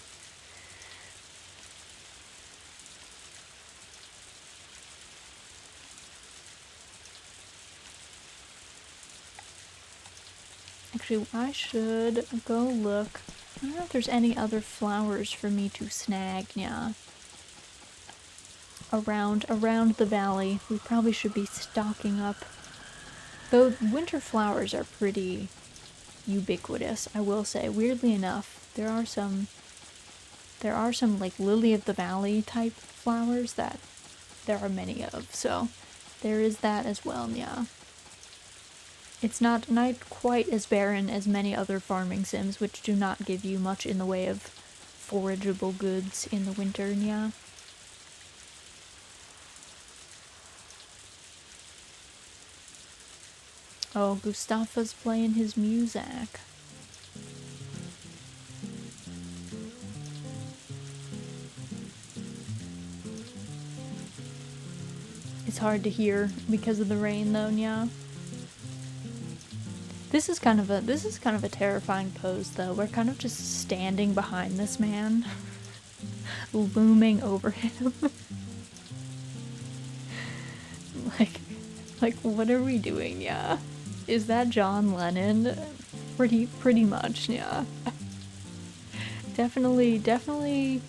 [SPEAKER 2] Actually, I should go look. I don't know if there's any other flowers for me to snag, yeah. Around the valley. We probably should be stocking up. Though winter flowers are pretty ubiquitous, I will say. Weirdly enough, there are some like lily of the valley type flowers that there are many of, so there is that as well, yeah. It's not quite as barren as many other farming sims, which do not give you much in the way of forageable goods in the winter, yeah. Oh, Gustafa's playing his music. hard to hear because of the rain though, yeah. This is kind of a terrifying pose though. We're kind of just standing behind this man, looming over him. like what are we doing, yeah? Is that John Lennon? Pretty much, yeah. Definitely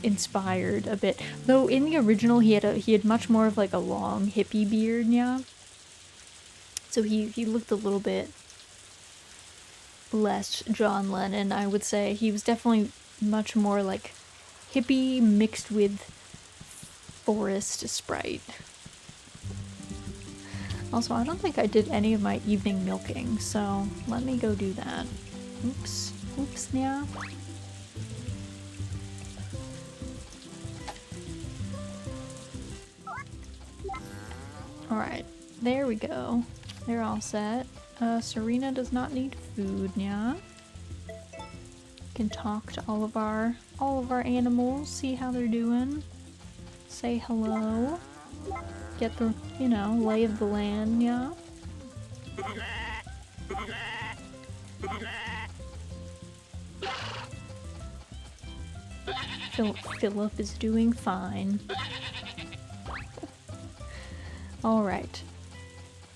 [SPEAKER 2] inspired a bit. Though in the original he had much more of like a long hippie beard, yeah. So he looked a little bit less John Lennon, I would say. He was definitely much more like hippie mixed with forest sprite. Also, I don't think I did any of my evening milking, so let me go do that. Oops, yeah. Alright, there we go. They're all set. Serena does not need food, yeah. Can talk to all of our animals, see how they're doing. Say hello. Get the, lay of the land, yeah. Philip is doing fine. Alright.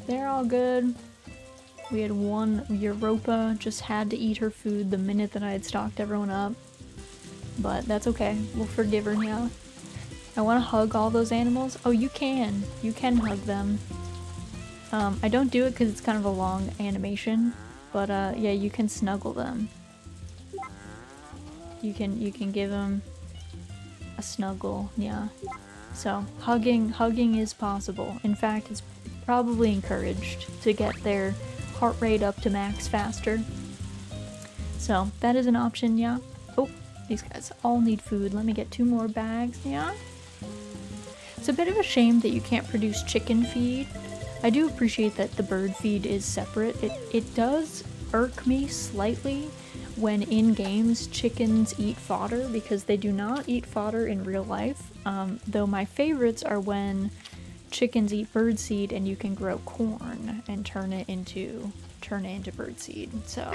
[SPEAKER 2] They're all good. We had one Europa just had to eat her food the minute that I had stocked everyone up. But that's okay. We'll forgive her now. I want to hug all those animals. Oh, you can. You can hug them. I don't do it because it's kind of a long animation. But yeah, you can snuggle them. You can give them a snuggle, yeah. So, hugging is possible. In fact, it's probably encouraged to get their heart rate up to max faster. So, that is an option, yeah. Oh, these guys all need food. Let me get 2 more bags, yeah. It's a bit of a shame that you can't produce chicken feed. I do appreciate that the bird feed is separate. It does irk me slightly when in games chickens eat fodder, because they do not eat fodder in real life. Though my favorites are when chickens eat birdseed and you can grow corn and turn it into birdseed. So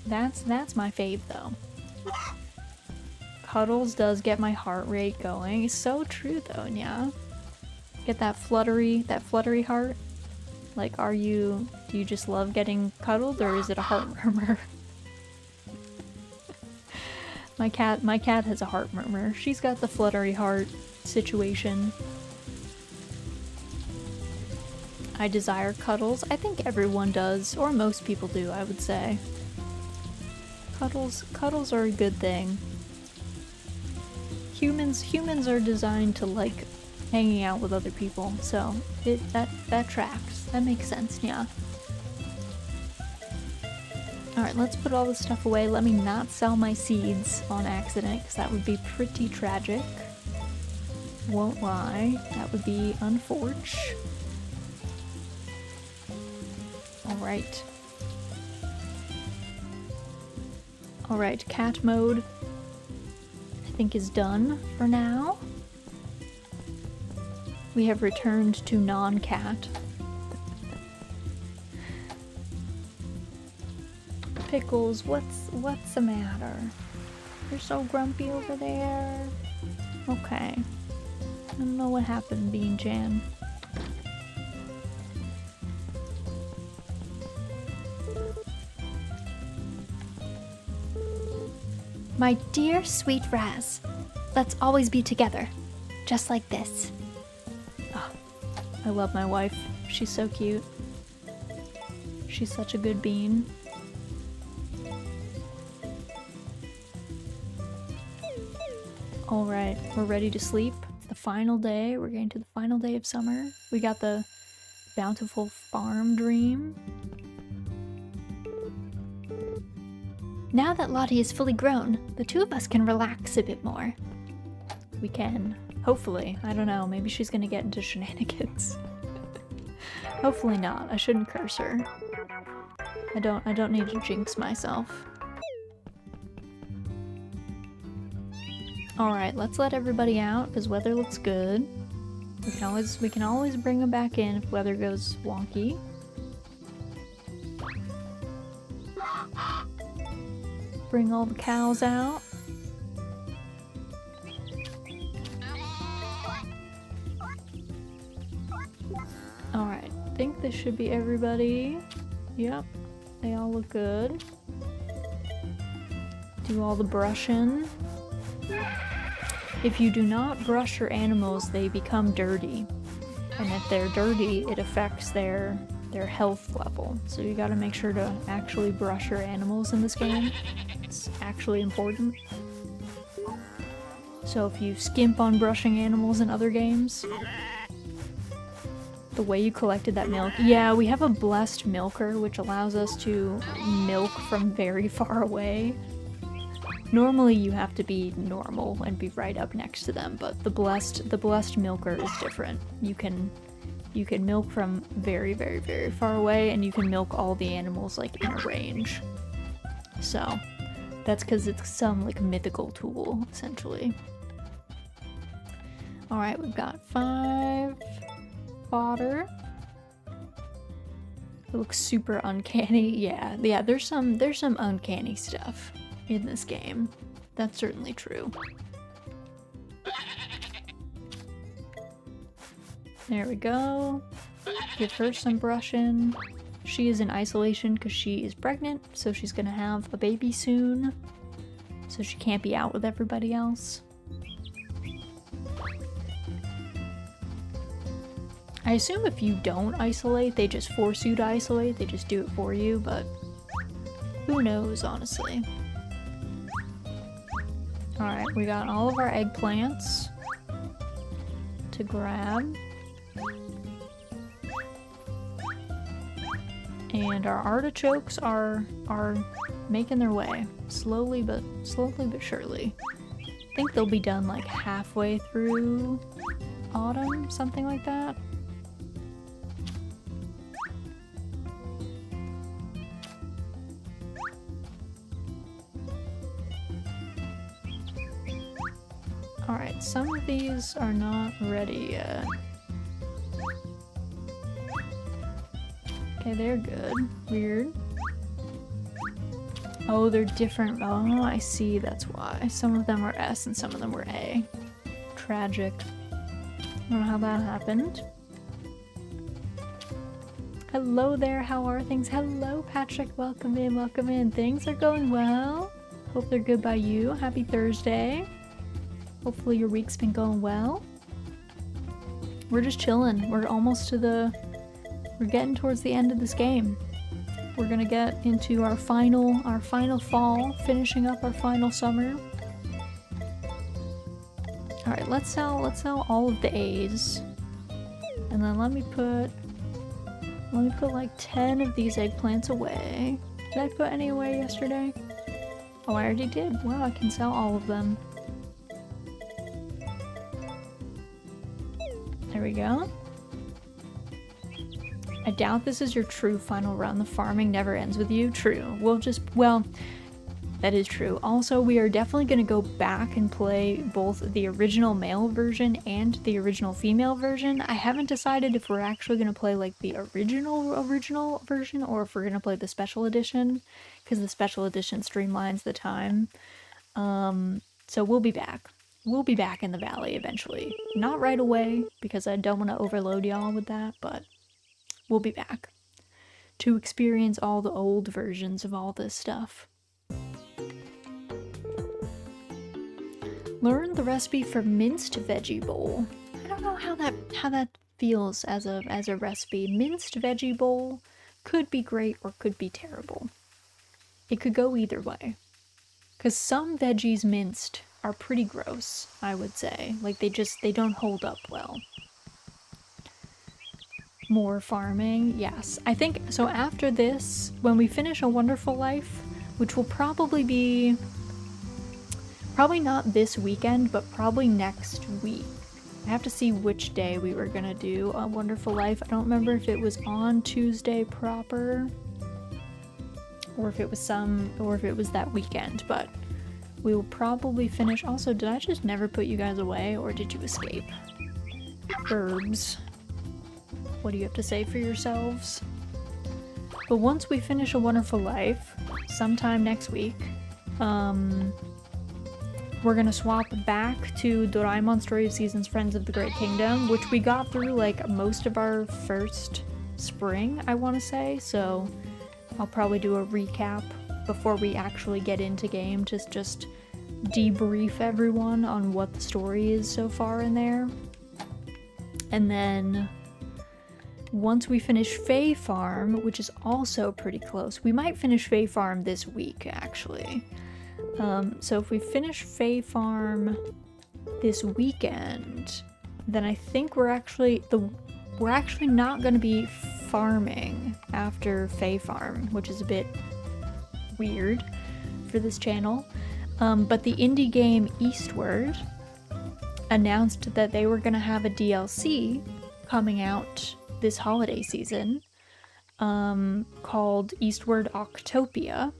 [SPEAKER 2] that's my fave though. Cuddles does get my heart rate going. It's so true though, yeah. Get that fluttery heart. Like, do you just love getting cuddled, or is it a heart murmur? My cat has a heart murmur. She's got the fluttery heart situation. I desire cuddles. I think everyone does, or most people do, I would say. Cuddles are a good thing. Humans are designed to like hanging out with other people, so that tracks. That makes sense, yeah. Alright, let's put all this stuff away. Let me not sell my seeds on accident, because that would be pretty tragic. Won't lie. That would be unfortunate. Alright. Alright, cat mode I think is done for now. We have returned to non-cat. Pickles, what's the matter? You're so grumpy over there. Okay. I don't know what happened, Bean Jan.
[SPEAKER 3] My dear sweet Raz, let's always be together, just like this.
[SPEAKER 2] Oh, I love my wife. She's so cute. She's such a good bean. Alright, we're ready to sleep. It's the final day. We're getting to the final day of summer. We got the bountiful farm dream.
[SPEAKER 3] Now that Lottie is fully grown, the 2 of us can relax a bit more.
[SPEAKER 2] We can. Hopefully. I don't know. Maybe she's gonna get into shenanigans. Hopefully not. I shouldn't curse her. I don't need to jinx myself. Alright, let's let everybody out, because weather looks good. We can always bring them back in if weather goes wonky. Bring all the cows out. Alright, I think this should be everybody. Yep, they all look good. Do all the brushing. If you do not brush your animals, they become dirty. And if they're dirty, it affects their health level. So you gotta make sure to actually brush your animals in this game. It's actually important. So if you skimp on brushing animals in other games, the way you collected that milk. Yeah, we have a blessed milker, which allows us to milk from very far away. Normally you have to be normal and be right up next to them, but the blessed milker is different. You can milk from very, very, very far away, and you can milk all the animals like in a range. So that's because it's some like mythical tool, essentially. Alright, we've got 5 fodder. It looks super uncanny. Yeah, there's some uncanny stuff in this game. That's certainly true. There we go. Give her some brushing. She is in isolation because she is pregnant, so she's gonna have a baby soon. So she can't be out with everybody else. I assume if you don't isolate, they just force you to isolate. They just do it for you, but who knows, honestly. Alright, we got all of our eggplants to grab. And our artichokes are making their way. Slowly but surely. I think they'll be done like halfway through autumn, something like that. Alright, some of these are not ready yet. Okay, they're good. Weird. Oh, they're different. Oh, I see, that's why. Some of them were S and some of them were A. Tragic. I don't know how that happened. Hello there, how are things? Hello, Patrick, welcome in, welcome in. Things are going well. Hope they're good by you. Happy Thursday. Hopefully your week's been going well. We're just chilling. We're almost to we're getting towards the end of this game. We're gonna get into our final fall, finishing up our final summer. Alright, let's sell all of the A's. And then let me put like 10 of these eggplants away. Did I put any away yesterday? Oh, I already did. Wow, I can sell all of them. There we go. I doubt this is your true final run. The farming never ends with you. True. Well, that is true. Also, we are definitely going to go back and play both the original male version and the original female version. I haven't decided if we're actually going to play like the original version or if we're going to play the special edition, because the special edition streamlines the time. So we'll be back. We'll be back in the valley eventually. Not right away, because I don't want to overload y'all with that, but we'll be back to experience all the old versions of all this stuff. Learn the recipe for minced veggie bowl. I don't know how that feels as a recipe. Minced veggie bowl could be great or could be terrible. It could go either way. Because some veggies minced are pretty gross, I would say. Like they don't hold up well. More farming, yes. I think, so after this, when we finish A Wonderful Life, which will probably be, probably not this weekend, but probably next week. I have to see which day we were gonna do A Wonderful Life. I don't remember if it was on Tuesday proper, or if it was that weekend, but we will probably finish. Also, did I just never put you guys away, or did you escape? Burbs. What do you have to say for yourselves? But once we finish A Wonderful Life, sometime next week, we're gonna swap back to Doraemon Story of Seasons Friends of the Great Kingdom, which we got through like most of our first spring, I want to say, so I'll probably do a recap before we actually get into game, just debrief everyone on what the story is so far in there. And then once we finish Fae Farm, which is also pretty close, we might finish Fae Farm this week actually. So if we finish Fae Farm this weekend, then I think we're actually not going to be farming after Fae Farm, which is a bit weird for this channel. But the indie game Eastward announced that they were going to have a DLC coming out this holiday season called Eastward Octopia.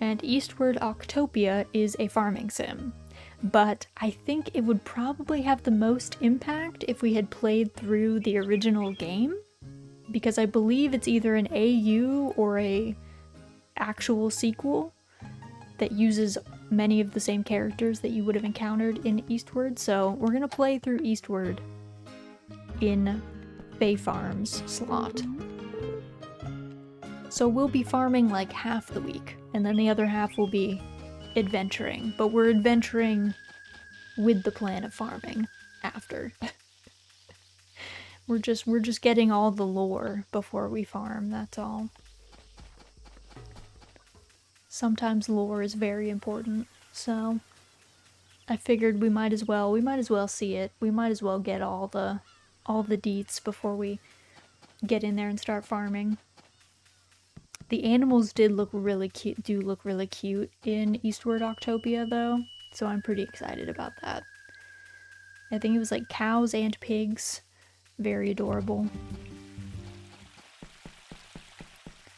[SPEAKER 2] And Eastward Octopia is a farming sim, but I think it would probably have the most impact if we had played through the original game, because I believe it's either an AU or a actual sequel that uses many of the same characters that you would have encountered in Eastward, so we're gonna play through Eastward in Fae Farm's slot. So we'll be farming like half the week, and then the other half will be adventuring. But we're adventuring with the plan of farming after. we're just getting all the lore before we farm, that's all. Sometimes lore is very important, so I figured we might as well see it. We might as well get all the deets before we get in there and start farming. The animals do look really cute in Eastward Octopia though, so I'm pretty excited about that. I think it was like cows and pigs. Very adorable.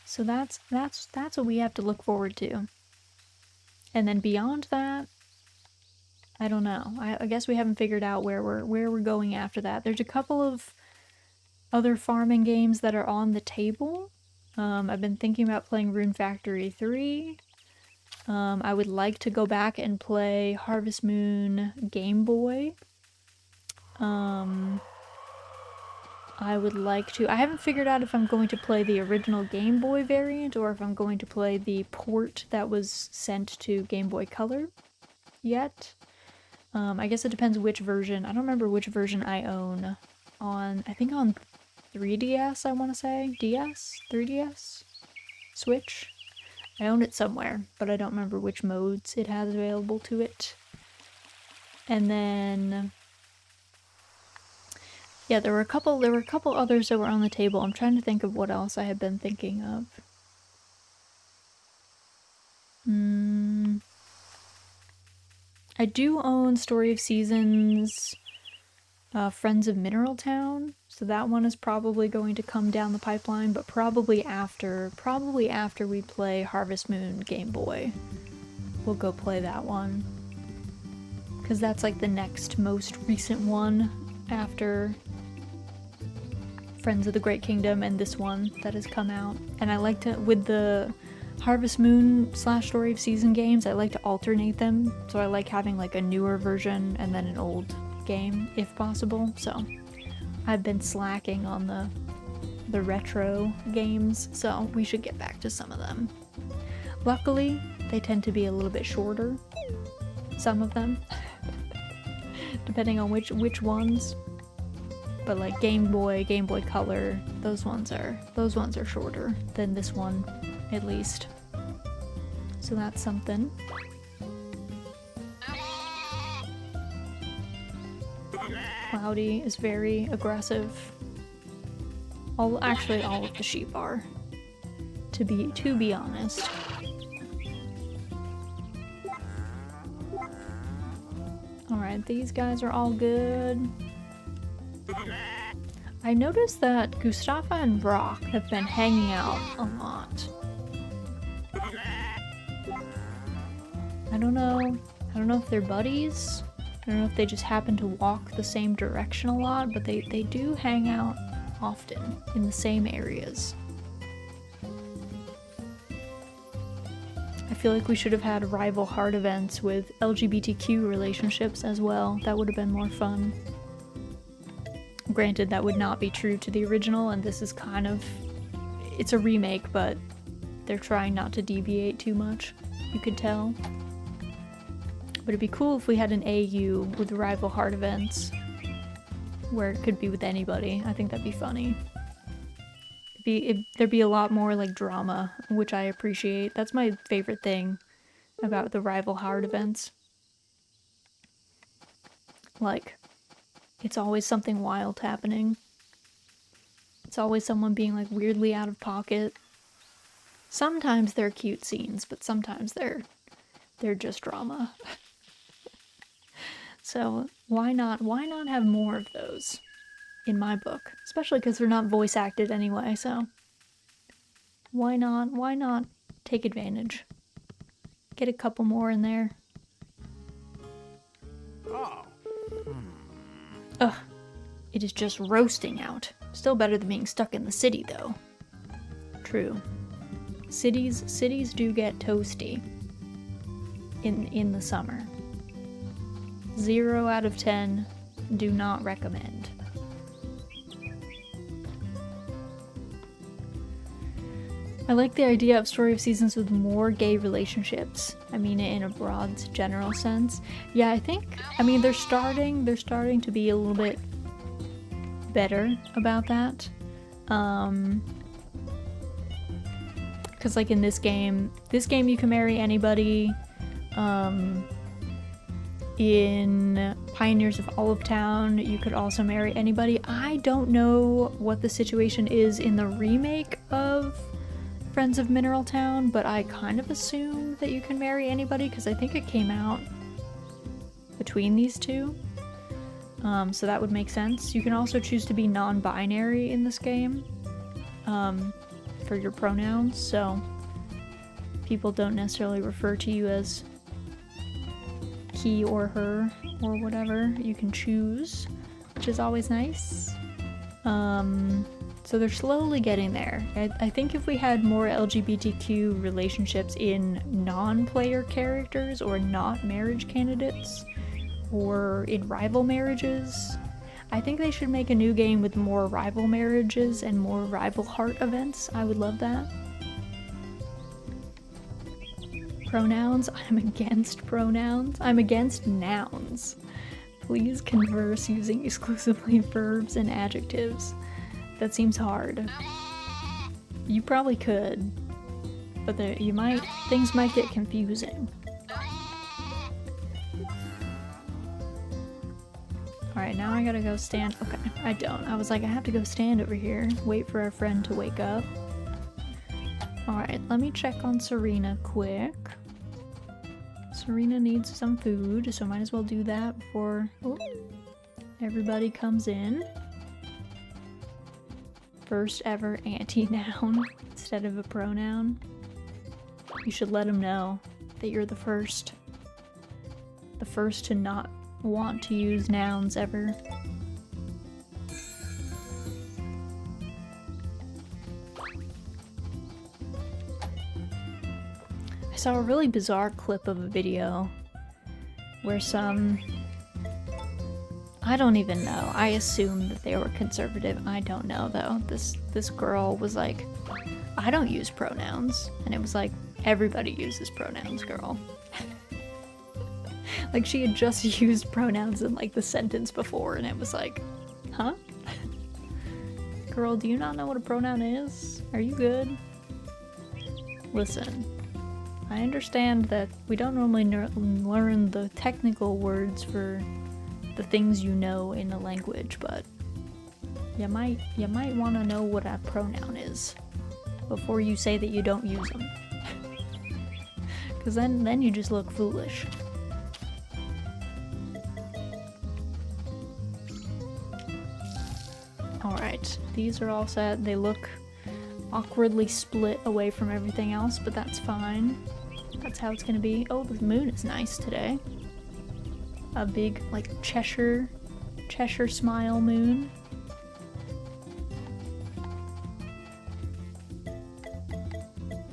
[SPEAKER 2] So that's what we have to look forward to. And then beyond that, I don't know. I guess we haven't figured out where we're going after that. There's a couple of other farming games that are on the table. I've been thinking about playing Rune Factory 3. I would like to go back and play Harvest Moon Game Boy. I haven't figured out if I'm going to play the original Game Boy variant or if I'm going to play the port that was sent to Game Boy Color yet. I guess it depends which version. I don't remember which version I own I think on 3DS, I want to say. DS? 3DS? Switch? I own it somewhere, but I don't remember which modes it has available to it. And then yeah, there were a couple others that were on the table. I'm trying to think of what else I had been thinking of. I do own Story of Seasons Friends of Mineral Town, so that one is probably going to come down the pipeline, but probably after we play Harvest Moon Game Boy, we'll go play that one. Because that's like the next most recent one after Friends of the Great Kingdom and this one that has come out. And I like to, with the Harvest Moon / Story of Season games, I like to alternate them, so I like having like a newer version and then an old game if possible. So I've been slacking on the retro games, so we should get back to some of them. Luckily, they tend to be a little bit shorter, some of them, depending on which ones. But like Game Boy Color, those ones are shorter than this one, at least. So that's something. Cloudy is very aggressive. Actually, all of the sheep are, to be honest. Alright, these guys are all good. I noticed that Gustafa and Brock have been hanging out a lot. I don't know if they're buddies. I don't know if they just happen to walk the same direction a lot, but they do hang out often in the same areas. I feel like we should have had rival heart events with LGBTQ relationships as well. That would have been more fun. Granted, that would not be true to the original, and this is kind of... It's a remake, but they're trying not to deviate too much. You could tell. But it'd be cool if we had an AU with rival heart events, where it could be with anybody. I think that'd be funny. There'd be a lot more like drama, which I appreciate. That's my favorite thing about the rival heart events. Like, it's always something wild happening. It's always someone being like weirdly out of pocket. Sometimes they're cute scenes, but sometimes they're just drama. So why not have more of those in my book? Especially because they're not voice acted anyway, so why not take advantage? Get a couple more in there.
[SPEAKER 4] Oh.
[SPEAKER 2] Ugh. It is just roasting out. Still better than being stuck in the city, though. True. Cities do get toasty in the summer. 0 out of 10, do not recommend. I like the idea of Story of Seasons with more gay relationships. I mean it in a broad, general sense. Yeah, I mean, they're starting to be a little bit better about that. Because like in this game you can marry anybody. In Pioneers of Olive Town, you could also marry anybody. I don't know what the situation is in the remake of Friends of Mineral Town, but I kind of assume that you can marry anybody because I think it came out between these two. So that would make sense. You can also choose to be non-binary in this game for your pronouns, so people don't necessarily refer to you as he or her or whatever. You can choose, which is always nice. So they're slowly getting there. I think if we had more LGBTQ relationships in non-player characters or not marriage candidates or in rival marriages, I think they should make a new game with more rival marriages and more rival heart events. I would love that. Pronouns? I'm against pronouns. I'm against nouns. Please converse using exclusively verbs and adjectives. That seems hard. You probably could, but things might get confusing. Alright, now I gotta go stand. Okay, I don't. I was like, I have to go stand over here, wait for our friend to wake up. Alright, let me check on Serena quick. Serena needs some food, so might as well do that before everybody comes in. First ever anti-noun instead of a pronoun. You should let them know that you're the first. The first to not want to use nouns ever. I saw a really bizarre clip of a video where I don't even know. I assume that they were conservative. I don't know though. This girl was like, I don't use pronouns. And it was like, everybody uses pronouns, girl. Like she had just used pronouns in like the sentence before and it was like, huh? Girl, do you not know what a pronoun is? Are you good? Listen, I understand that we don't normally learn the technical words for the things you know in a language, but you might want to know what a pronoun is before you say that you don't use them. Because then you just look foolish. Alright, these are all set. They look awkwardly split away from everything else, but that's fine. That's how it's gonna be. Oh, the moon is nice today. a big, like, Cheshire smile moon.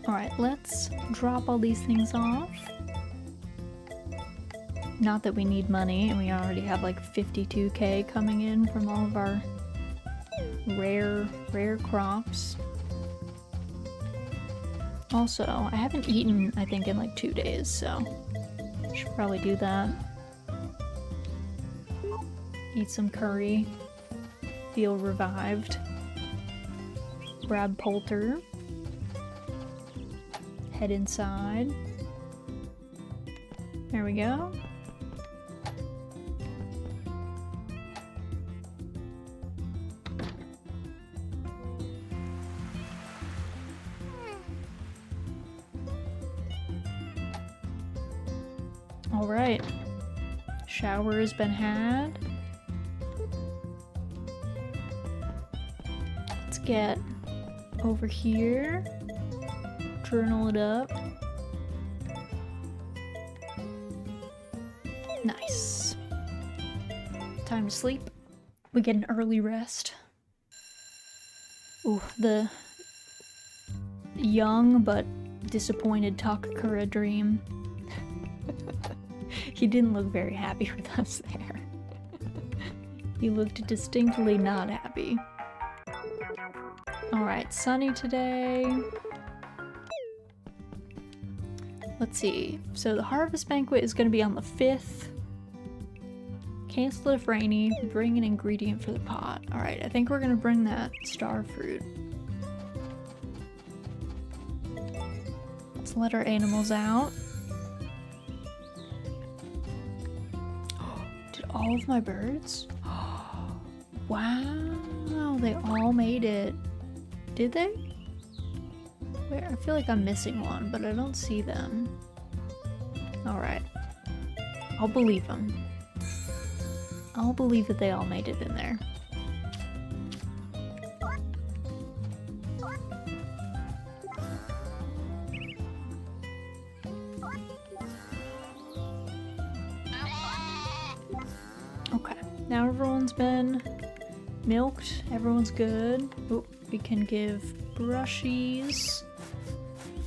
[SPEAKER 2] Alright, let's drop all these things off. Not that we need money, and we already have like 52k coming in from all of our rare crops. Also, I haven't eaten, I think, in like 2 days, so I should probably do that. Eat some curry. Feel revived. Grab Poulter. Head inside. There we go. All right. Shower has been had. Let's get over here. Journal it up. Nice. Time to sleep. We get an early rest. Ooh, the young but disappointed Takakura dream. He didn't look very happy with us there. He looked distinctly not happy. Alright, sunny today. Let's see. So the harvest banquet is going to be on the 5th. Cancel it if rainy. Bring an ingredient for the pot. Alright, I think we're going to bring that star fruit. Let's let our animals out. Did all of my birds? Wow, they all made it. Did they? Where? I feel like I'm missing one, but I don't see them. Alright. I'll believe them. I'll believe that they all made it in there. Okay, now everyone's been milked. Everyone's good. Oh, we can give brushies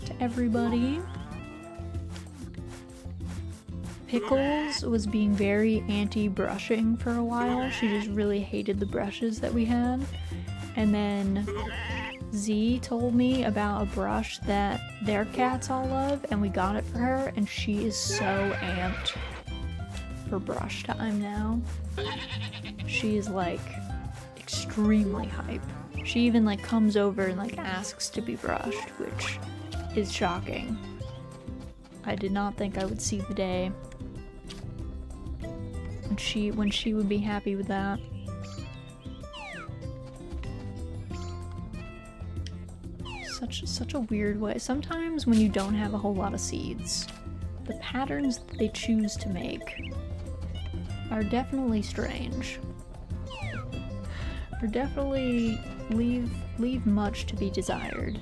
[SPEAKER 2] to everybody. Pickles was being very anti-brushing for a while. She just really hated the brushes that we had. And then Z told me about a brush that their cats all love, and we got it for her, and she is so amped for brush time now. She is like extremely hype. She even like comes over and like asks to be brushed, which is shocking. I did not think I would see the day when she would be happy with that. Such a weird way. Sometimes when you don't have a whole lot of seeds, the patterns that they choose to make are definitely strange. Or definitely leave much to be desired.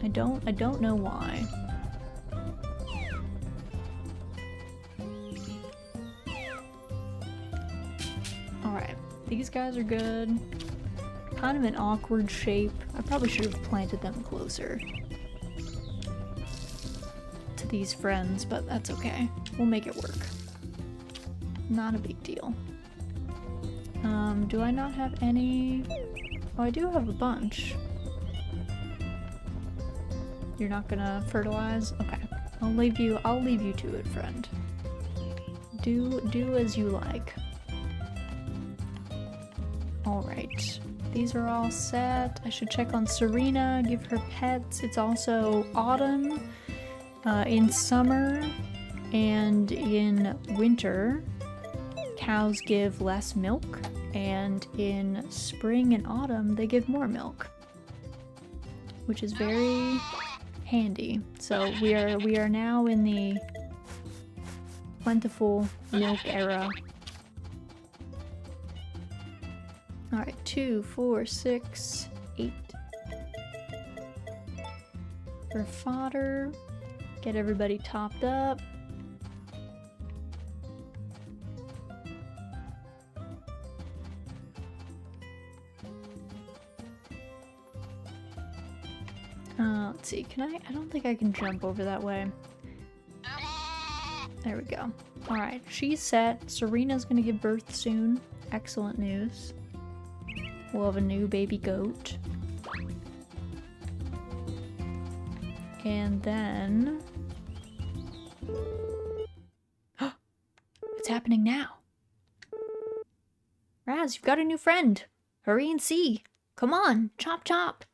[SPEAKER 2] I don't know why. Alright, these guys are good. Kind of an awkward shape. I probably should have planted them closer to these friends, but that's okay. We'll make it work. Not a big deal. Do I not have any? Oh, I do have a bunch. You're not gonna fertilize? Okay. I'll leave you to it, friend. Do as you like. Alright. These are all set. I should check on Serena, give her pets. It's also autumn. In summer and in winter, cows give less milk, and in spring and autumn, they give more milk, which is very handy. So we are now in the plentiful milk era. Alright, 2, 4, 6, 8. For fodder, Get everybody topped up. Let's see, can I don't think I can jump over that way. There we go. Alright, she's set. Serena's gonna give birth soon. Excellent news. We'll have a new baby goat. And then... it's happening now. Raz, you've got a new friend. Hurry and see. Come on, chop chop.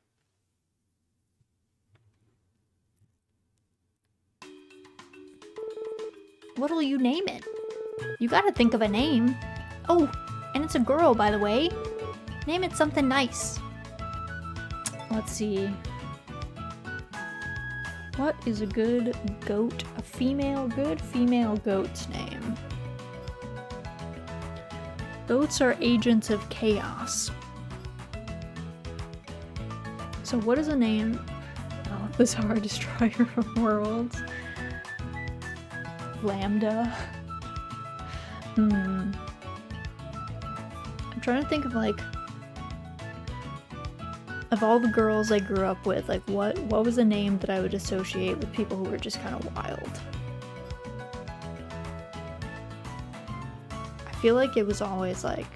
[SPEAKER 2] What'll you name it? You gotta think of a name. Oh, and it's a girl, by the way. Name it something nice. Let's see. What is a good goat? Good female goat's name. Goats are agents of chaos. So what is a name? Oh, bizarre destroyer of worlds. Lambda. I'm trying to think of like of all the girls I grew up with, like what was a name that I would associate with people who were just kind of wild? I feel like it was always like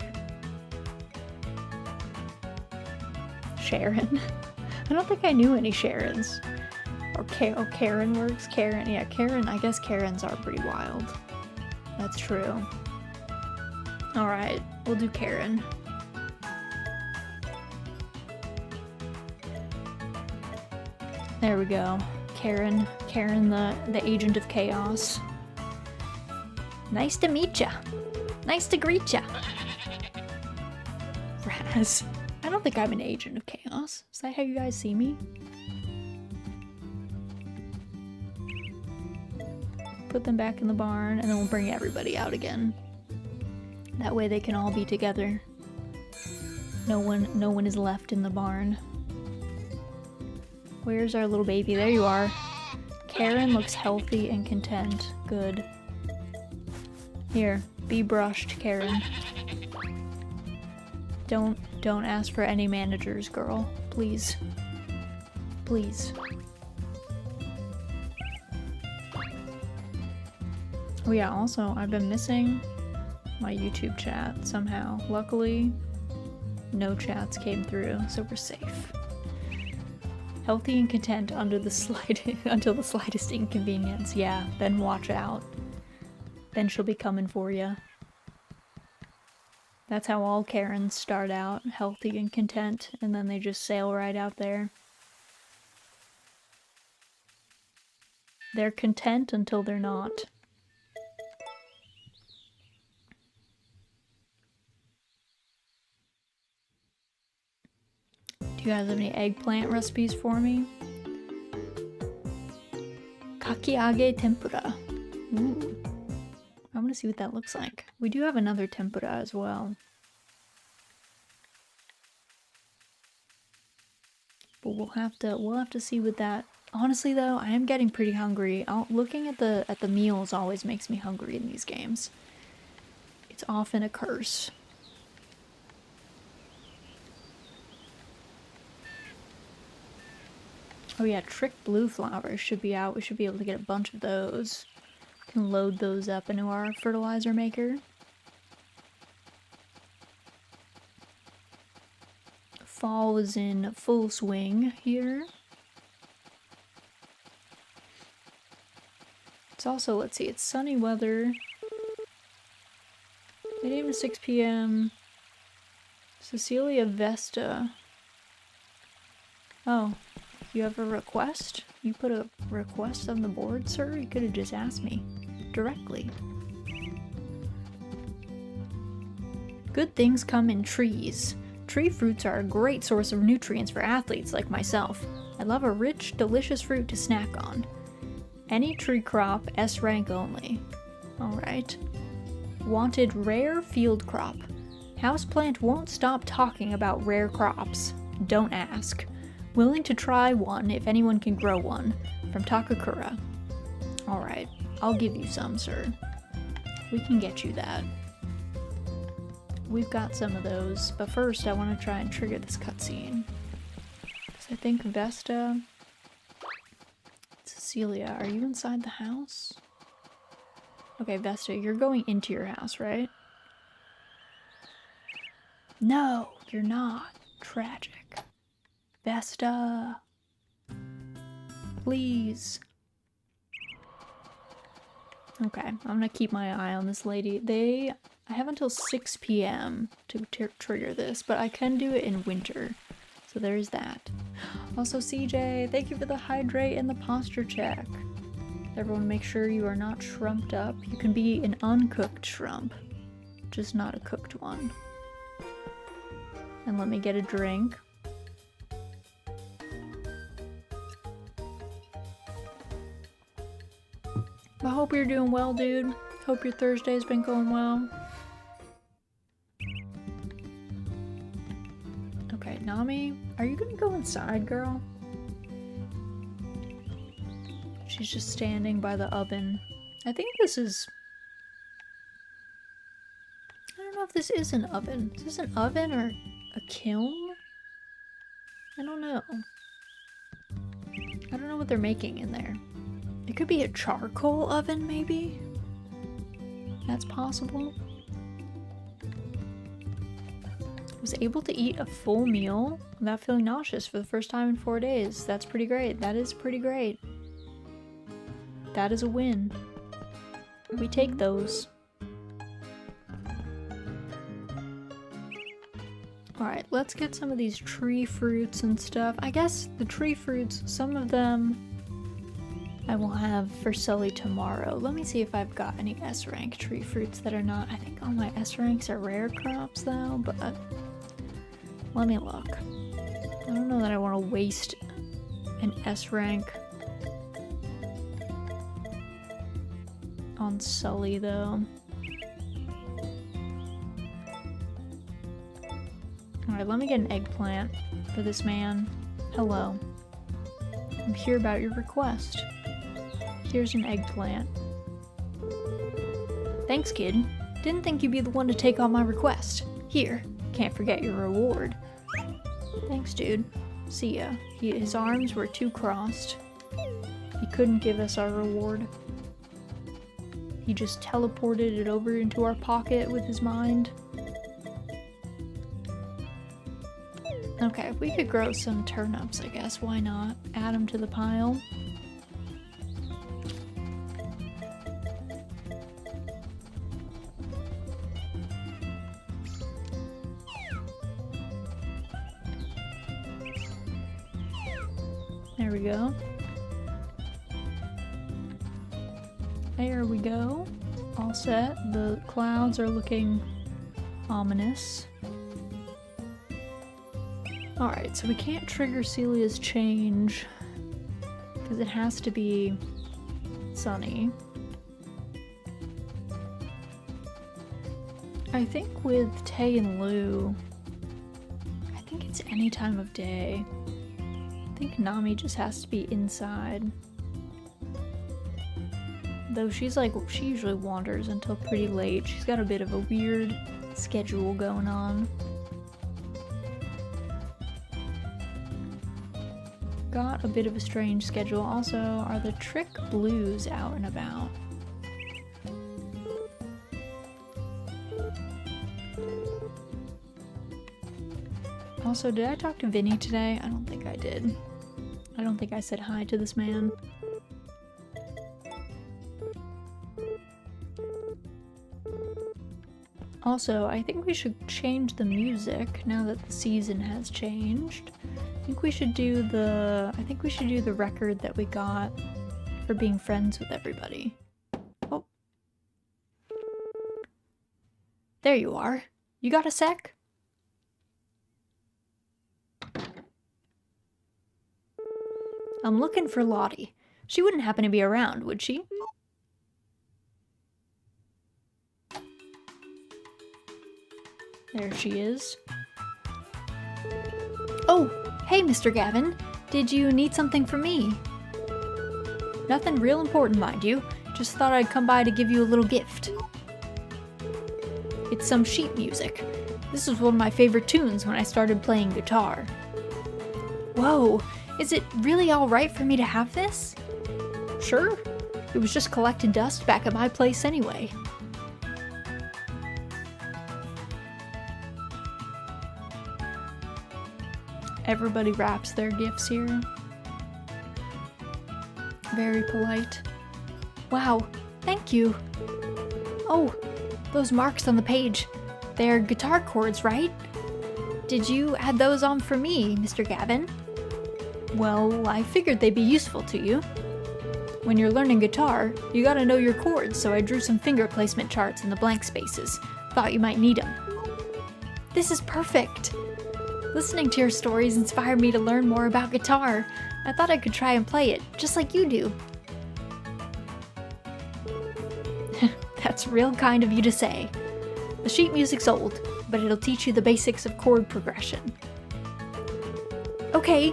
[SPEAKER 2] Sharon. I don't think I knew any Sharons. Or Karen works. Karen, yeah, Karen. I guess Karens are pretty wild. That's true. Alright, we'll do Karen. There we go. Karen, the agent of chaos. Nice to meet ya. Nice to greet ya. Raz. I don't think I'm an agent of chaos. Is that how you guys see me? Put them back in the barn, and then we'll bring everybody out again. That way they can all be together. No one is left in the barn. Where's our little baby? There you are. Karen looks healthy and content. Good. Here, be brushed, Karen. Don't ask for any managers, girl. Please. Please. Oh yeah, also, I've been missing my YouTube chat somehow. Luckily, no chats came through, so we're safe. Healthy and content until the slightest inconvenience. Yeah, then watch out. Then she'll be coming for you. That's how all Karens start out, healthy and content, and then they just sail right out there. They're content until they're not. Do you guys have any eggplant recipes for me? Kakiage tempura. Ooh. I want to see what that looks like. We do have another tempura as well. But we'll have to see what that. Honestly though, I am getting pretty hungry. Looking at the meals always makes me hungry in these games. It's often a curse. Oh yeah, trick blue flowers should be out. We should be able to get a bunch of those. Can load those up into our fertilizer maker. Fall is in full swing here. It's also, let's see, it's sunny weather. 8 a.m. to 6 p.m. Cecilia Vesta. Oh, you have a request? You put a request on the board, sir? You could have just asked me directly. Good things come in trees. Tree fruits are a great source of nutrients for athletes like myself. I love a rich, delicious fruit to snack on. Any tree crop, S rank only. Alright. Wanted rare field crop. Houseplant won't stop talking about rare crops. Don't ask. Willing to try one if anyone can grow one. From Takakura. Alright, I'll give you some, sir. We can get you that. We've got some of those, but first I want to try and trigger this cutscene. Because I think Vesta... Cecilia, are you inside the house? Okay, Vesta, you're going into your house, right? No, you're not. Tragic. Vesta. Please. Okay, I'm gonna keep my eye on this lady. I have until 6 p.m. to trigger this, but I can do it in winter. So there's that. Also, CJ, thank you for the hydrate and the posture check. Everyone make sure you are not shrumped up. You can be an uncooked shrimp, just not a cooked one. And let me get a drink. I hope you're doing well, dude. Hope your Thursday's been going well. Okay, Nami, are you gonna go inside, girl? She's just standing by the oven. I think this is... I don't know if this is an oven. Is this an oven or a kiln? I don't know. I don't know what they're making in there. It could be a charcoal oven, maybe? That's possible. Was able to eat a full meal without feeling nauseous for the first time in 4 days. That's pretty great. That is pretty great. That is a win. We take those. Alright, let's get some of these tree fruits and stuff. I guess the tree fruits, some of them I will have for Sully tomorrow. Let me see if I've got any S-rank tree fruits that are not. I think all my S-ranks are rare crops though, but let me look. I don't know that I want to waste an S-rank on Sully though. Alright, let me get an eggplant for this man. Hello. I'm here about your request. Here's an eggplant. Thanks, kid. Didn't think you'd be the one to take on my request. Here, can't forget your reward. Thanks, dude. See ya. His arms were too crossed. He couldn't give us our reward. He just teleported it over into our pocket with his mind. Okay, we could grow some turnips, I guess. Why not? Add them to the pile. There we go. There we go. All set. The clouds are looking ominous. Alright, so we can't trigger Celia's change because it has to be sunny. I think with Tay and Lou, I think it's any time of day. I think Nami just has to be inside. Though she usually wanders until pretty late. She's got a bit of a weird schedule going on. Got a bit of a strange schedule. Also, are the Trick Blues out and about? Also, did I talk to Vinny today? I don't think I did. I don't think I said hi to this man. Also, I think we should change the music now that the season has changed. I think we should do the record that we got for being friends with everybody. Oh. There you are. You got a sec? I'm looking for Lottie. She wouldn't happen to be around, would she? There she is. Oh, hey, Mr. Gavin. Did you need something from me? Nothing real important, mind you. Just thought I'd come by to give you a little gift. It's some sheet music. This was one of my favorite tunes when I started playing guitar.
[SPEAKER 1] Whoa, is it really alright for me to have this?
[SPEAKER 2] Sure. It was just collecting dust back at my place anyway. Everybody wraps their gifts here. Very polite.
[SPEAKER 1] Wow, thank you. Oh, those marks on the page. They're guitar chords, right? Did you add those on for me, Mr. Gavin?
[SPEAKER 2] Well, I figured they'd be useful to you. When you're learning guitar, you gotta know your chords, so I drew some finger placement charts in the blank spaces. Thought you might need them.
[SPEAKER 1] This is perfect. Listening to your stories inspired me to learn more about guitar. I thought I could try and play it, just like you do.
[SPEAKER 2] That's real kind of you to say. The sheet music's old, but it'll teach you the basics of chord progression.
[SPEAKER 1] Okay,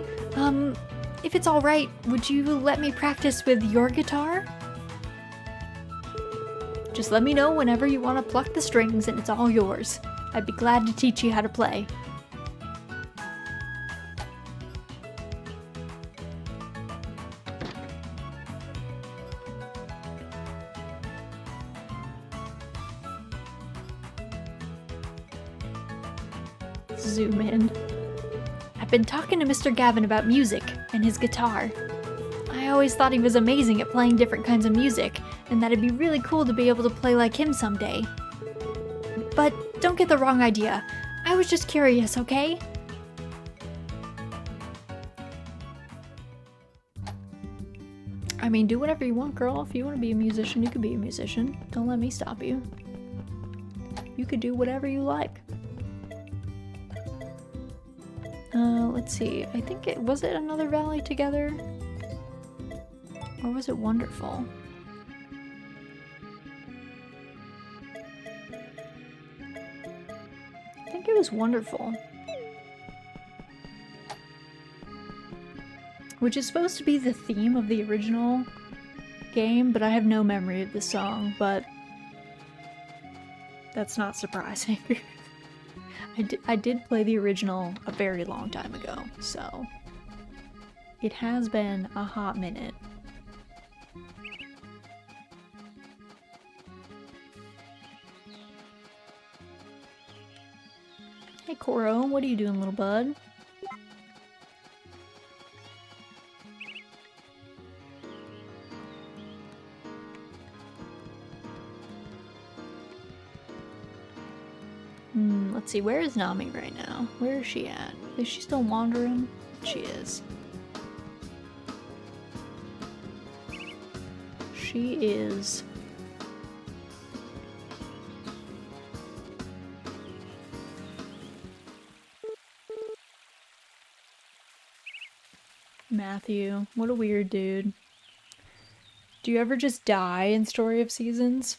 [SPEAKER 1] if it's alright, would you let me practice with your guitar?
[SPEAKER 2] Just let me know whenever you want to pluck the strings and it's all yours. I'd be glad to teach you how to play. Zoom in.
[SPEAKER 1] I've been talking to Mr. Gavin about music and his guitar. I always thought he was amazing at playing different kinds of music, and that it'd be really cool to be able to play like him someday. But don't get the wrong idea. I was just curious, okay?
[SPEAKER 2] I mean, do whatever you want, girl. If you want to be a musician, you can be a musician. Don't let me stop you. You could do whatever you like. Let's see. I think was it Another Valley Together? Or was it Wonderful? I think it was Wonderful. Which is supposed to be the theme of the original game, but I have no memory of the song, but that's not surprising. I did play the original a very long time ago, so it has been a hot minute. Hey Koro, what are you doing, little bud? Let's see, where is Nami right now? Where is she at? Is she still wandering? She is. She is. Matthew, what a weird dude. Do you ever just die in Story of Seasons?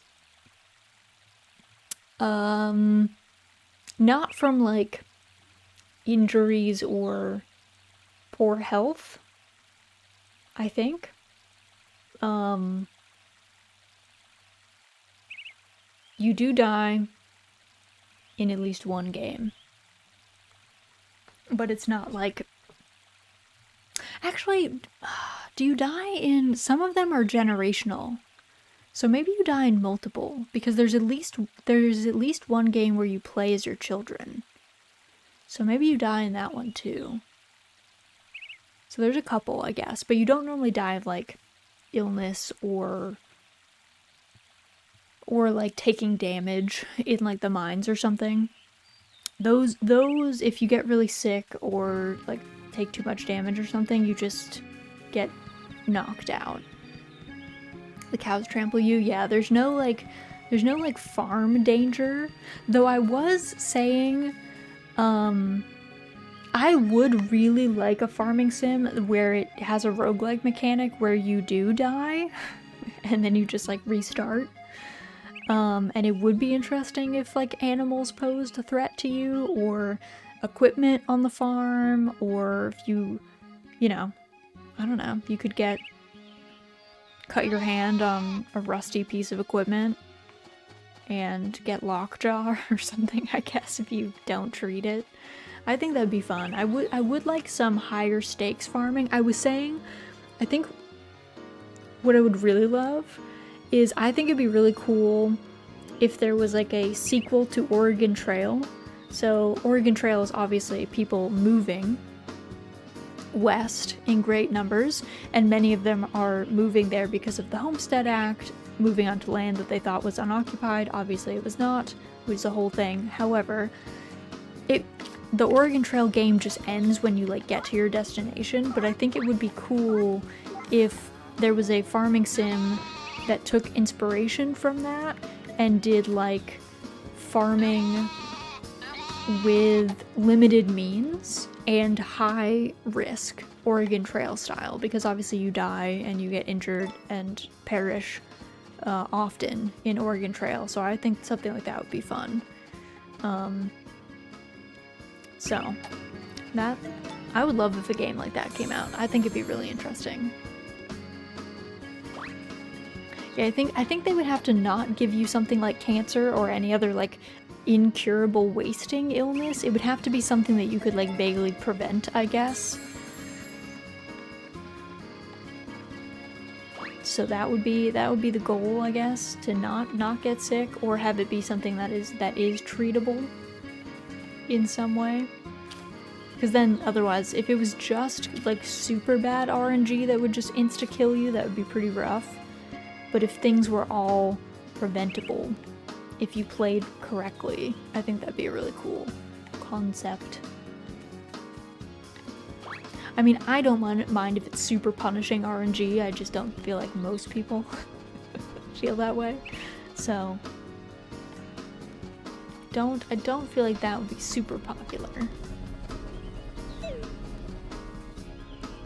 [SPEAKER 2] Not from, like, injuries or poor health, I think. You do die in at least one game. But it's not like... Actually, do you die in... Some of them are generational. So maybe you die in multiple, because there's at least one game where you play as your children. So maybe you die in that one too. So there's a couple, I guess, but you don't normally die of like illness or like taking damage in like the mines or something. Those if you get really sick or like take too much damage or something, you just get knocked out. The cows trample you. Yeah, there's no like farm danger. Though I was saying, I would really like a farming sim where it has a roguelike mechanic where you do die and then you just like restart. And it would be interesting if like animals posed a threat to you, or equipment on the farm, or if you know, I don't know, you could get cut your hand on a rusty piece of equipment and get lockjaw or something, I guess, if you don't treat it. I think that'd be fun. I would like some higher stakes farming. I was saying, I think what I would really love is I think it'd be really cool if there was like a sequel to Oregon Trail. So Oregon Trail is obviously people moving west in great numbers, and many of them are moving there because of the Homestead Act, moving onto land that they thought was unoccupied. Obviously it was not, it was the whole thing. However, the Oregon Trail game just ends when you like get to your destination, but I think it would be cool if there was a farming sim that took inspiration from that and did like farming with limited means and high risk, Oregon Trail style, because obviously you die and you get injured and perish often in Oregon Trail, so I think something like that would be fun. So that, I would love if a game like that came out. I think it'd be really interesting. Yeah, I think they would have to not give you something like cancer or any other like incurable wasting illness. It would have to be something that you could like vaguely prevent, I guess. So that would be the goal, I guess, to not get sick, or have it be something that is treatable in some way. Because then otherwise, if it was just like super bad RNG that would just insta kill you, that would be pretty rough. But if things were all preventable, if you played correctly, I think that'd be a really cool concept. I mean, I don't mind if it's super punishing RNG, I just don't feel like most people feel that way. So, I don't feel like that would be super popular.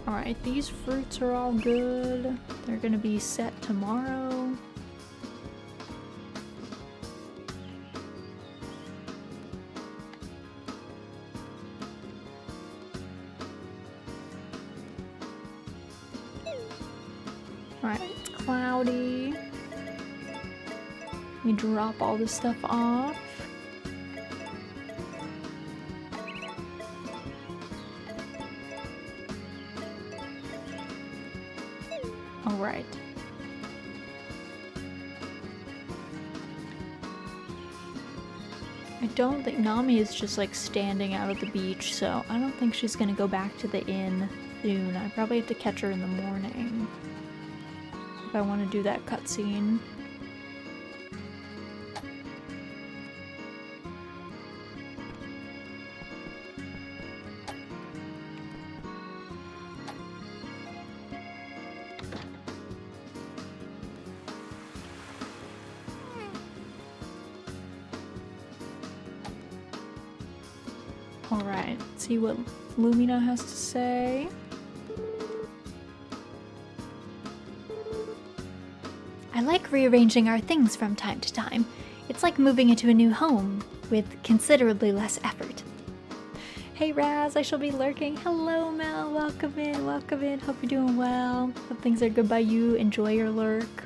[SPEAKER 2] Alright, these fruits are all good. They're gonna be set tomorrow. Alright, it's cloudy. Let me drop all this stuff off. Alright. I don't think Nami is just like standing out at the beach, so I don't think she's gonna go back to the inn soon. I probably have to catch her in the morning if I want to do that cutscene. Alright, see what Lumina has to say.
[SPEAKER 3] I like rearranging our things from time to time. It's like moving into a new home with considerably less effort.
[SPEAKER 2] Hey Raz, I shall be lurking. Hello Mel, welcome in, welcome in. Hope you're doing well. Hope things are good by you. Enjoy your lurk.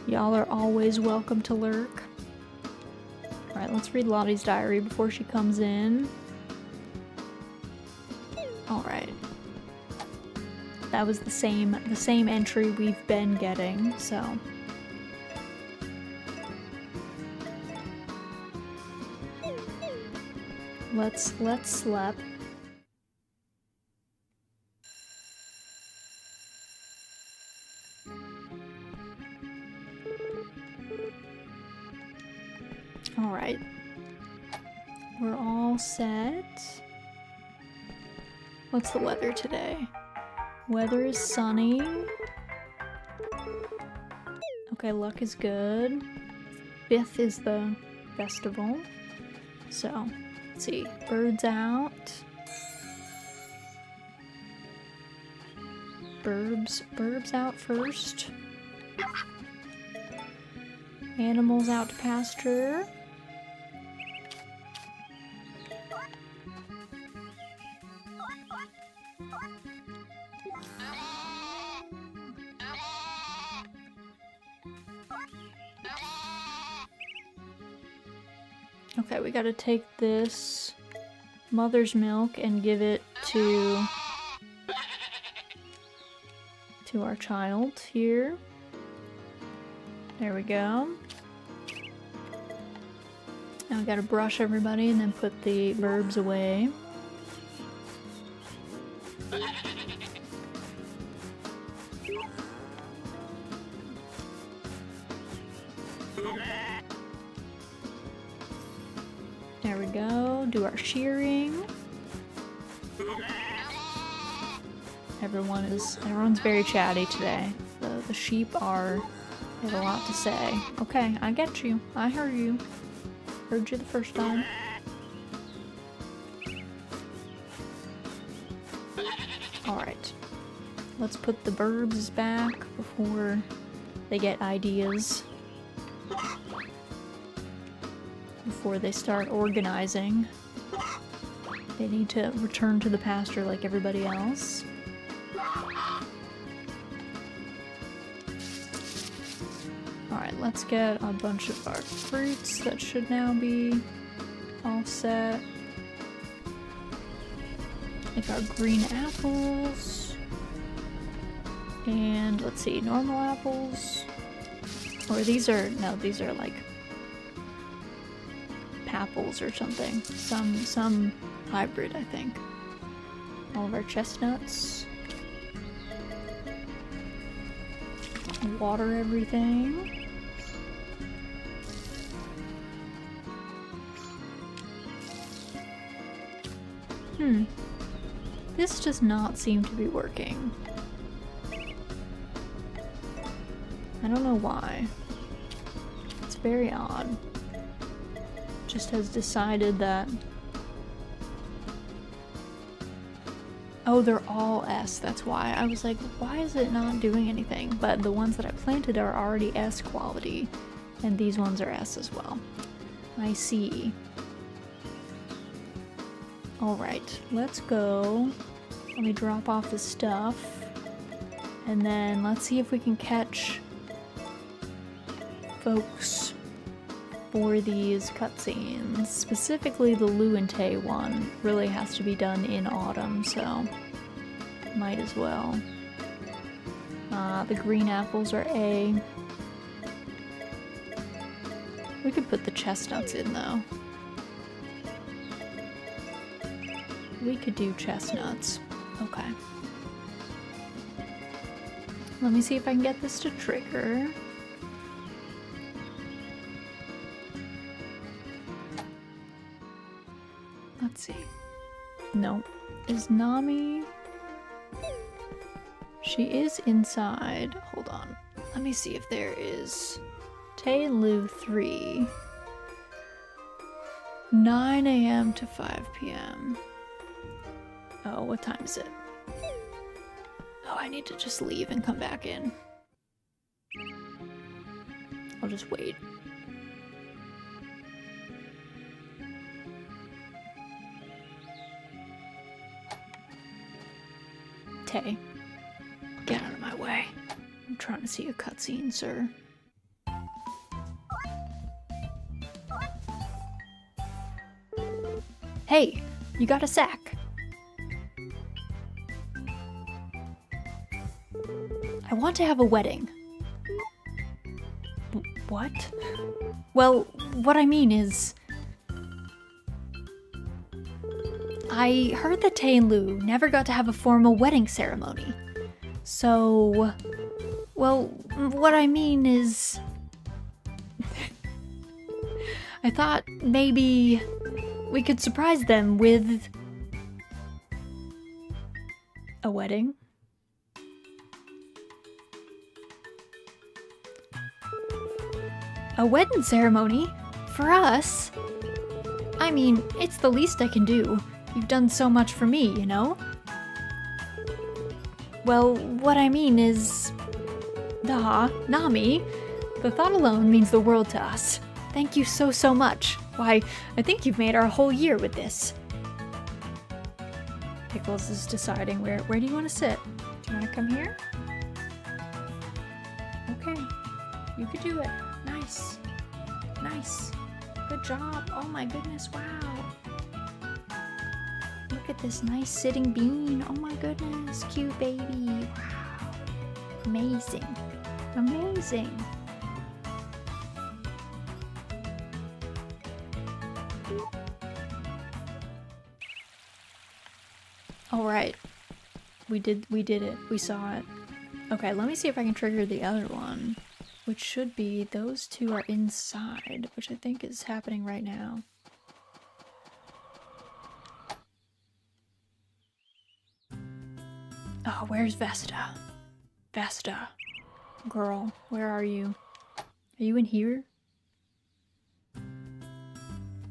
[SPEAKER 2] Y'all are always welcome to lurk. Alright, let's read Lottie's diary before she comes in. Alright. That was the same entry we've been getting, so. Let's slap. Alright. We're all set. What's the weather today? Weather is sunny. Okay, luck is good. 5th is the festival. So, let's see. Birds out. Burbs out first. Animals out to pasture. Okay, we gotta take this mother's milk and give it to our child here. There we go. Now we gotta brush everybody and then put the verbs away. There we go. Do our shearing. Everyone's very chatty today. The sheep they have a lot to say. Okay, I get you. I heard you. Heard you the first time. Alright. Let's put the verbs back before they get ideas. Before they start organizing. They need to return to the pasture like everybody else. Alright, let's get a bunch of our fruits that should now be all set. Like our green apples. And let's see, normal apples. Or these are like apples or something. Some hybrid, I think. All of our chestnuts. Water everything. This does not seem to be working. I don't know why. It's very odd. Just has decided that... Oh, they're all S, that's why. I was like, why is it not doing anything? But the ones that I planted are already S quality, and these ones are S as well. I see. Alright, let's go. Let me drop off the stuff. And then let's see if we can catch folks for these cutscenes. Specifically the Lu and Tay one really has to be done in autumn, so might as well. The green apples are A. We could put the chestnuts in though. We could do chestnuts. Okay. Let me see if I can get this to trigger. Let's see. No. Is Nami... She is inside. Hold on. Let me see if there is... Tay and Lu 3. 9 a.m. to 5 p.m. Oh, what time is it? Oh, I need to just leave and come back in. I'll just wait. Tay, get out of my way. I'm trying to see a cutscene, sir. Hey, you got a sack. I want to have a wedding. What? Well, what I mean is... I heard that Tay and Lu never got to have a formal wedding ceremony. So... Well, what I mean is... I thought maybe we could surprise them with... a wedding? A wedding ceremony? For us? I mean, it's the least I can do. You've done so much for me, you know? Well, what I mean is... Nami, the thought alone means the world to us. Thank you so, so much. Why, I think you've made our whole year with this. Pickles is deciding where do you want to sit? Do you want to come here? Okay, you could do it. Nice. Nice. Good job. Oh my goodness, wow. Look at this nice sitting bean. Oh my goodness, cute baby. Wow. Amazing. Amazing. All right. We did it. We saw it. Okay, let me see if I can trigger the other one, which should be those two are inside, which I think is happening right now. Oh, where's Vesta? Vesta. Girl, where are you? Are you in here?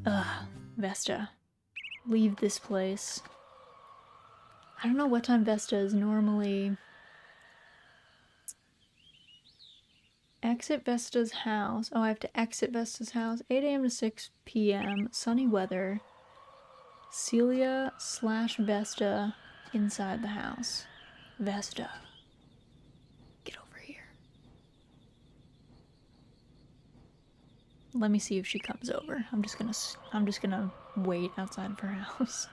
[SPEAKER 2] Ugh, Vesta. Leave this place. I don't know what time Vesta is normally. Exit Vesta's house. Oh, I have to exit Vesta's house. 8 a.m. to 6 p.m. Sunny weather. Celia/Vesta inside the house. Vesta. Get over here. Let me see if she comes over. I'm just gonna wait outside of her house.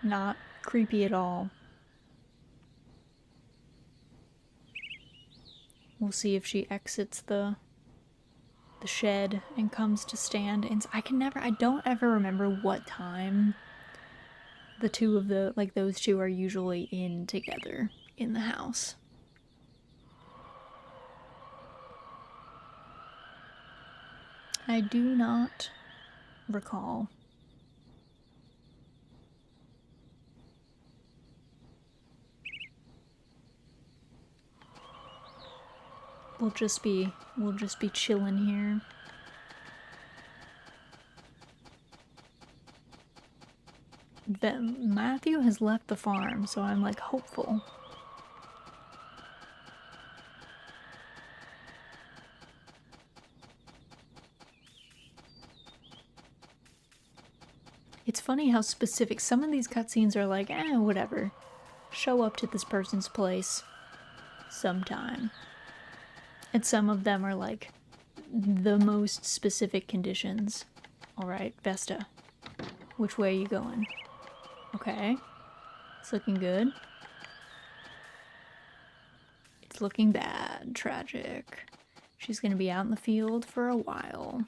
[SPEAKER 2] Not creepy at all. We'll see if she exits the shed and comes to stand. And I don't ever remember what time the two of those two are usually in together in the house. I do not recall. We'll just be chilling here. Matthew has left the farm, so I'm like hopeful. It's funny how specific some of these cutscenes are like, whatever. Show up to this person's place sometime. And some of them are like the most specific conditions. Alright, Vesta. Which way are you going? Okay. It's looking good. It's looking bad. Tragic. She's gonna be out in the field for a while.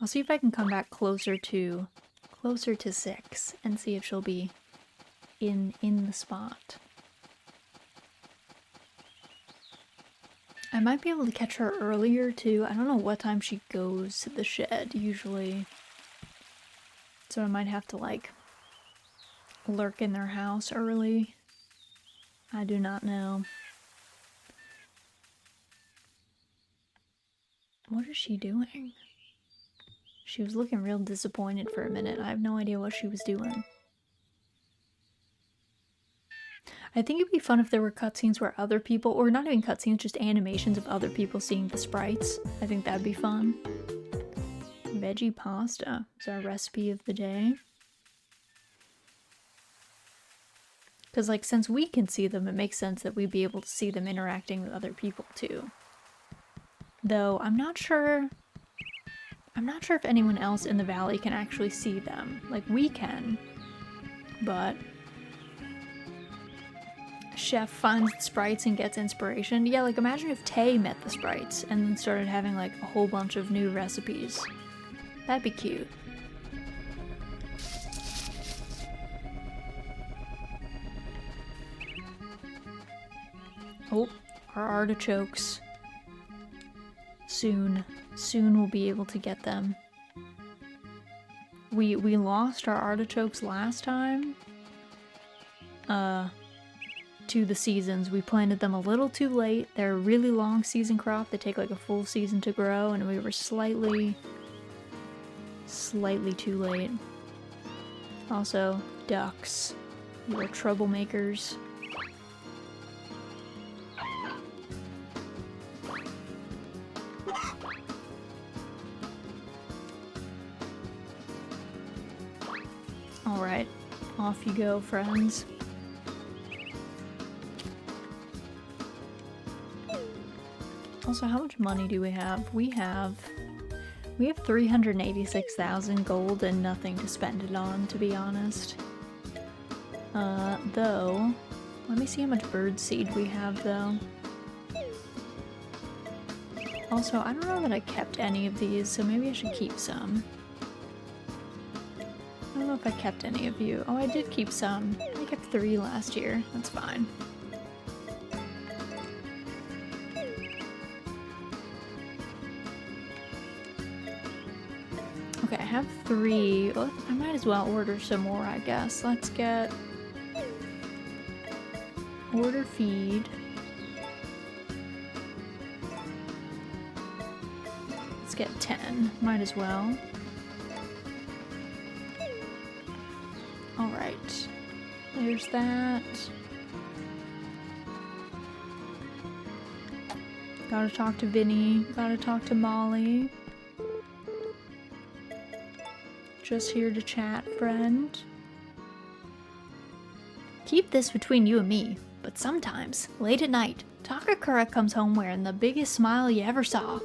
[SPEAKER 2] I'll see if I can come back closer to 6 and see if she'll be in the spot. I might be able to catch her earlier too. I don't know what time she goes to the shed usually. So I might have to like lurk in their house early. I do not know. What is she doing? She was looking real disappointed for a minute. I have no idea what she was doing. I think it'd be fun if there were cutscenes where other people, or not even cutscenes, just animations of other people seeing the sprites. I think that'd be fun. Veggie pasta is our recipe of the day. Because, like, since we can see them, it makes sense that we'd be able to see them interacting with other people, too. Though, I'm not sure if anyone else in the valley can actually see them. Like, we can, but Chef finds the sprites and gets inspiration. Yeah, like, imagine if Tay met the sprites and then started having, like, a whole bunch of new recipes. That'd be cute. Oh, our artichokes. Soon we'll be able to get them. We lost our artichokes last time. To the seasons. We planted them a little too late. They're a really long season crop. They take like a full season to grow, and we were slightly too late. Also, ducks. Little troublemakers. Alright, off you go, friends. Also, how much money do we have? We We have 386,000 gold and nothing to spend it on, to be honest. Though, let me see how much bird seed we have, though. Also, I don't know that I kept any of these, so maybe I should keep some. I don't know if I kept any of you. Oh, I did keep some. I kept 3 last year. That's fine. Okay, I have 3. Well, I might as well order some more, I guess. Let's get... order feed. Let's get 10. Might as well. Alright. There's that. Gotta talk to Vinny. Gotta talk to Molly. Just here to chat, friend.
[SPEAKER 3] Keep this between you and me, but sometimes, late at night, Takakura comes home wearing the biggest smile you ever saw.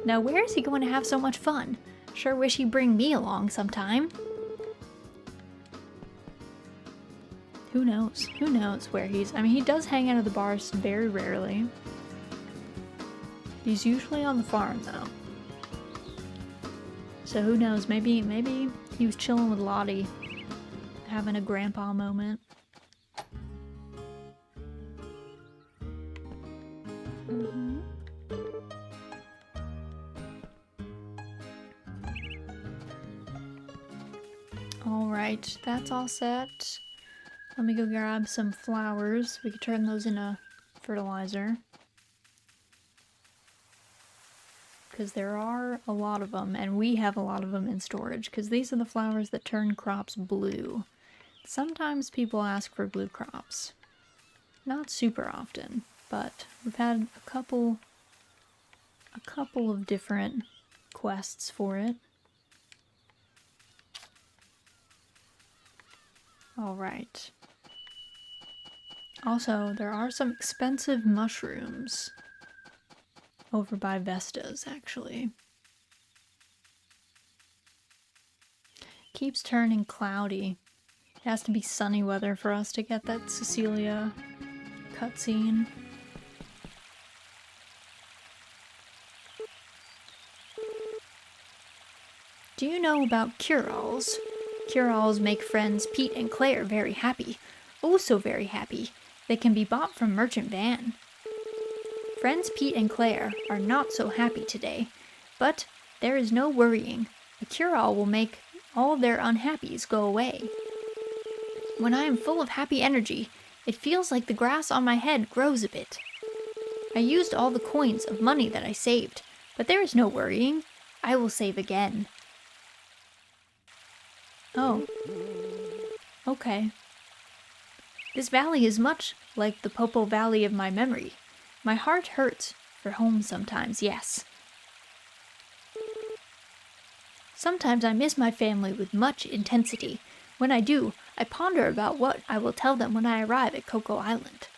[SPEAKER 3] Now where is he going to have so much fun? Sure wish he'd bring me along sometime.
[SPEAKER 2] Who knows? Who knows where he's... I mean, he does hang out at the bars very rarely. He's usually on the farm, though. So who knows? Maybe he was chilling with Lottie, having a grandpa moment. Alright, that's all set. Let me go grab some flowers. We could turn those into fertilizer. Because there are a lot of them, and we have a lot of them in storage, because these are the flowers that turn crops blue. Sometimes people ask for blue crops. Not super often, but we've had a couple of different quests for it. Alright. Also, there are some expensive mushrooms over by Vesta's, actually. Keeps turning cloudy. It has to be sunny weather for us to get that Cecilia cutscene.
[SPEAKER 3] Do you know about cure-alls? Cure-alls make friends Pete and Claire very happy. Oh, so very happy. They can be bought from Merchant Van. Friends Pete and Claire are not so happy today, but there is no worrying. A cure-all will make all their unhappies go away. When I am full of happy energy, it feels like the grass on my head grows a bit. I used all the coins of money that I saved, but there is no worrying. I will save again.
[SPEAKER 2] Oh. Okay.
[SPEAKER 3] This valley is much like the Popo Valley of my memory. My heart hurts for home sometimes, yes. Sometimes I miss my family with much intensity. When I do, I ponder about what I will tell them when I arrive at Coco Island.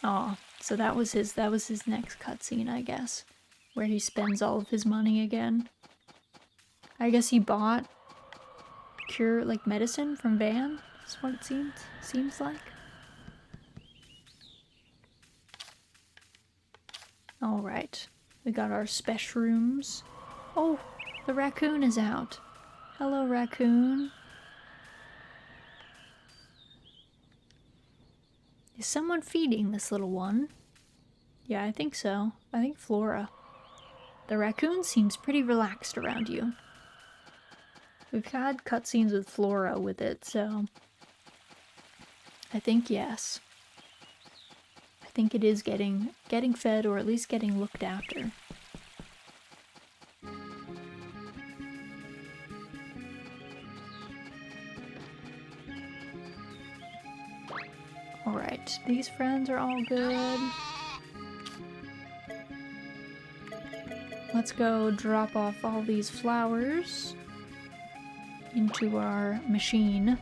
[SPEAKER 2] Oh, so that was his next cutscene, I guess, where he spends all of his money again. I guess he bought medicine from Van. That's what it seems like. Alright, we got our special rooms. Oh, the raccoon is out. Hello, raccoon. Is someone feeding this little one? Yeah, I think so. I think Flora. The raccoon seems pretty relaxed around you. We've had cutscenes with Flora with it, so I think yes. I think it is getting fed, or at least getting looked after. Alright, these friends are all good. Let's go drop off all these flowers into our machine.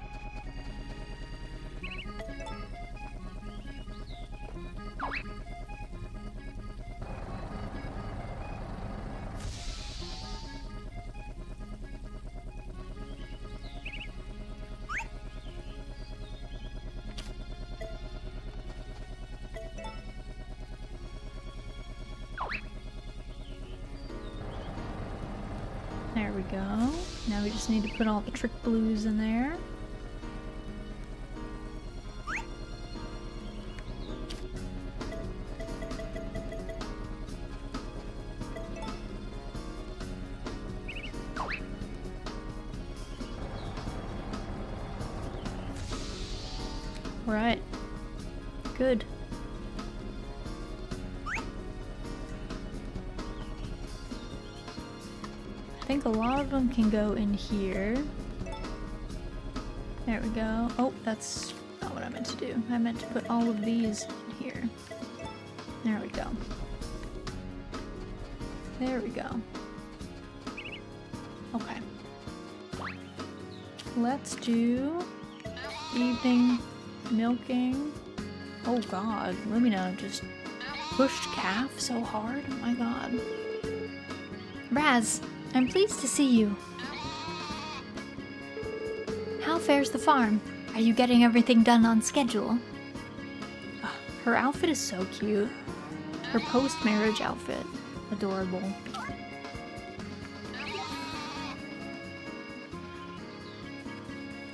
[SPEAKER 2] There we go. Now we just need to put all the trick blues in there. Right. Good. I think a lot of them can go in here. There we go. Oh, that's not what I meant to do. I meant to put all of these in here. There we go. There we go. Okay. Let's do evening milking. Oh god, Lumina just pushed Calf so hard. Oh my god.
[SPEAKER 3] Raz, I'm pleased to see you. How fares the farm? Are you getting everything done on schedule?
[SPEAKER 2] Her outfit is so cute. Her post-marriage outfit. Adorable.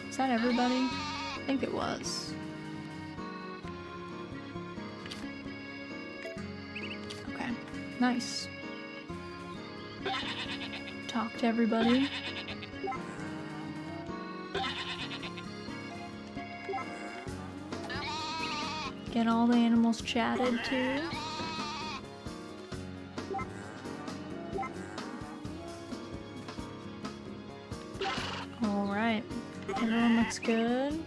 [SPEAKER 2] Is that everybody? I think it was. Okay, nice. Talk to everybody. Get all the animals chatted to. Alright. Everyone looks good.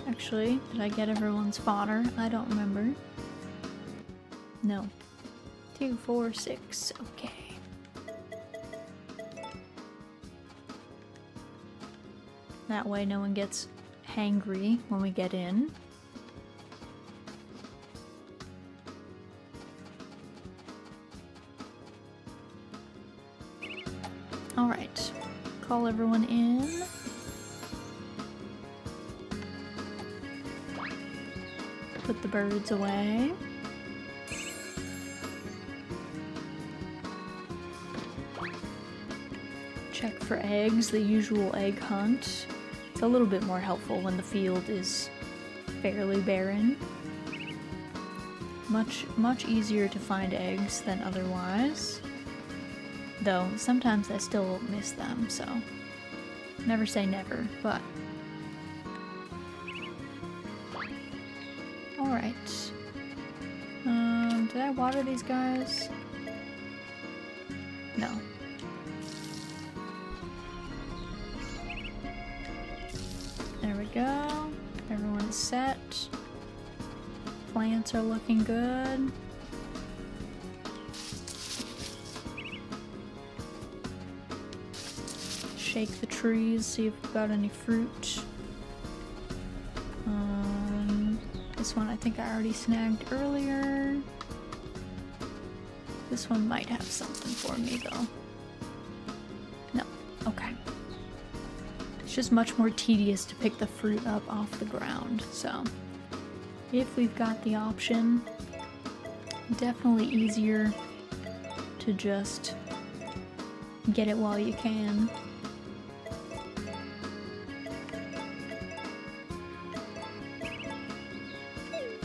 [SPEAKER 2] Actually, did I get everyone's fodder? I don't remember. No. 2, 4, 6. Okay. That way no one gets hangry when we get in. Alright. Call everyone in. Put the birds away. Check for eggs, the usual egg hunt. It's a little bit more helpful when the field is fairly barren. Much easier to find eggs than otherwise. Though, sometimes I still miss them, so never say never, but... Alright. Did I water these guys? No. There we go. Everyone's set. Plants are looking good. Shake the trees, see if we've got any fruit. This one I think I already snagged earlier. This one might have something for me though. No, okay. It's just much more tedious to pick the fruit up off the ground, so if we've got the option, definitely easier to just get it while you can.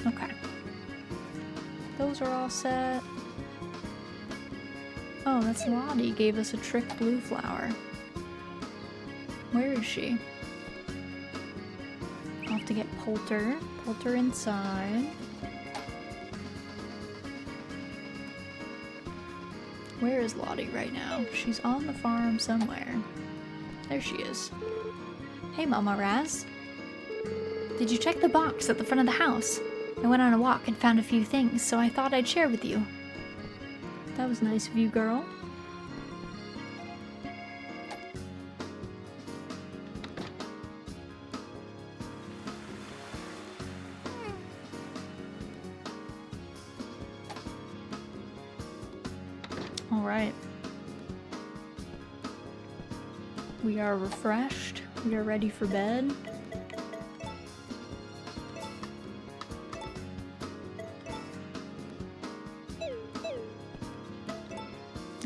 [SPEAKER 2] Okay. Those are all set. Oh, that's Lottie gave us a trick blue flower. Where is she? I'll have to get Poulter. Poulter inside. Where is Lottie right now? She's on the farm somewhere. There she is.
[SPEAKER 3] Hey, Mama Raz. Did you check the box at the front of the house? I went on a walk and found a few things, so I thought I'd share with you.
[SPEAKER 2] That was nice of you, girl. Alright. We are refreshed. We are ready for bed.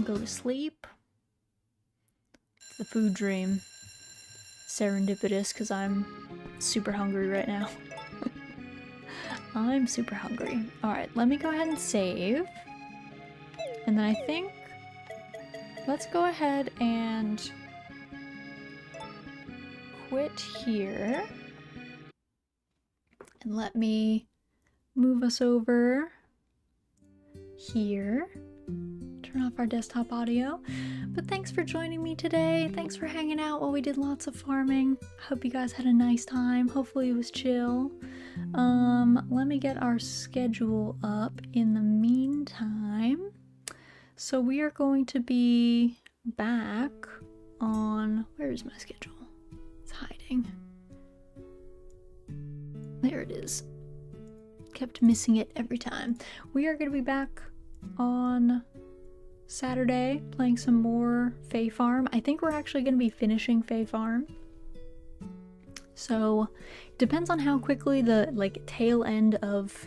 [SPEAKER 2] Go to sleep. the food dream. Serendipitous, because I'm super hungry right now. I'm super hungry. Alright, let me go ahead and save. And then I think... let's go ahead and... quit here. And let me move us over here. Turn off our desktop audio. But thanks for joining me today. Thanks for hanging out while we did lots of farming. Hope you guys had a nice time. Hopefully it was chill. Let me get our schedule up in the meantime. So we are going to be back on... where is my schedule? It's hiding. There it is. Kept missing it every time. We are going to be back on Saturday playing some more Fae Farm. I think we're actually going to be finishing Fae Farm. So, depends on how quickly the tail end of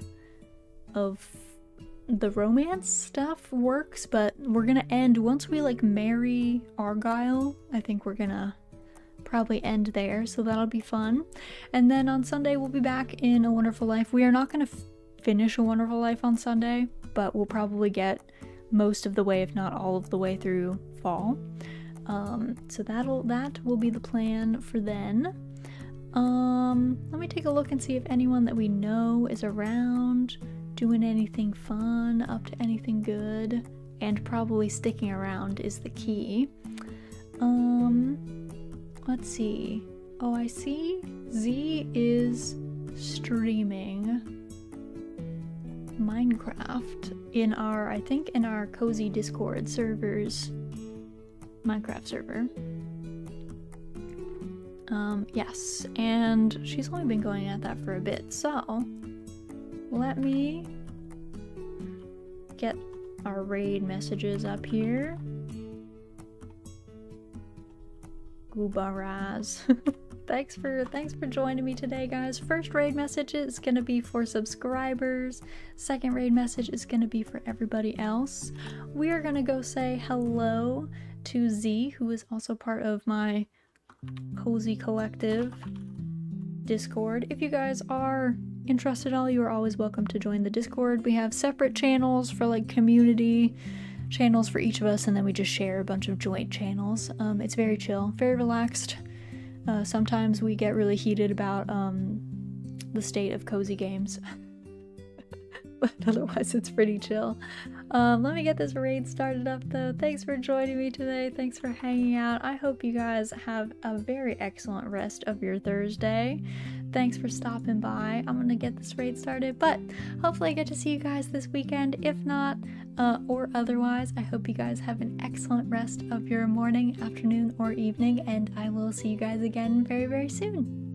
[SPEAKER 2] the romance stuff works, but we're gonna end once we marry Argyle. I think we're gonna probably end there, so that'll be fun. And then on Sunday we'll be back in A Wonderful Life. We are not gonna finish A Wonderful Life on Sunday, but we'll probably get most of the way, if not all of the way through fall. So that will be the plan for then. Let me take a look and see if anyone that we know is around, doing anything fun, up to anything good, and probably sticking around is the key. Let's see. Oh, I see Z is streaming Minecraft in our, I think in our cozy Discord servers, Minecraft server. Yes, and she's only been going at that for a bit, so let me get our raid messages up here. Goobaraz. Thanks for joining me today, guys. First raid message is gonna be for subscribers. Second raid message is gonna be for everybody else. We are gonna go say hello to Z, who is also part of my Cozy Collective Discord. If you guys are interested at all, you are always welcome to join the Discord. We have separate channels for community channels for each of us, and then we just share a bunch of joint channels. It's very chill, very relaxed. Sometimes we get really heated about the state of cozy games. But otherwise it's pretty chill. Let me get this raid started up though. Thanks for joining me today. Thanks for hanging out. I hope you guys have a very excellent rest of your Thursday. Thanks for stopping by. I'm gonna get this raid started, but hopefully I get to see you guys this weekend. If not, or otherwise, I hope you guys have an excellent rest of your morning, afternoon, or evening, and I will see you guys again very, very soon.